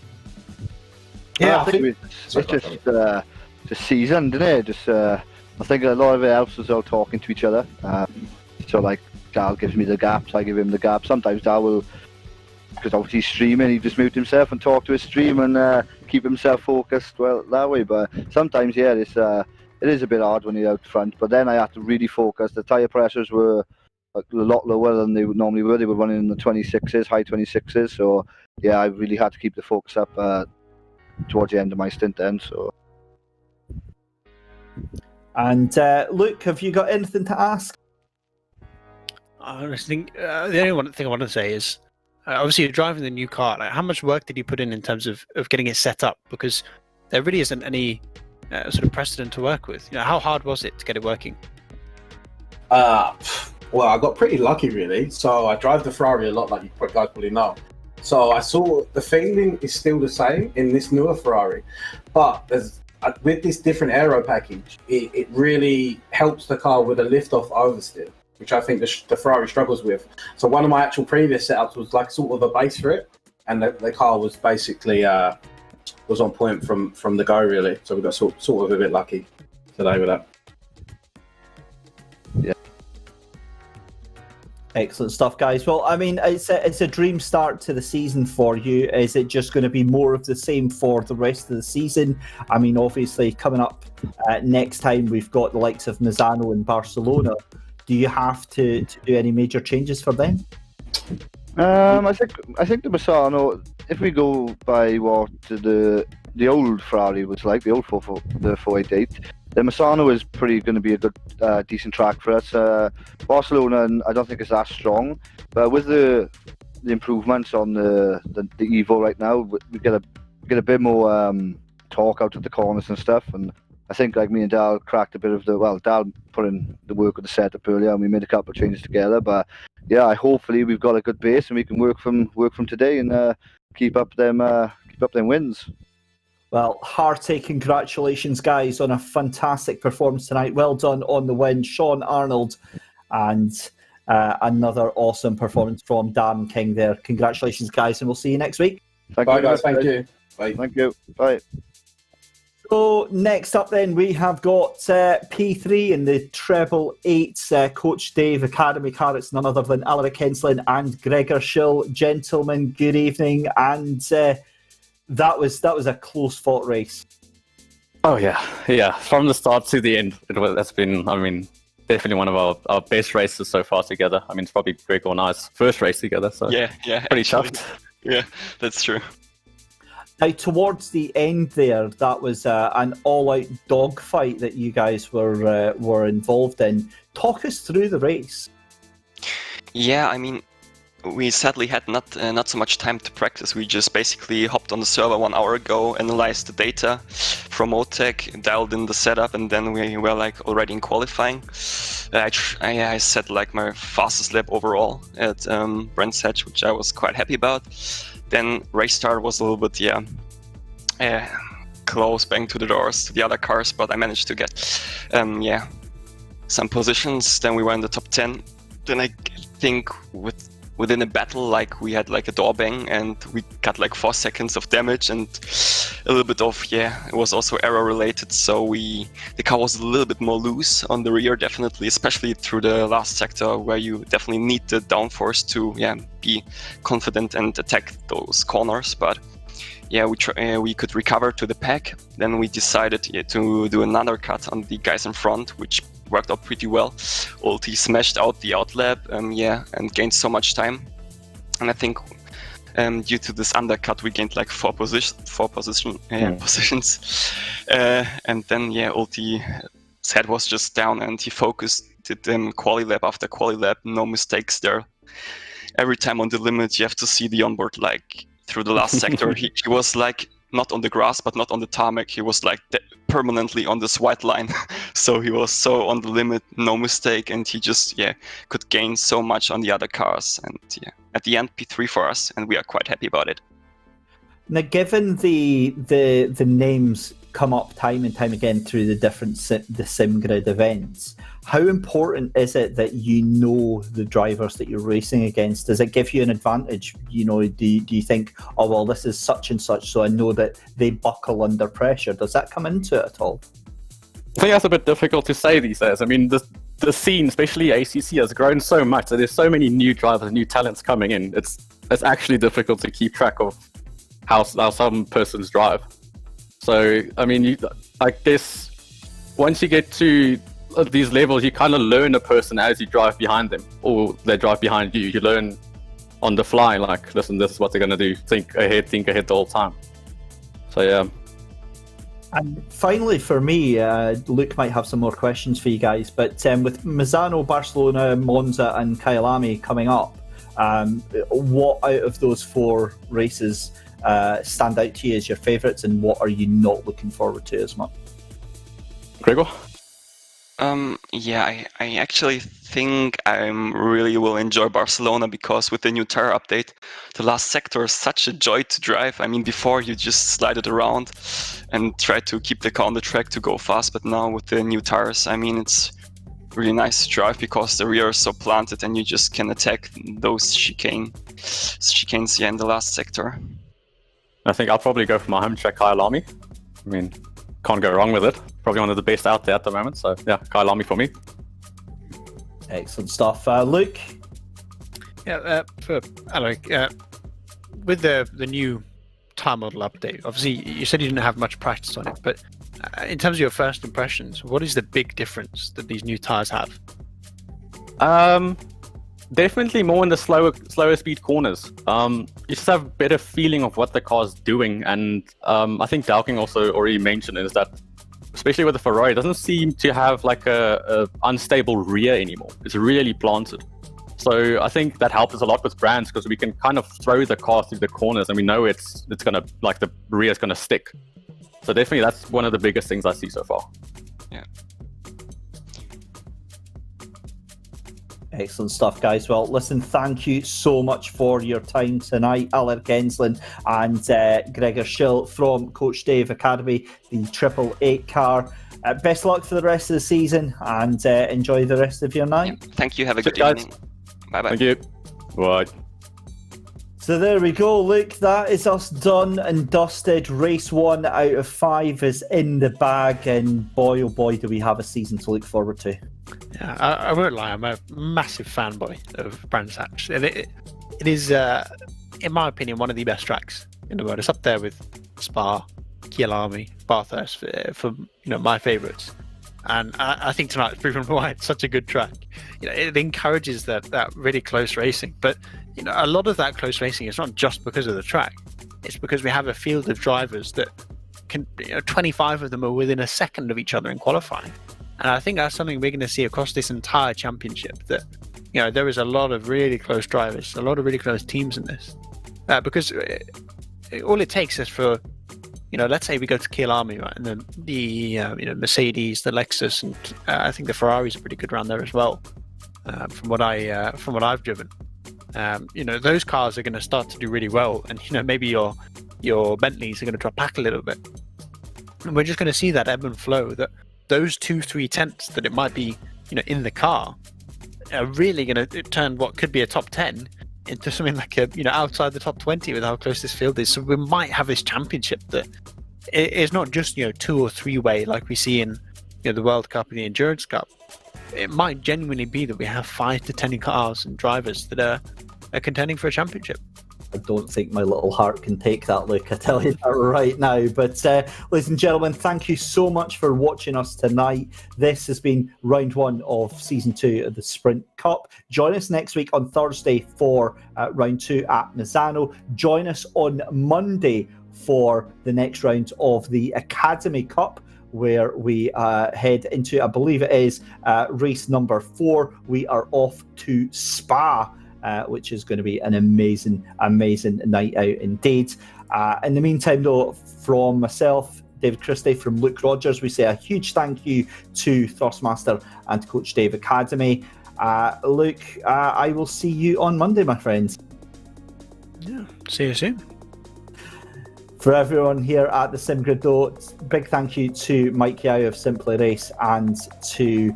Yeah, I think it's just seasoned, isn't it? I think a lot of it helps us all talking to each other. So like Dal gives me the gaps, I give him the gaps. Sometimes Dal will, because obviously he's streaming, he just mute himself and talk to his stream and keep himself focused that way. But sometimes, yeah, it is a bit hard when you're out front. But then I had to really focus. The tyre pressures were a lot lower than they normally were. They were running in the 26s, high 26s. So yeah, I really had to keep the focus up towards the end of my stint then. So. And Luke, have you got anything to ask? I think the only thing I want to say is, obviously you're driving the new car. Like, how much work did you put in terms of getting it set up? Because there really isn't any sort of precedent to work with. How hard was it to get it working? Well, I got pretty lucky, really. So I drive the Ferrari a lot, like you guys probably know. So I saw the feeling is still the same in this newer Ferrari, but with this different aero package, it really helps the car with a lift-off oversteer. which I think the Ferrari struggles with. So one of my actual previous setups was like sort of a base for it, and the car was basically was on point from the go, really. So we got sort of a bit lucky today with that. Yeah. Excellent stuff, guys. Well, I mean, it's a dream start to the season for you. Is it just going to be more of the same for the rest of the season? I mean, obviously, coming up next time, we've got the likes of Misano and Barcelona. Do you have to do any major changes for them? I think the Misano, if we go by what the old Ferrari was like, the old 488, the Misano is pretty going to be a good, decent track for us. Barcelona, I don't think it's that strong, but with the improvements on the Evo right now, we get a bit more torque out of the corners and stuff. And I think like me and Dal cracked a bit of Dal put in the work of the setup earlier, and we made a couple of changes together. But yeah, hopefully we've got a good base and we can work from today and keep up them wins. Well, hearty congratulations, guys, on a fantastic performance tonight. Well done on the win, Sean Arnold, and another awesome performance from Dan King there. Congratulations, guys, and we'll see you next week. Bye, guys. Thank you. Bye. Thank you. Bye. So next up then, we have got P3 in the treble eights, Coach Dave, Academy car. It's none other than Alaric Henslin and Gregor Schill. Gentlemen, good evening. And that was a close-fought race. Oh, yeah. From the start to the end, that's been, I mean, definitely one of our best races so far together. I mean, it's probably Gregor and I's first race together, so yeah, pretty chuffed. Yeah, that's true. Now, towards the end there, that was an all-out dogfight that you guys were involved in. Talk us through the race. Yeah, I mean, we sadly had not so much time to practice. We just basically hopped on the server 1 hour ago, analyzed the data from OTEC, dialed in the setup, and then we were like already in qualifying. I set like my fastest lap overall at Brands Hatch, which I was quite happy about. Then race start was a little bit close, bang to the doors to the other cars, but I managed to get some positions. Then we were in the top 10. Then I think within a battle, like we had like a door bang and we got like 4 seconds of damage and a little bit of it was also error related. So the car was a little bit more loose on the rear, definitely, especially through the last sector where you definitely need the downforce to be confident and attack those corners. But we could recover to the pack. Then we decided to do another cut on the guys in front, which worked out pretty well. Ulti smashed out the outlap, and gained so much time. And I think due to this undercut, we gained like 4 positions. And then Ulti's head was just down, and he focused, did quali lap after quali lap, no mistakes there. Every time on the limit, you have to see the onboard like through the last sector. He was like not on the grass, but not on the tarmac. He was like permanently on this white line. So he was so on the limit, no mistake, and he just could gain so much on the other cars. And at the end, P3 for us, and we are quite happy about it. Now, given the names come up time and time again through the different the SimGrid events, how important is it that you know the drivers that you're racing against? Does it give you an advantage? You know, do you think, oh well, this is such and such, so I know that they buckle under pressure? Does that come into it at all? I think that's a bit difficult to say these days. I mean, the scene, especially ACC, has grown so much. So there's so many new drivers, new talents coming in. It's actually difficult to keep track of how some persons drive. So, I mean, I guess once you get to these levels, you kind of learn a person as you drive behind them, or they drive behind you. You learn on the fly, like, listen, this is what they're going to do. Think ahead the whole time. So, yeah. And finally, for me, Luke might have some more questions for you guys, but with Misano, Barcelona, Monza, and Kyalami coming up, what out of those 4 races stand out to you as your favourites, and what are you not looking forward to as much? Gregor? I actually think I really will enjoy Barcelona, because with the new tire update, the last sector is such a joy to drive. I mean, before you just slide it around and try to keep the car on the track to go fast, but now with the new tires, I mean, it's really nice to drive because the rear is so planted and you just can attack those chicanes in the last sector. I think I'll probably go for my home track, Kyalami. I mean, can't go wrong with it. Probably one of the best out there at the moment. So yeah, Kyalami for me. Excellent stuff. Luke? Yeah, for Alec, with the new tire model update, obviously you said you didn't have much practice on it, but in terms of your first impressions, what is the big difference that these new tires have? Definitely more in the slower speed corners. You just have a better feeling of what the car's doing, and I think Dowking also already mentioned is that, especially with the Ferrari, it doesn't seem to have like a unstable rear anymore. It's really planted. So I think that helps us a lot with brands because we can kind of throw the car through the corners and we know it's gonna, like, the rear is gonna stick. So definitely that's one of the biggest things I see so far. Yeah. Excellent stuff, guys. Well, listen, thank you so much for your time tonight. Alec Gensland and Gregor Schill from Coach Dave Academy, the 888 car. Best luck for the rest of the season and enjoy the rest of your night. Yeah. Thank you. Have a good Guys. evening. Bye-bye. Thank you. Bye. So there we go, Luke. That is us done and dusted. Race 1 out of 5 is in the bag, and boy, oh boy, do we have a season to look forward to. Yeah, I won't lie, I'm a massive fanboy of Brands Hatch. And it is, in my opinion, one of the best tracks in the world. It's up there with Spa, Kyalami, Bathurst for my favourites. And I think tonight it's proven why it's such a good track. It encourages that really close racing. But a lot of that close racing is not just because of the track. It's because we have a field of drivers that can, 25 of them are within a second of each other in qualifying. And I think that's something we're going to see across this entire championship. That there is a lot of really close drivers, a lot of really close teams in this. Because all it takes is for let's say we go to Kyalami, right, and then the Mercedes, the Lexus, and I think the Ferraris are pretty good around there as well. From what I've driven, those cars are going to start to do really well, and maybe your Bentleys are going to drop back a little bit, and we're just going to see that ebb and flow. That those 2-3 tenths that it might be, in the car, are really going to turn what could be a top 10 into something like outside the top 20 with how close this field is. So we might have this championship that is not just 2 or 3 way like we see in the World Cup and the Endurance Cup. It might genuinely be that we have 5 to 10 cars and drivers that are contending for a championship. I don't think my little heart can take that, Luke. I tell you that right now. But ladies and gentlemen, thank you so much for watching us tonight. This has been round 1 of season 2 of the Sprint Cup. Join us next week on Thursday for round 2 at Misano. Join us on Monday for the next round of the Academy Cup, where we head into, I believe it is, race number 4. We are off to Spa, which is going to be an amazing night out indeed. In the meantime, though, from myself, David Christie, from Luke Rogers, we say a huge thank you to Thrustmaster and Coach Dave Academy. Luke, I will see you on Monday, my friends. Yeah, see you soon. For everyone here at the SimGrid, though, big thank you to Mike Yao of Simply Race and to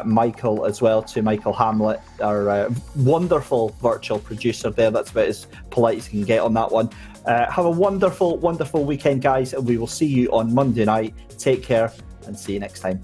Michael as well, to Michael Hamlet, our wonderful virtual producer there. That's about as polite as you can get on that one. Have a wonderful weekend, guys, and we will see you on Monday night. Take care and see you next time.